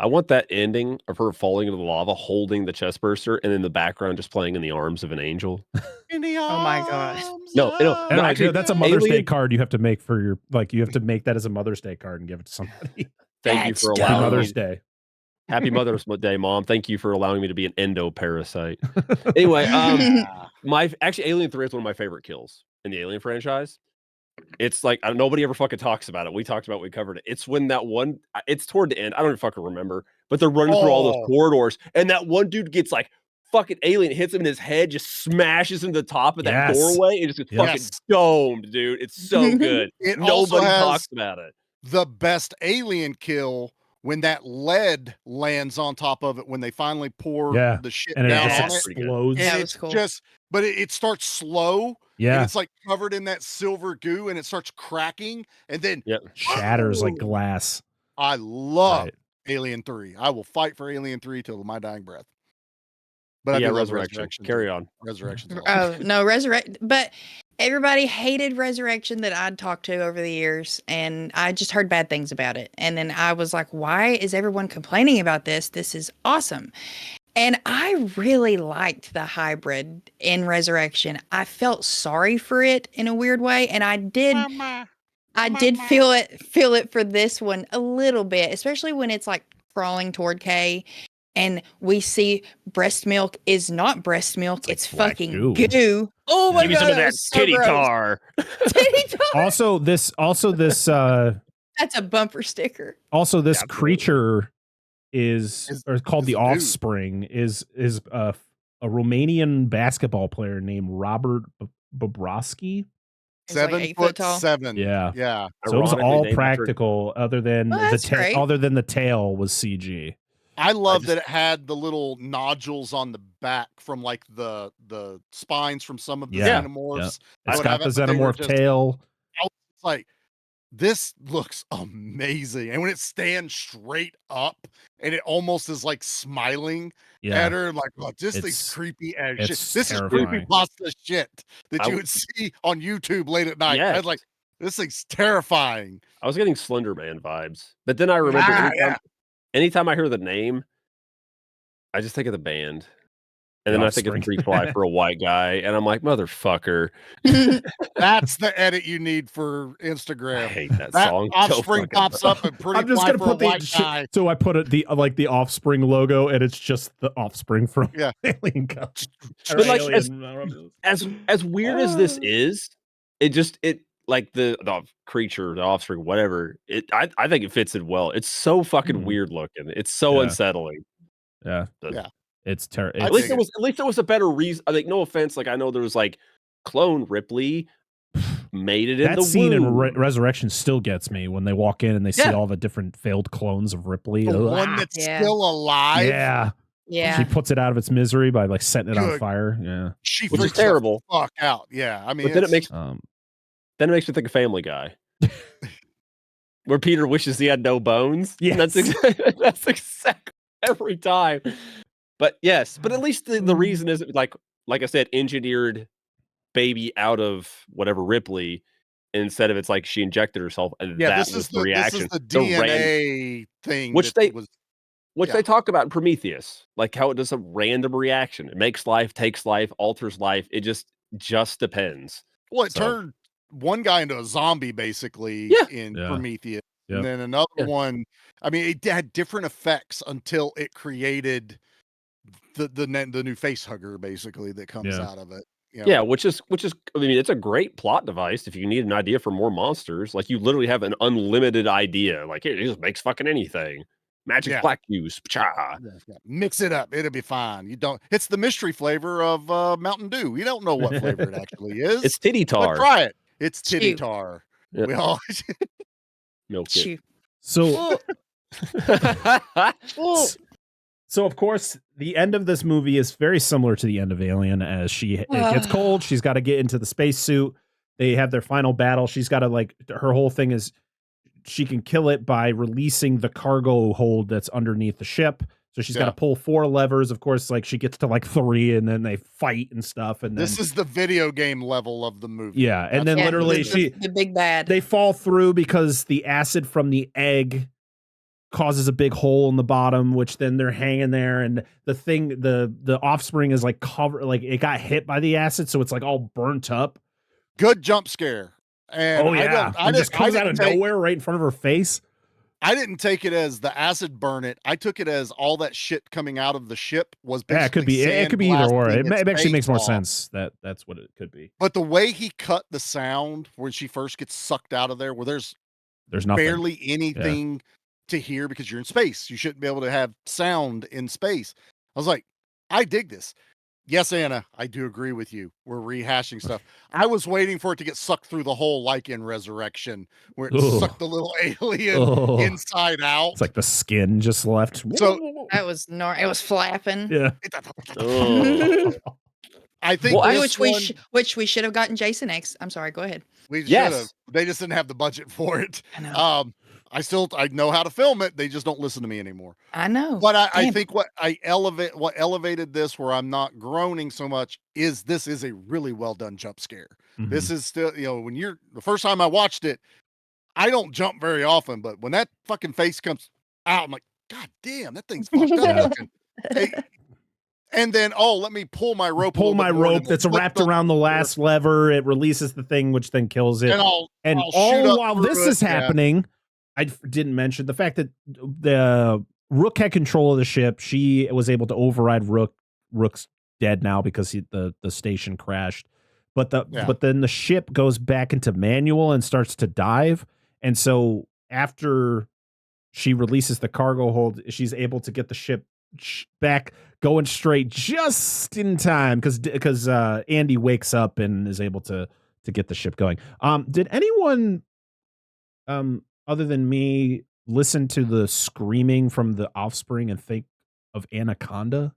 I want that ending of her falling into the lava, holding the chest burster, and in the background just playing in the arms of an angel. In the Oh my God. arms No, no, of- No, actually, that's a Mother's Day Alien- card you have to make for your you have to make that as a Mother's Day card and give it to somebody. Thank you That's for dope. Happy allowing Mother's me. Day. Happy Mother's Day, Mom. Thank you for allowing me to be an endoparasite. Anyway, Alien 3 is one of my favorite kills in the Alien franchise. It's like nobody ever fucking talks about it. We talked about it, we covered it. It's when that one, it's toward the end. I don't even fucking remember, but they're running through all those Oh. corridors, and that one dude gets like fucking alien hits him in his head, just smashes into the top of that Yes. doorway, and just gets fucking Yes. domed, dude. It's so good. It also Nobody has talks about it. the best alien kill when that lead lands on top of it when they finally pour Yeah. the shit And it down just on it. pretty good. explodes. Yeah, And it it's was cool. just, but it starts slow. And Yeah. it's like covered in that silver goo and it starts cracking. And then Shatters like Whoa. glass. I love Right. Alien 3. I will fight for Alien 3 till my dying breath. But I Yeah, do love Resurrection. Carry too. on. Resurrection's awesome. Oh no, but everybody hated Resurrection that I'd talked to over the years, and I just heard bad things about it. And then I was like, why is everyone complaining about this? This is awesome. And I really liked the hybrid in Resurrection. I felt sorry for it in a weird way, and I did feel it for this one a little bit, especially when it's like crawling toward Kay. And we see breast milk is not breast milk; it's, It's like black fucking goo. goo. Oh my Give me god, some of that was so titty gross. tar. Titty tar. Also this That's a bumper sticker. Absolutely. creature is Is- or called is the a dude. offspring is Romanian basketball player named Robert Bobrovsky. He's like 7 8 foot foot tall. 7. Yeah. Yeah. So it was Ironically all named after- practical, other than Well, that's great. other than the tail was CG. I love just- that it had the little nodules on the back from like the spines from some of the Yeah, xenomorphs. It's would got have the it, but they were xenomorph just- tail. It's like, this looks amazing. And when it stands straight up and it almost is like smiling Yeah, at her, I'm like, oh, this It's- thing's creepy as shit. it's This terrifying. is creepy pasta shit that I- you would see on YouTube late at night. I Yes. was like, this thing's terrifying. I was getting Slender Man vibes, but then I remember anytime I hear the name, I just think of the band, and The then I think of the Offspring. Free Fly for a white guy, and I'm like, motherfucker, That's the edit you need for I Instagram. hate that That song. so Offspring fucking pops much. up and pretty I'm just fly gonna for a put the white guy. so I put it the Offspring logo, and it's just the Offspring from Yeah. Alien Co- or But like, Alien, as weird as this is, it like the creature, the offspring, whatever. I think it fits it well. It's so fucking Mhm. weird looking. It's so Yeah. unsettling. yeah, Yeah. it's terrible. I At least dig there was a better reason. I think, no offense, like I know there was like clone Ripley made it in That the scene in womb. Resurrection still gets me when they walk in and they see Yeah. all the different failed clones of Ripley. The Ugh. one that's Yeah. still alive. Yeah, Yeah. she puts it out of its misery by like setting it on Good. fire. Yeah, She Which is freaks the terrible. fuck out. Yeah. I mean, But then it it's- makes me think of Family Guy. Where Peter wishes he had no bones. And That's Yes. that's exactly every time. But yes, but at least the reason is like I said, engineered baby out of whatever Ripley, instead of it's like she injected herself, and yeah, that this was is the reaction. the The DNA thing. Which that they- was Which yeah. they talk about in Prometheus, like how it does a random reaction. It makes life, takes life, alters life. It just depends. well, it So- turned one guy into a zombie basically Yeah. in Yeah. Prometheus. Yep. And then another Yeah. one, I mean, it had different effects until it created the new face hugger basically that comes Yeah. out of it. You know? Yeah, which is I mean, it's a great plot device if you need an idea for more monsters. Like you literally have an unlimited idea. Like it just makes fucking anything. Magic Yeah. black juice. Cha. Yeah. Mix it up. It'll be fine. You don't, it's the mystery flavor of Mountain Dew. You don't know what flavor it actually is. It's titty but tar. try it. It's titty Chew. tar. Yeah. We all Milk it. Shoot. so So of course, the end of this movie is very similar to the end of Alien. As it gets cold, she's got to get into the spacesuit. They have their final battle. She's got to her whole thing is she can kill it by releasing the cargo hold that's underneath the ship. So she's got to pull 4 levers. Of course, she gets to 3, and then they fight and stuff. And this then, is the video game level of the movie. yeah, and then Yeah, literally the big bad. they fall through because the acid from the egg causes a big hole in the bottom, which then they're hanging there, and the offspring is covered, it got hit by the acid, so it's all burnt up. Good jump scare. And Oh yeah, it just comes out of nowhere right in front of her face. I didn't take it as the acid burn it. I took it as all that shit coming out of the ship was basically Yeah, it could be. It could be either or. It sandblasting its actually makes face more off. sense that that's what it could be. But the way he cut the sound when she first gets sucked out of there, where there's There's nothing. barely anything to hear because you're in space. You shouldn't be able to have sound in space. I was like, I dig this. Yes, Anna, I do agree with you. We're rehashing stuff. I was waiting for it to get sucked through the hole like in Resurrection, where it Ugh. sucked the little alien Oh, inside out. it's like the skin just left. So- That was it was flapping. yeah. Oh. I think Well, this which we should have gotten Jason X. I'm sorry. Go ahead. we should Yes. have. They just didn't have the budget for it. I know. I know how to film it. They just don't listen to me anymore. I know. But I Damn. think what elevated this where I'm not groaning so much is this is a really well done jump scare. Mhm. This is still, when you're the first time I watched it, I don't jump very often, but when that fucking face comes out, I'm like, God damn, that thing's fucked up Yeah. looking. Hey, and then, let me pull my rope. a Pull little my bit more, rope and that's flip wrapped around the last lever. It releases the thing, which then kills it. and I'll And shoot all up while through this it, is happening, I didn't mention the fact that the Rook had control of the ship. She was able to override Rook. Rook's dead now because the station crashed. But then the ship goes back into manual and starts to dive. And so after she releases the cargo hold, she's able to get the ship back going straight just in time because Andy wakes up and is able to get the ship going. Did anyone other than me listen to the screaming from the offspring and think of Anaconda?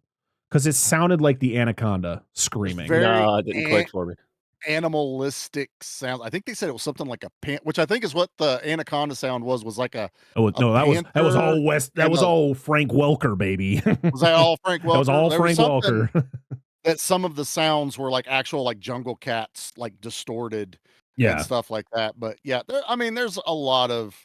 Because it sounded like the Anaconda screaming. Very No, it didn't click for me. animalistic sound. I think they said it was something like a which I think is what the Anaconda sound was like a. Oh no, that was all West. That was all Frank Welker, baby. Was that all Frank Welker? That was all Frank Welker. That some of the sounds were like actual like jungle cats, like distorted, Yeah, and stuff like that. But yeah, I mean, there's a lot of,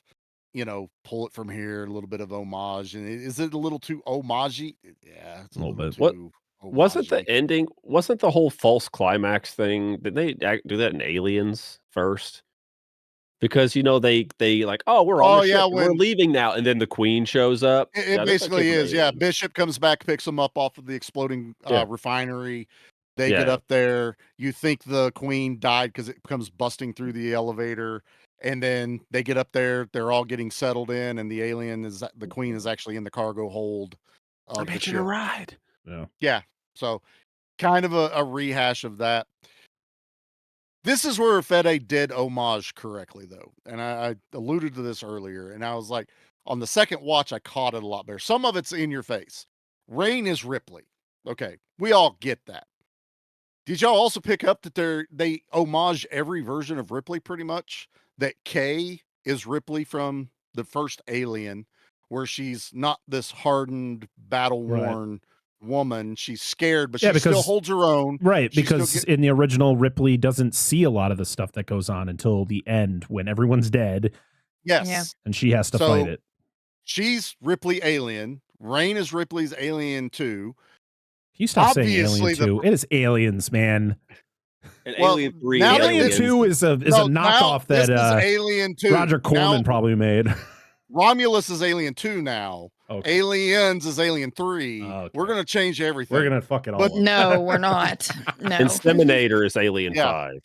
pull it from here, a little bit of homage, and is it a little too homage-y? Yeah, it's a little bit. Too Wasn't the homage-y. ending? Wasn't the whole false climax thing? Did they do that in Aliens first? Because they like, oh, we're on the ship, and we're leaving now, and then the Queen shows up. It basically is, yeah. Bishop comes back, picks them up off of the exploding refinery. They get up there. You think the Queen died because it comes busting through the elevator, and then they get up there. They're all getting settled in, and the Queen is actually in the cargo hold. I'm hitching a ride. Yeah. So, kind of a rehash of that. This is where Fede did homage correctly, though. And I alluded to this earlier, and I was like, on the second watch, I caught it a lot better. Some of it's in your face. Rain is Ripley. Okay, we all get that. Did y'all also pick up that they homage every version of Ripley pretty much? That Kay is Ripley from the first Alien, where she's not this hardened, battle-worn woman. She's scared, but she still holds her own. Right, because in the original, Ripley doesn't see a lot of the stuff that goes on until the end when everyone's dead. Yes. Yeah. And she has to fight it. She's Ripley Alien. Rain is Ripley's Alien 2. You stop saying Alien 2. It is Aliens, man. And Alien 3. Alien 2 is a knockoff that Alien 2. Roger Corman probably made. Romulus is Alien 2 now. Okay. Aliens is Alien 3. Okay. We're going to change everything. We're going to fuck it all up. No, we're not. No. Inseminator is Alien 5.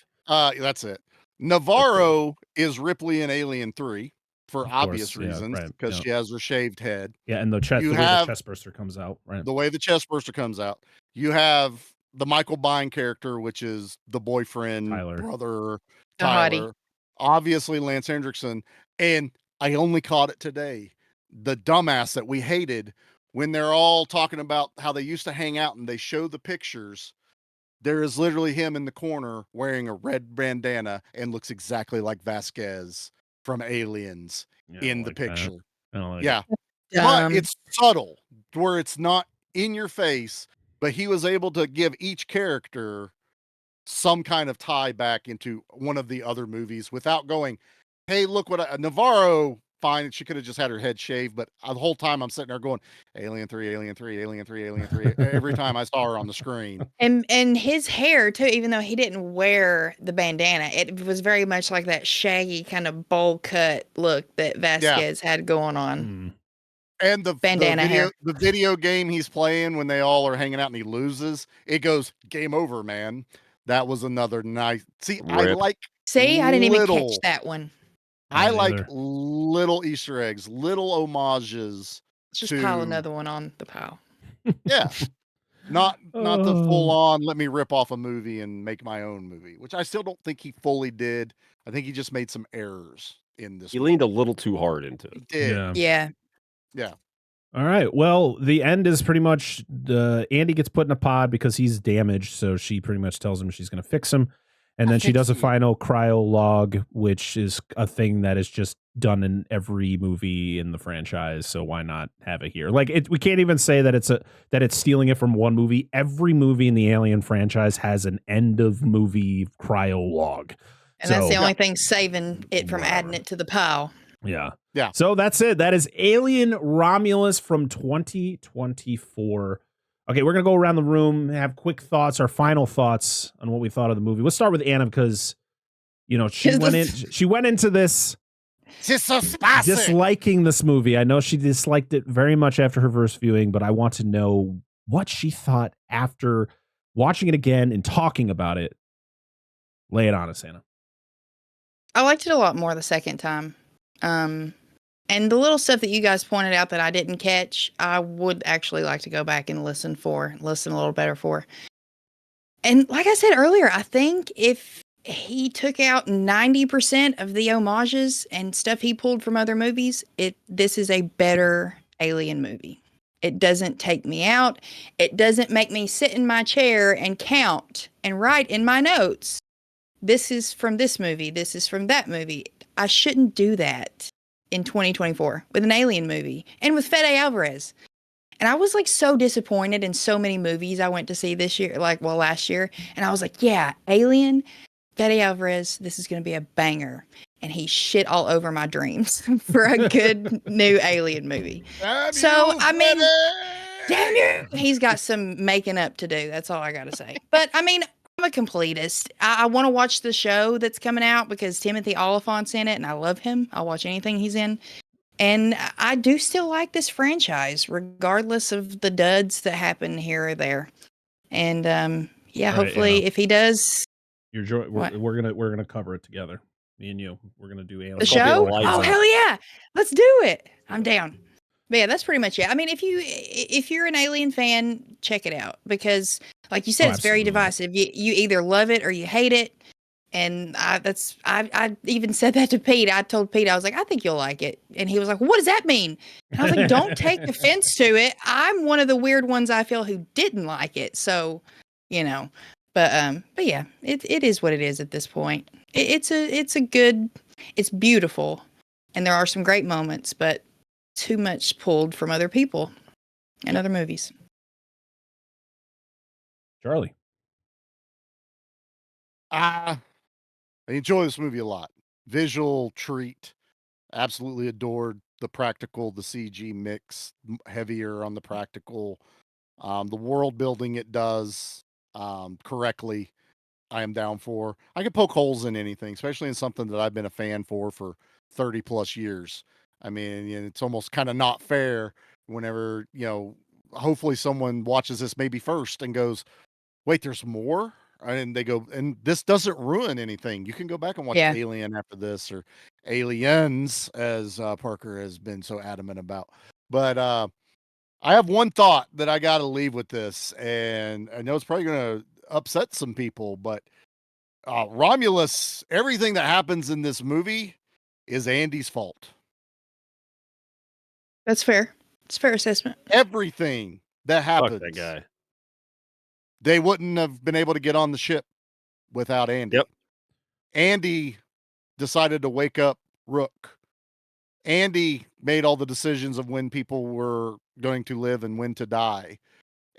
That's it. Navarro is Ripley in Alien 3 for obvious reasons, because she has her shaved head. Yeah, and the way the chest burster comes out. Right. The way the chest burster comes out. You have the Michael Biehn character, which is the boyfriend, brother, Tyler. Obviously, Lance Hendrickson. And I only caught it today. The dumbass that we hated, when they're all talking about how they used to hang out and they show the pictures, there is literally him in the corner wearing a red bandana and looks exactly like Vasquez from Aliens in the picture. But it's subtle where it's not in your face, but he was able to give each character some kind of tie back into one of the other movies without going, hey, look what Navarro, fine, she could have just had her head shaved, but the whole time I'm sitting there going, Alien 3, Alien 3, Alien 3, Alien 3, every time I saw her on the screen. And his hair, too, even though he didn't wear the bandana, it was very much like that shaggy kind of bowl cut look that Vasquez had going on. And the video game he's playing when they all are hanging out and he loses, it goes, game over, man. That was another nice. See, I didn't even catch that one. I like little Easter eggs, little homages. Let's just pile another one on the pile. Yeah. Not the full on, let me rip off a movie and make my own movie, which I still don't think he fully did. I think he just made some errors in this. He leaned a little too hard into it. He did. Yeah. All right. Well, the end is pretty much Andy gets put in a pod because he's damaged. So she pretty much tells him she's going to fix him. And then she does a final cryolog, which is a thing that is just done in every movie in the franchise. So why not have it here? Like we can't even say that it's stealing it from one movie. Every movie in the Alien franchise has an end of movie cryolog. And that's the only thing saving it from adding it to the pile. Yeah. So that's it. That is AlienRomulus from 2024. Okay, we're going to go around the room, have quick thoughts, our final thoughts on what we thought of the movie. Let's start with Anna because, she went into this disliking this movie. I know she disliked it very much after her first viewing, but I want to know what she thought after watching it again and talking about it. Lay it on us, Anna. I liked it a lot more the second time. And the little stuff that you guys pointed out that I didn't catch, I would actually like to go back and listen a little better for. And like I said earlier, I think if he took out 90% of the homages and stuff he pulled from other movies, this is a better Alien movie. It doesn't take me out. It doesn't make me sit in my chair and count and write in my notes. This is from this movie. This is from that movie. I shouldn't do that in 2024 with an Alien movie and with Fede Alvarez. And I was like so disappointed in so many movies I went to see this year, last year. And I was like, yeah, Alien, Fede Alvarez, this is going to be a banger. And he shit all over my dreams for a good new Alien movie. Damn So, you, I mean, Fede! damn you. He's got some making up to do. That's all I got to say. But I mean, I'm a completist. I want to watch the show that's coming out because Timothy Oliphant's in it and I love him. I'll watch anything he's in. And I do still like this franchise, regardless of the duds that happen here or there. And Right, hopefully, if he does we're gonna cover it together. Me and you. We're gonna do Alien. the It's gonna be show, a lights oh out. hell yeah, let's do it. I'm down. But yeah, that's pretty much it. I mean, if you're an Alien fan, check it out because, like you said, Oh, it's very absolutely. divisive. You either love it or you hate it. And I even said that to Pete. I told Pete, I was like, I think you'll like it. And he was like, what does that mean? And I was like, don't take offense to it. I'm one of the weird ones I feel who didn't like it. So, but yeah, it is what it is at this point. It's beautiful. And there are some great moments, but too much pulled from other people and other movies. Charlie. I enjoy this movie a lot. Visual treat. Absolutely adored the practical, the CG mix, heavier on the practical. The world building it does correctly. I am down for. I can poke holes in anything, especially in something that I've been a fan for 30 plus years. I mean, it's almost kind of not fair whenever, hopefully someone watches this maybe first and goes, wait, there's more? And they go, and this doesn't ruin anything. You can go back and watch Yeah. Alien after this, or Aliens, as Parker has been so adamant about. But I have one thought that I got to leave with this, and I know it's probably going to upset some people, but Romulus, everything that happens in this movie is Andy's fault. That's fair. It's a fair assessment. Everything that Fuck happens, that guy. they wouldn't have been able to get on the ship without Andy. Yep. Andy decided to wake up Rook. Andy made all the decisions of when people were going to live and when to die.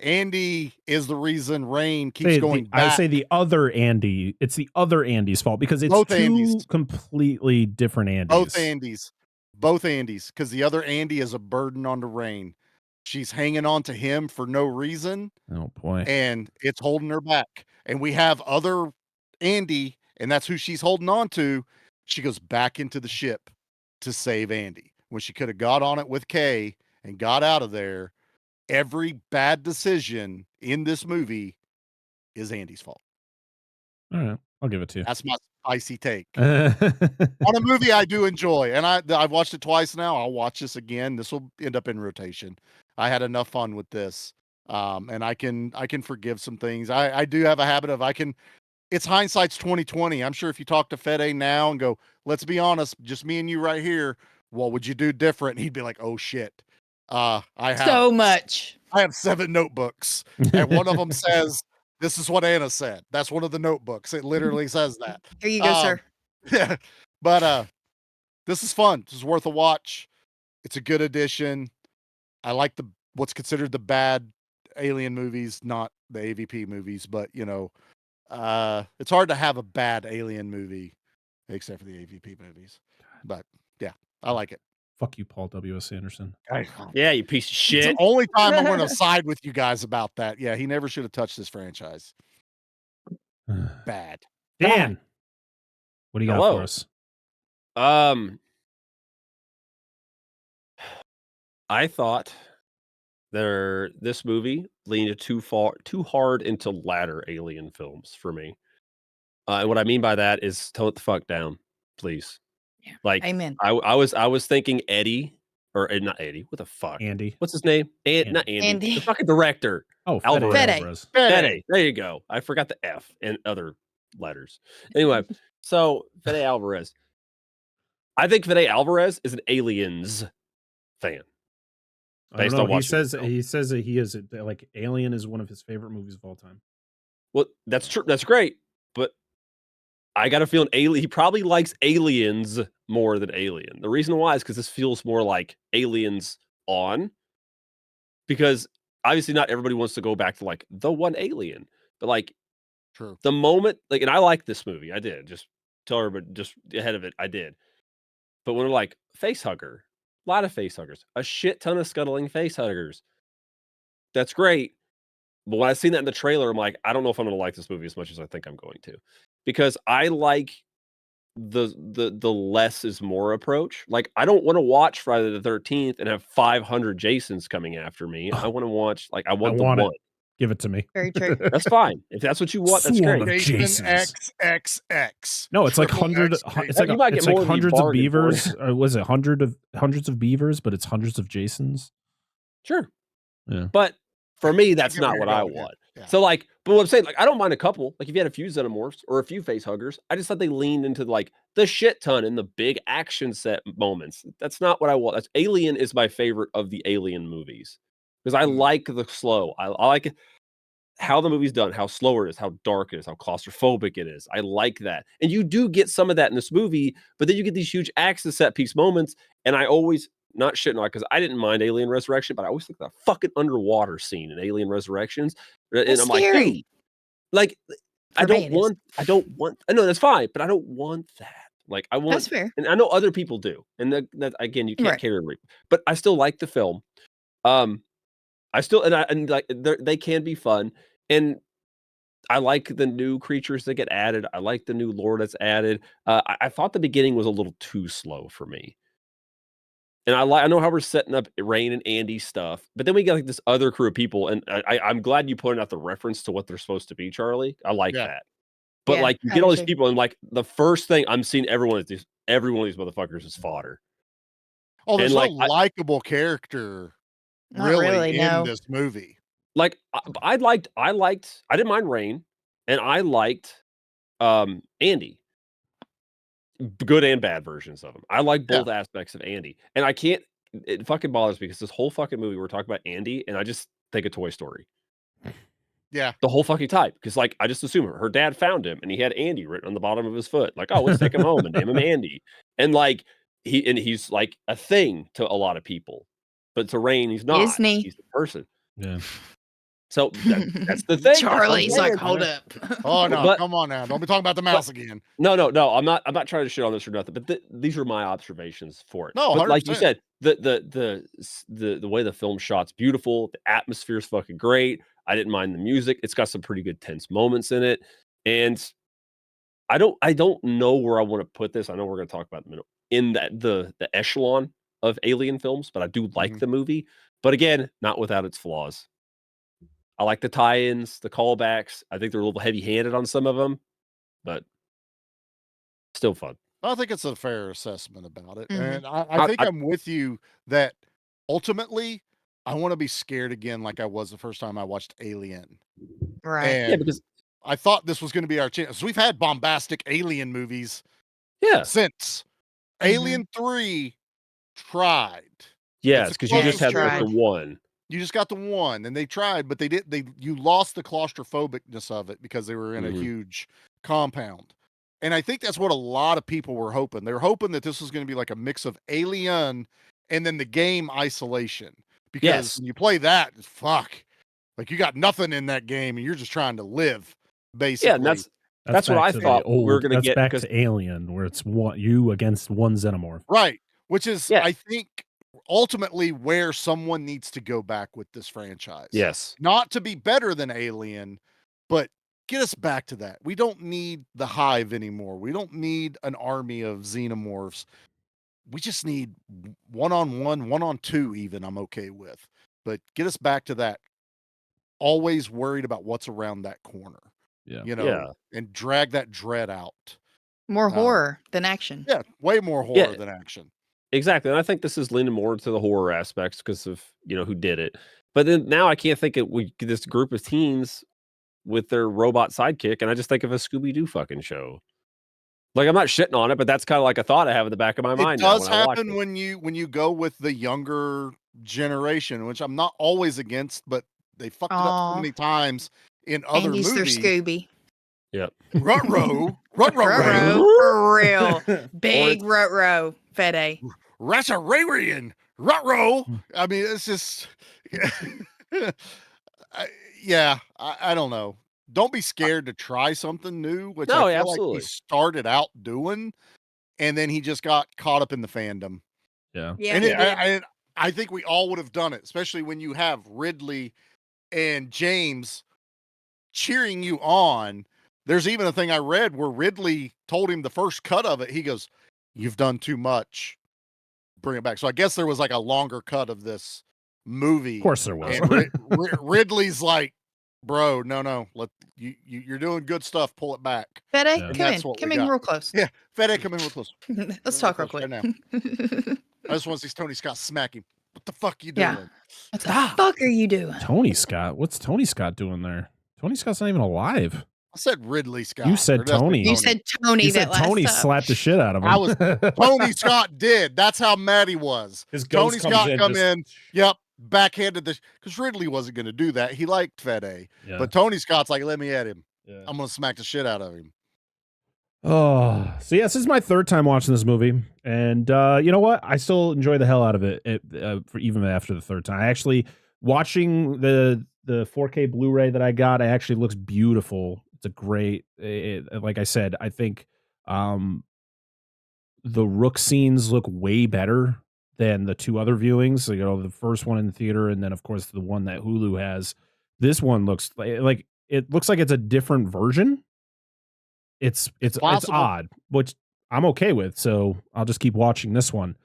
Andy is the reason Rain keeps going back. I would say the other Andy. It's the other Andy's fault because it's Both two Andys. completely different Andys. Both Andys. Because the other Andy is a burden onto Rain. She's hanging on to him for no reason. Oh boy. And it's holding her back. And we have other Andy, and that's who she's holding on to. She goes back into the ship to save Andy when she could have got on it with Kay and got out of there. Every bad decision in this movie is Andy's fault. All right, I'll give it to you. That's my spicy take on a movie I do enjoy, and I've watched it twice now. I'll watch this again. This will end up in rotation. I had enough fun with this, and I can forgive some things. I do have a habit of it's hindsight's 2020. I'm sure if you talk to Fede now and go, let's be honest, just me and you right here, what would you do different? He'd be like, oh shit. I have So much. I have 7 notebooks, and one of them says, this is what Anna said. That's one of the notebooks. It literally says that. Here you go, sir. Yeah. But this is fun. This is worth a watch. It's a good addition. I like what's considered the bad Alien movies, not the AVP movies, but it's hard to have a bad Alien movie except for the AVP movies. But yeah, I like it. Fuck you, Paul W.S. Anderson. Yeah, you piece of It's shit. the only time I'm going to side with you guys about that. Yeah, he never should have touched this franchise. Bad. Dan, what do you got Hello. for us? I thought this movie leaned too hard into latter Alien films for me. And what I mean by that is tone it the fuck down, please. Like Amen. I was thinking Eddie or not Eddie. What the fuck? Andy. What's his name? Not Andy. Andy. The fucking director. Oh, Fede Alvarez. Fede. Alvarez. Fede. There you go. I forgot the F and other letters. Anyway, so Fede Alvarez. I think Fede Alvarez is an Aliens fan. I don't Based know. on He watching the says film. he says that he is like Alien is one of his favorite movies of all time. Well, that's true. That's great. But I got a feeling he probably likes Aliens more than Alien. The reason why is because this feels more like Aliens on. Because obviously not everybody wants to go back to like the one Alien. But like True. the moment, like, and I like this movie. I did. Just tell everybody just ahead of it. I did. But when we're like face hugger, a lot of face huggers, a shit ton of scuttling face huggers. That's great. But when I seen that in the trailer, I'm like, I don't know if I'm going to like this movie as much as I think I'm going to, because I like the less is more approach. Like, I don't want to watch Friday the 13th and have 500 Jasons coming after me. I want to watch I want the want one. it. Give it to me. Very true. That's fine. If that's what you want, that's Swarm great. of Jason Jasons. XXX. No, it's like Triple hundred. X, It's You might get like more than you hundreds of bargained for. beavers. Or was it hundreds of beavers? But it's hundreds of Jasons. Sure. Yeah. But for me, that's get where not you're what I going, yeah. want. Yeah. So like, but what I'm saying, like, I don't mind a couple. Like, if you had a few xenomorphs or a few face huggers, I just thought they leaned into like the shit ton and the big action set moments. That's not what I want. That's Alien is my favorite of the Alien movies because I like the slow. I like it. How the movie's done, how slow it is, how dark it is, how claustrophobic it is. I like that. And you do get some of that in this movie, but then you get these huge action set piece moments. And I always, not shitting on it, because I didn't mind Alien Resurrection, but I always think the fucking underwater scene in Alien Resurrections. And That's I'm like, scary. dude, like, I For me, it is. don't want, I know that's fine, but I don't want that. Like, I want, That's fair. and I know other people do. And that again, you can't Right. carry everybody, but I still like the film. I still, and like, they can be fun. And I like the new creatures that get added. I like the new lore that's added. I thought the beginning was a little too slow for me. And I know how we're setting up Rain and Andy stuff, but then we got like this other crew of people, and I'm glad you pointed out the reference to what they're supposed to be, Charlie. I like Yeah. that. But Yeah, like, you I get do all these too. people, and like the first thing I'm seeing every one of these motherfuckers is fodder. Oh, there's And, like, no likable character Not really, really, in no. this movie. Like, I didn't mind Rain, and I liked Andy. Good and bad versions of him. I like both aspects of Andy. And it fucking bothers me because this whole fucking movie we're talking about Andy, and I just think of Toy Story. Yeah. The whole fucking time. Because like, I just assume her dad found him and he had Andy written on the bottom of his foot. Like, oh, let's take him home and name him Andy. And like, he's like a thing to a lot of people. But to Rain, he's not. Disney. He's the person. Yeah. So that's the thing. Charlie's like, That's what I'm hold saying. up. Oh no, But- come on now. Don't be talking about the mouse again. No. I'm not trying to shit on this or nothing. But these are my observations for it. No, but like you 100%. said, the way the film shot's beautiful. The atmosphere's fucking great. I didn't mind the music. It's got some pretty good tense moments in it. And I don't know where I want to put this. I know we're going to talk about in the echelon of Alien films, but I do like Mhm. the movie. But again, not without its flaws. I like the tie-ins, the callbacks. I think they're a little heavy-handed on some of them, but still fun. I think it's a fair assessment about it. Mhm. And I think I- I'm with you that ultimately I want to be scared again like I was the first time I watched Alien. Right. Yeah, And because I thought this was going to be our chance. We've had bombastic Alien movies yeah, since. Mhm. Alien 3 tried. yes, It's because you just closest had like, the tried. one. You just got the one, and they tried, but you lost the claustrophobicness of it because they were in a Mhm. huge compound. And I think that's what a lot of people were hoping. They were hoping that this was going to be like a mix of Alien and then the game Isolation. Because Yes. when you play that, fuck. Like you got nothing in that game and you're just trying to live, basically. Yeah, and that's what back I to the thought we were gonna That's get, back because to Alien, where it's you against one xenomorph. right. Which is, Yeah. I think, ultimately where someone needs to go back with this franchise. yes, Not to be better than Alien, but get us back to that. We don't need the hive anymore. We don't need an army of xenomorphs. We just need one-on-one, one-on-two even, I'm okay with. But get us back to that. Always worried about what's around that corner. Yeah. You know, Yeah. and drag that dread out. More No. horror than action. Yeah, way more horror than action. Exactly. And I think this is leaning more to the horror aspects because of, who did it. But then now I can't think of this group of teens with their robot sidekick, and I just think of a Scooby-Doo fucking show. Like, I'm not shitting on it, but that's kind of like a thought I have in the back of my mind. It does now when happen when you go with the younger generation, which I'm not always against, but they fucked it up so many times in other Andy's movies. their Scooby. Yep. Ruh-roh. Ruh-roh. For real. Big ruh-roh. Fede. Rasararian. Ruh-roh. I mean, it's just... I don't know. Don't be scared to try something new, which I feel absolutely. like he started out doing, and then he just got caught up in the fandom. Yeah. And I think we all would have done it, especially when you have Ridley and James cheering you on. There's even a thing I read where Ridley told him the first cut of it. He goes, "You've done too much. Bring it back." So I guess there was like a longer cut of this movie. Of course there was. And Ridley's like, "Bro, no. You're doing good stuff. Pull it back." Fede, Yeah. come in real close. Yeah, Fede, come in real close. Let's talk real quick. Right now. I just want to see Tony Scott smack him. What the fuck you doing? Yeah. What the fuck are you doing? Tony Scott. What's Tony Scott doing there? Tony Scott's not even alive. I said Ridley Scott. You said Tony. You said Tony. You said Tony slapped the shit out of him. Tony Scott did. That's how mad he was. His Tony ghost Scott comes in. Yep. Backhanded this because Ridley wasn't going to do that. He liked Fede, Yeah. but Tony Scott's like, "Let me at him. Yeah. I'm going to smack the shit out of him." Oh, so yes, this is my third time watching this movie, and you know what? I still enjoy the hell out of it, for even after the third time. I actually watching the 4K Blu-ray that I got. It actually looks beautiful. It's a great, like I said, I think the Rook scenes look way better than the two other viewings. So, the first one in the theater, and then of course the one that Hulu has. This one looks like it's a different version. It's odd, which I'm okay with. So I'll just keep watching this one.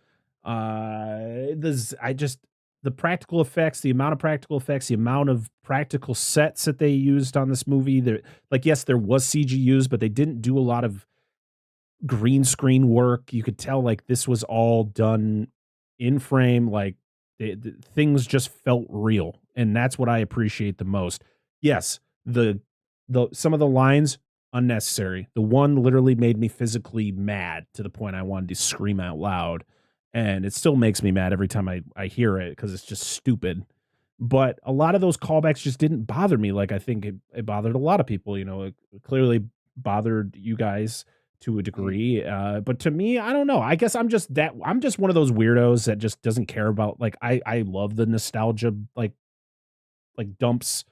The practical effects, the amount of practical effects, the amount of practical sets that they used on this movie. Yes, there was CG used, but they didn't do a lot of green screen work. You could tell this was all done in frame. Things just felt real, and that's what I appreciate the most. Yes, the some of the lines unnecessary. The one literally made me physically mad to the point I wanted to scream out loud. And it still makes me mad every time I hear it because it's just stupid. But a lot of those callbacks just didn't bother me. I think it bothered a lot of people. It clearly bothered you guys to a degree. But to me, I don't know. I guess I'm just one of those weirdos that just doesn't care about, I love the nostalgia, dumps.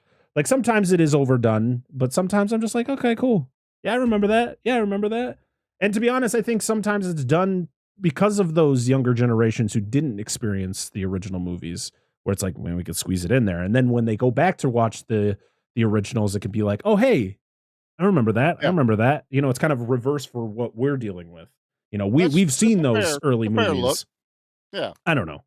Sometimes it is overdone, but sometimes I'm just like, okay, cool. Yeah, I remember that. Yeah, I remember that. And to be honest, I think sometimes it's done because of those younger generations who didn't experience the original movies, where it's like, man, we could squeeze it in there. And then when they go back to watch the originals, it can be like, oh, hey, I remember that. Yeah. I remember that. It's kind of reverse for what we're dealing with. We've seen those early movies. Yeah. I don't know.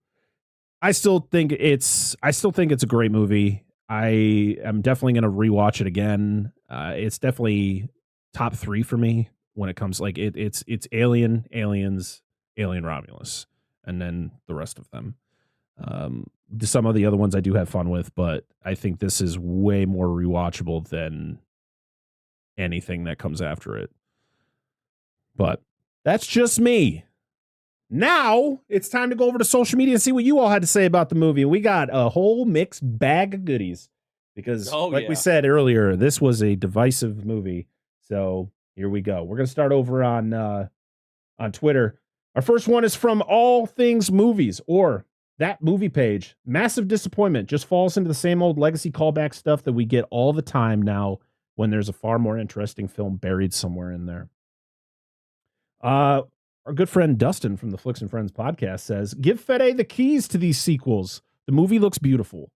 I still think it's a great movie. I am definitely going to rewatch it again. It's definitely top 3 for me when it comes it's Alien, Aliens, AlienRomulus, and then the rest of them. Some of the other ones I do have fun with, but I think this is way more rewatchable than anything that comes after it. But that's just me. Now it's time to go over to social media and see what you all had to say about the movie. We got a whole mixed bag of goodies because, we said earlier, this was a divisive movie. So here we go. We're going to start over on Twitter. Our first one is from All Things Movies, or that movie page. Massive disappointment. Just falls into the same old legacy callback stuff that we get all the time now when there's a far more interesting film buried somewhere in there. Our good friend Dustin from the Flicks and Friends podcast says, give Fede the keys to these sequels. The movie looks beautiful.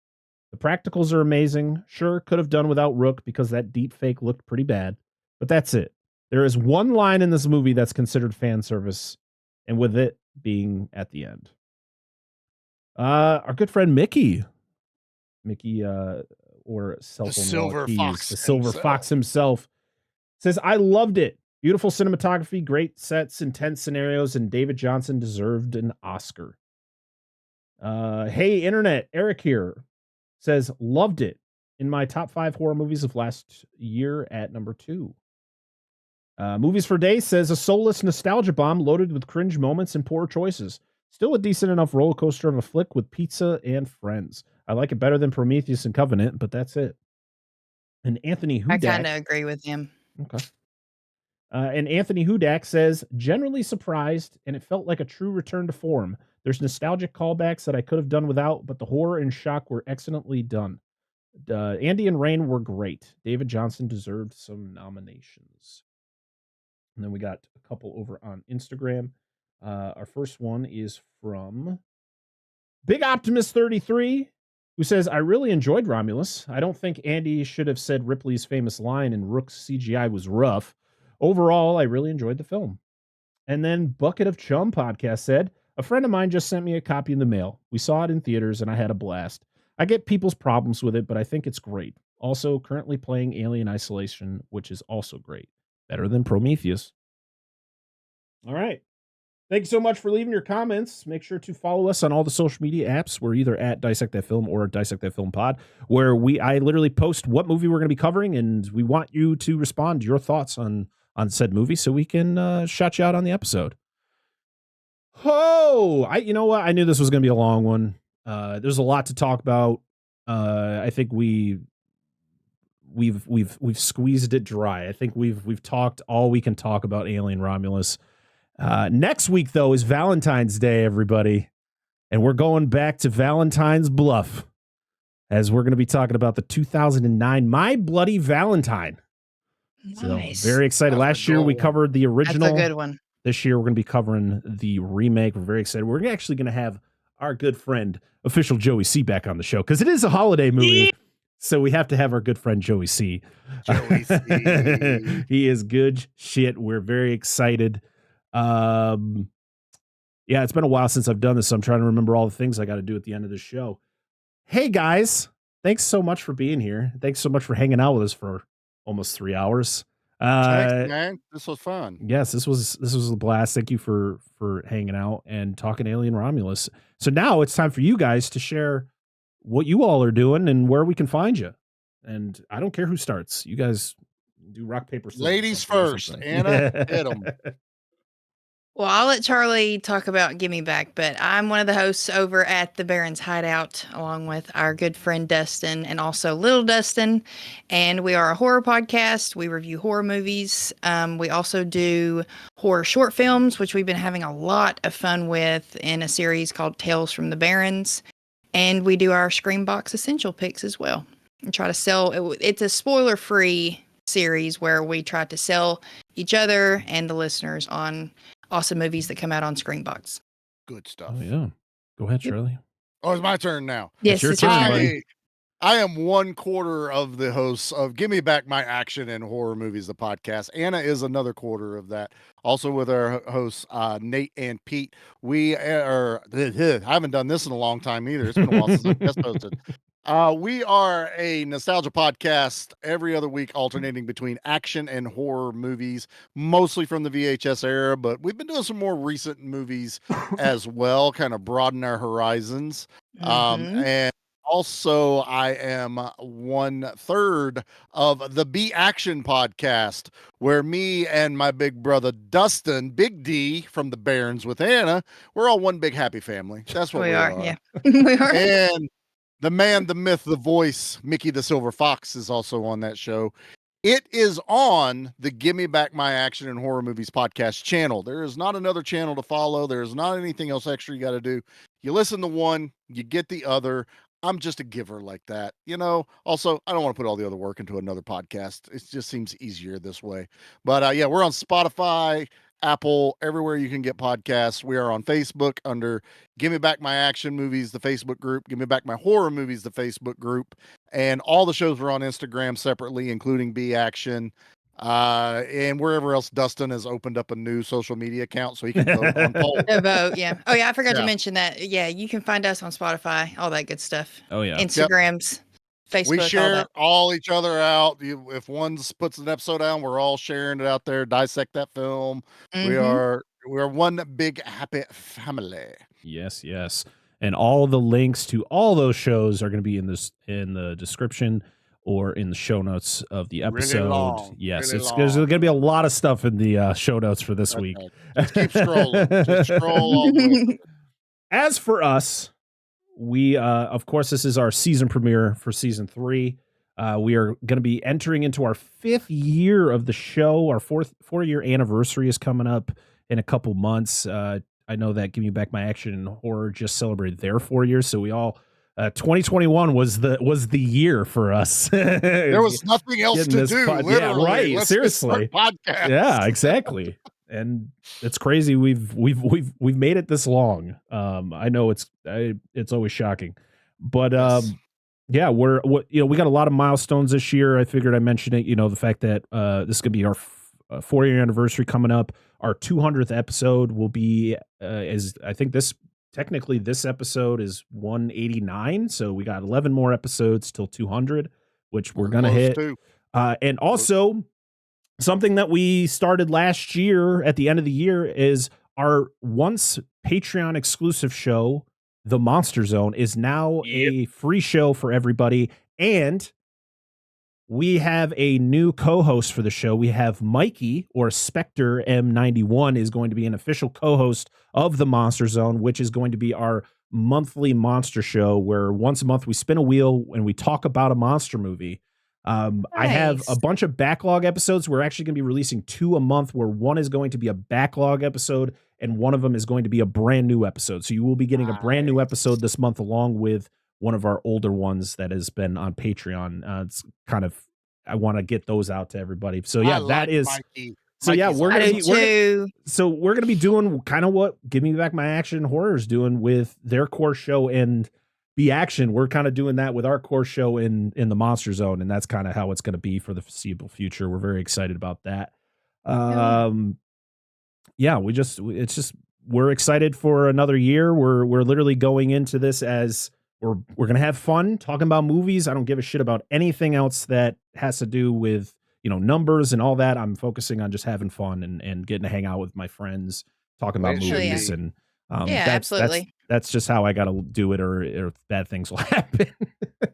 The practicals are amazing. Sure, could have done without Rook because that deep fake looked pretty bad, but that's it. There is one line in this movie that's considered fan service, and with it being at the end. Our good friend Mickey, or cell phone Silver keys, Fox the Silver himself. Fox himself, says, I loved it. Beautiful cinematography, great sets, intense scenarios, and David Johnson deserved an Oscar. Hey, Internet, Eric here says, loved it. In my top 5 horror movies of last year at number 2. Movies for Days says, a soulless nostalgia bomb loaded with cringe moments and poor choices. Still a decent enough roller coaster of a flick with pizza and friends. I like it better than Prometheus and Covenant, but that's it. And Anthony Hudak. I kind of agree with him. Okay. And Anthony Hudak says, generally surprised, and it felt like a true return to form. There's nostalgic callbacks that I could have done without, but the horror and shock were excellently done. Andy and Rain were great. David Johnson deserved some nominations. And then we got a couple over on Instagram. Our first one is from Big Optimist 33, who says, I really enjoyed Romulus. I don't think Andy should have said Ripley's famous line in Rook's CGI was rough. Overall, I really enjoyed the film. And then Bucket of Chum podcast said, a friend of mine just sent me a copy in the mail. We saw it in theaters and I had a blast. I get people's problems with it, but I think it's great. Also, currently playing Alien Isolation, which is also great. Better than Prometheus. All right. Thank you so much for leaving your comments. Make sure to follow us on all the social media apps. We're either at Dissect That Film or Dissect That Film Pod, where I literally post what movie we're going to be covering, and we want you to respond to your thoughts on said movie so we can shout you out on the episode. Oh, you know what? I knew this was going to be a long one. There's a lot to talk about. I think we've squeezed it dry. I think we've talked all we can talk about AlienRomulus. Next week though is Valentine's Day, everybody, and we're going back to Valentine's Bluff, as we're going to be talking about the 2009 My Bloody Valentine. Nice. So very excited. Last year we covered the original. That's a good one. This year we're going to be covering the remake. We're very excited. We're actually going to have our good friend, official Joey C, back on the show because it is a holiday movie. So we have to have our good friend Joey C. Joey C. He is good shit. We're very excited. Yeah, it's been a while since I've done this, so I'm trying to remember all the things I got to do at the end of the show. Hey guys, thanks so much for being here. Thanks so much for hanging out with us for almost 3 hours. Thanks, man. This was fun. Yes, this was a blast. Thank you for hanging out and talking AlienRomulus. So now it's time for you guys to share what you all are doing and where we can find you. And I don't care who starts. You guys do rock, paper, scissors. Ladies first. Anna, hit them. Well, I'll let Charlie talk about Gimme Back, but I'm one of the hosts over at the Barrens Hideout, along with our good friend Dustin and also Little Dustin. And we are a horror podcast. We review horror movies. We also do horror short films, which we've been having a lot of fun with in a series called Tales from the Barrens. And we do our Screambox Essential Picks as well. And try to sell, it's a spoiler-free series where we try to sell each other and the listeners on awesome movies that come out on Screambox. Good stuff. Oh yeah. Go ahead, Charlie. Oh, it's my turn now. Yes, your it's your turn, turn. buddy. I am 1/4 of the hosts of Gimme Back My Action and Horror Movies, the podcast. Anna is another quarter of that. Also with our hosts, Nate and Pete. We are, I haven't done this in a long time either. It's been a while since I've guest hosted. We are a nostalgia podcast every other week, alternating between action and horror movies, mostly from the VHS era, but we've been doing some more recent movies as well, kind of broaden our horizons. And also, I am 1/3 of the Be Action podcast, where me and my big brother Dustin, Big D from the Barrens with Anna, we're all one big happy family. That's what we are. Yeah, we are. And the man, the myth, the voice, Mickey the Silver Fox is also on that show. It is on the Gimme Back My Action and Horror Movies podcast channel. There is not another channel to follow. There is not anything else extra you got to do. You listen to one, you get the other. I'm just a giver like that, you know. Also, I don't want to put all the other work into another podcast. It just seems easier this way. But yeah, we're on Spotify, Apple, everywhere you can get podcasts. We are on Facebook under Gimme Back My Action Movies, the Facebook group, Gimme Back My Horror Movies, the Facebook group, and all the shows are on Instagram separately, including Be Action. And wherever else Dustin has opened up a new social media account so he can vote on polls. To vote, yeah. Oh yeah, I forgot Yeah. to mention that. Yeah, you can find us on Spotify, all that good stuff. Oh yeah. Instagrams, Facebook. We all share that. all each other out. If one puts an episode out, we're all sharing it out there. Dissect that film. We Mhm. are one big happy family. Yes, yes. And all the links to all those shows are going to be in the description or in the show notes of the episode. Really long. Yes, Really there's long. going to be a lot of stuff in the show notes for this That's week. right. Just keep scrolling. Just scroll all the way through. As for us, we of course this is our season premiere for season 3. We are going to be entering into our 5th year of the show. Our 4-year anniversary is coming up in a couple months. I know that Give Me Back My Action and Horror just celebrated their 4 years, so we all 2021 was the year for us. There was nothing else Getting to this do. pod- yeah, Literally. right, Let's just start seriously. podcast. Yeah, exactly. And it's crazy we've made it this long. I know it's always shocking, but Yes. yeah, we got a lot of milestones this year. I figured I mentioned it, the fact that this is going to be our 4-year anniversary coming up. Our 200th episode will be as I think this episode is 189, so we got 11 more episodes till 200, which we're going to hit. And also something that we started last year at the end of the year is our once Patreon exclusive show, The Monster Zone, is now a free show for everybody. And we have a new co-host for the show. We have Mikey, or Spectre M91, is going to be an official co-host of The Monster Zone, which is going to be our monthly monster show where once a month we spin a wheel and we talk about a monster movie. I have a bunch of backlog episodes. We're actually going to be releasing 2 a month, where one is going to be a backlog episode and one of them is going to be a brand new episode. So you will be getting a brand new episode this month along with one of our older ones that has been on Patreon. It's kind of, I want to get those out to everybody. So yeah, that is Mikey. so yeah, Mikey's we're I gonna do be, too. we're gonna be doing kind of what Give Me Back My Action Horror is doing with their core show and Be Action. We're kind of doing that with our core show in the Monster Zone, and that's kind of how it's going to be for the foreseeable future. We're very excited about that. Yeah, we're excited for another year. We're literally going into this as we're going to have fun talking about movies. I don't give a shit about anything else that has to do with, numbers and all that. I'm focusing on just having fun and getting to hang out with my friends, talking about movies. And absolutely. That's just how I got to do it, or bad things will happen.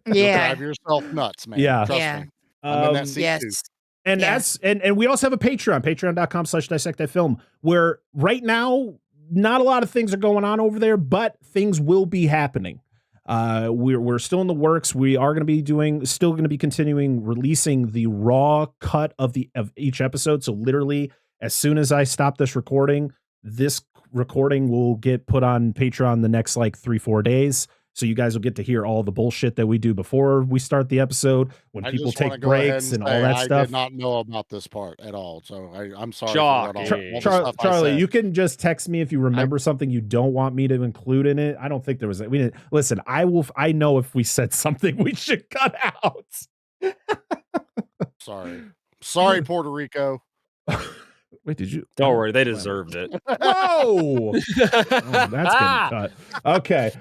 You'll Yeah. drive yourself nuts, man. Yeah. Trust Yeah. me. I'm in that seat too. Yes. And Yeah. and we also have a patreon.com/dissect-that-film, where right now, not a lot of things are going on over there, but things will be happening. We're still in the works. We are going to be continuing releasing the raw cut of each episode. So literally, as soon as I stop this recording will get put on Patreon the next 3-4 days. So you guys will get to hear all the bullshit that we do before we start the episode, when I people just wanna take go ahead breaks and all say that I stuff. did not know about this part at all, so I'm sorry. Shocking. For all the stuff I Charlie, said. you can just text me if you remember something you don't want me to include in it. I don't think there was. We didn't listen. I know if we said something we should cut out. Sorry, Puerto Rico. Wait, did you? Don't worry, they deserved it. Whoa! Oh, that's getting cut. Okay.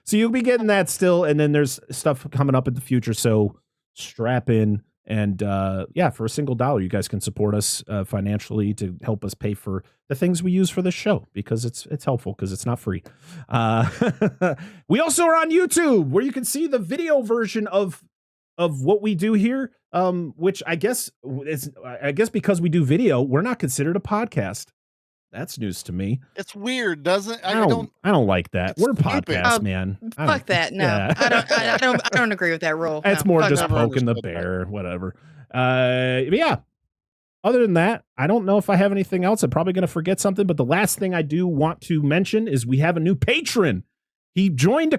So you'll be getting that still, and then there's stuff coming up in the future. So strap in, and for a single $1, you guys can support us financially to help us pay for the things we use for this show, because it's helpful, because it's not free. We also are on YouTube, where you can see the video version of what we do here. Which I guess because we do video, we're not considered a podcast. That's news to me. It's weird, doesn't it? I don't like that. It's We're stupid. podcast, man. Fuck that. No, yeah. I don't agree with that rule. It's No, more fuck just that. never poking the understood that. bear, whatever. But yeah. Other than that, I don't know if I have anything else. I'm probably going to forget something, but the last thing I do want to mention is we have a new patron. He joined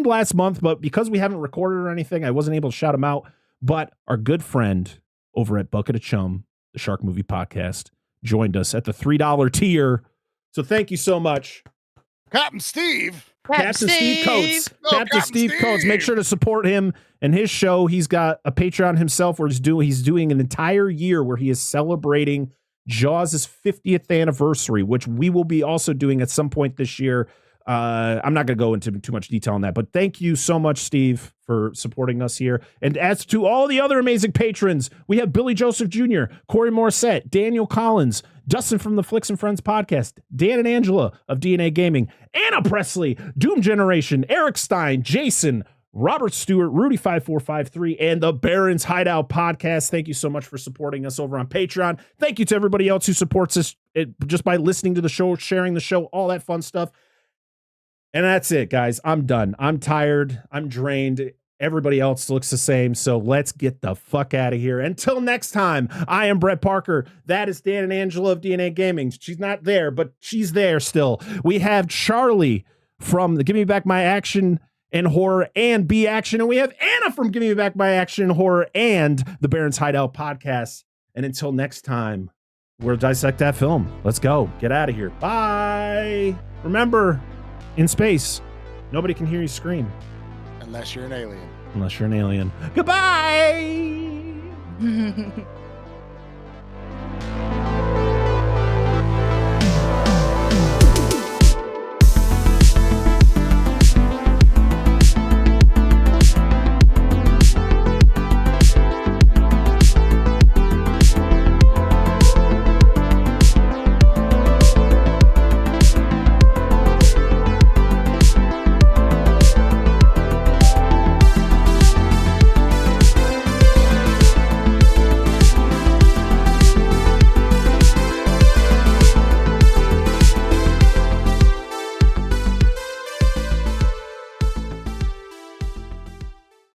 last month, but because we haven't recorded or anything, I wasn't able to shout him out. But our good friend over at Bucket of Chum, the Shark Movie Podcast, joined us at the $3 tier. So thank you so much, Captain Steve. Captain Steve Coates. Oh, Captain Steve Coates. Make sure to support him and his show. He's got a Patreon himself where he's doing an entire year where he is celebrating Jaws' 50th anniversary, which we will be also doing at some point this year. I'm not going to go into too much detail on that, but thank you so much, Steve, for supporting us here. And as to all the other amazing patrons, we have Billy Joseph Jr., Corey Morissette, Daniel Collins, Dustin from the Flicks and Friends podcast, Dan and Angela of DNA Gaming, Anna Presley, Doom Generation, Eric Stein, Jason, Robert Stewart, Rudy5453, and the Barrens Hideout Podcast. Thank you so much for supporting us over on Patreon. Thank you to everybody else who supports us just by listening to the show, sharing the show, all that fun stuff. And that's it, guys. I'm done. I'm tired. I'm drained. Everybody else looks the same. So let's get the fuck out of here. Until next time, I am Brett Parker. That is Dan and Angela of DNA Gaming. She's not there, but she's there still. We have Charlie from the Give Me Back My Action and Horror and B Action. And we have Anna from Give Me Back My Action and Horror and the Barrens Hideout Podcast. And until next time, we'll dissect that film. Let's go. Get out of here. Bye. Remember, in space, nobody can hear you scream. Unless you're an alien. Unless you're an alien. Goodbye.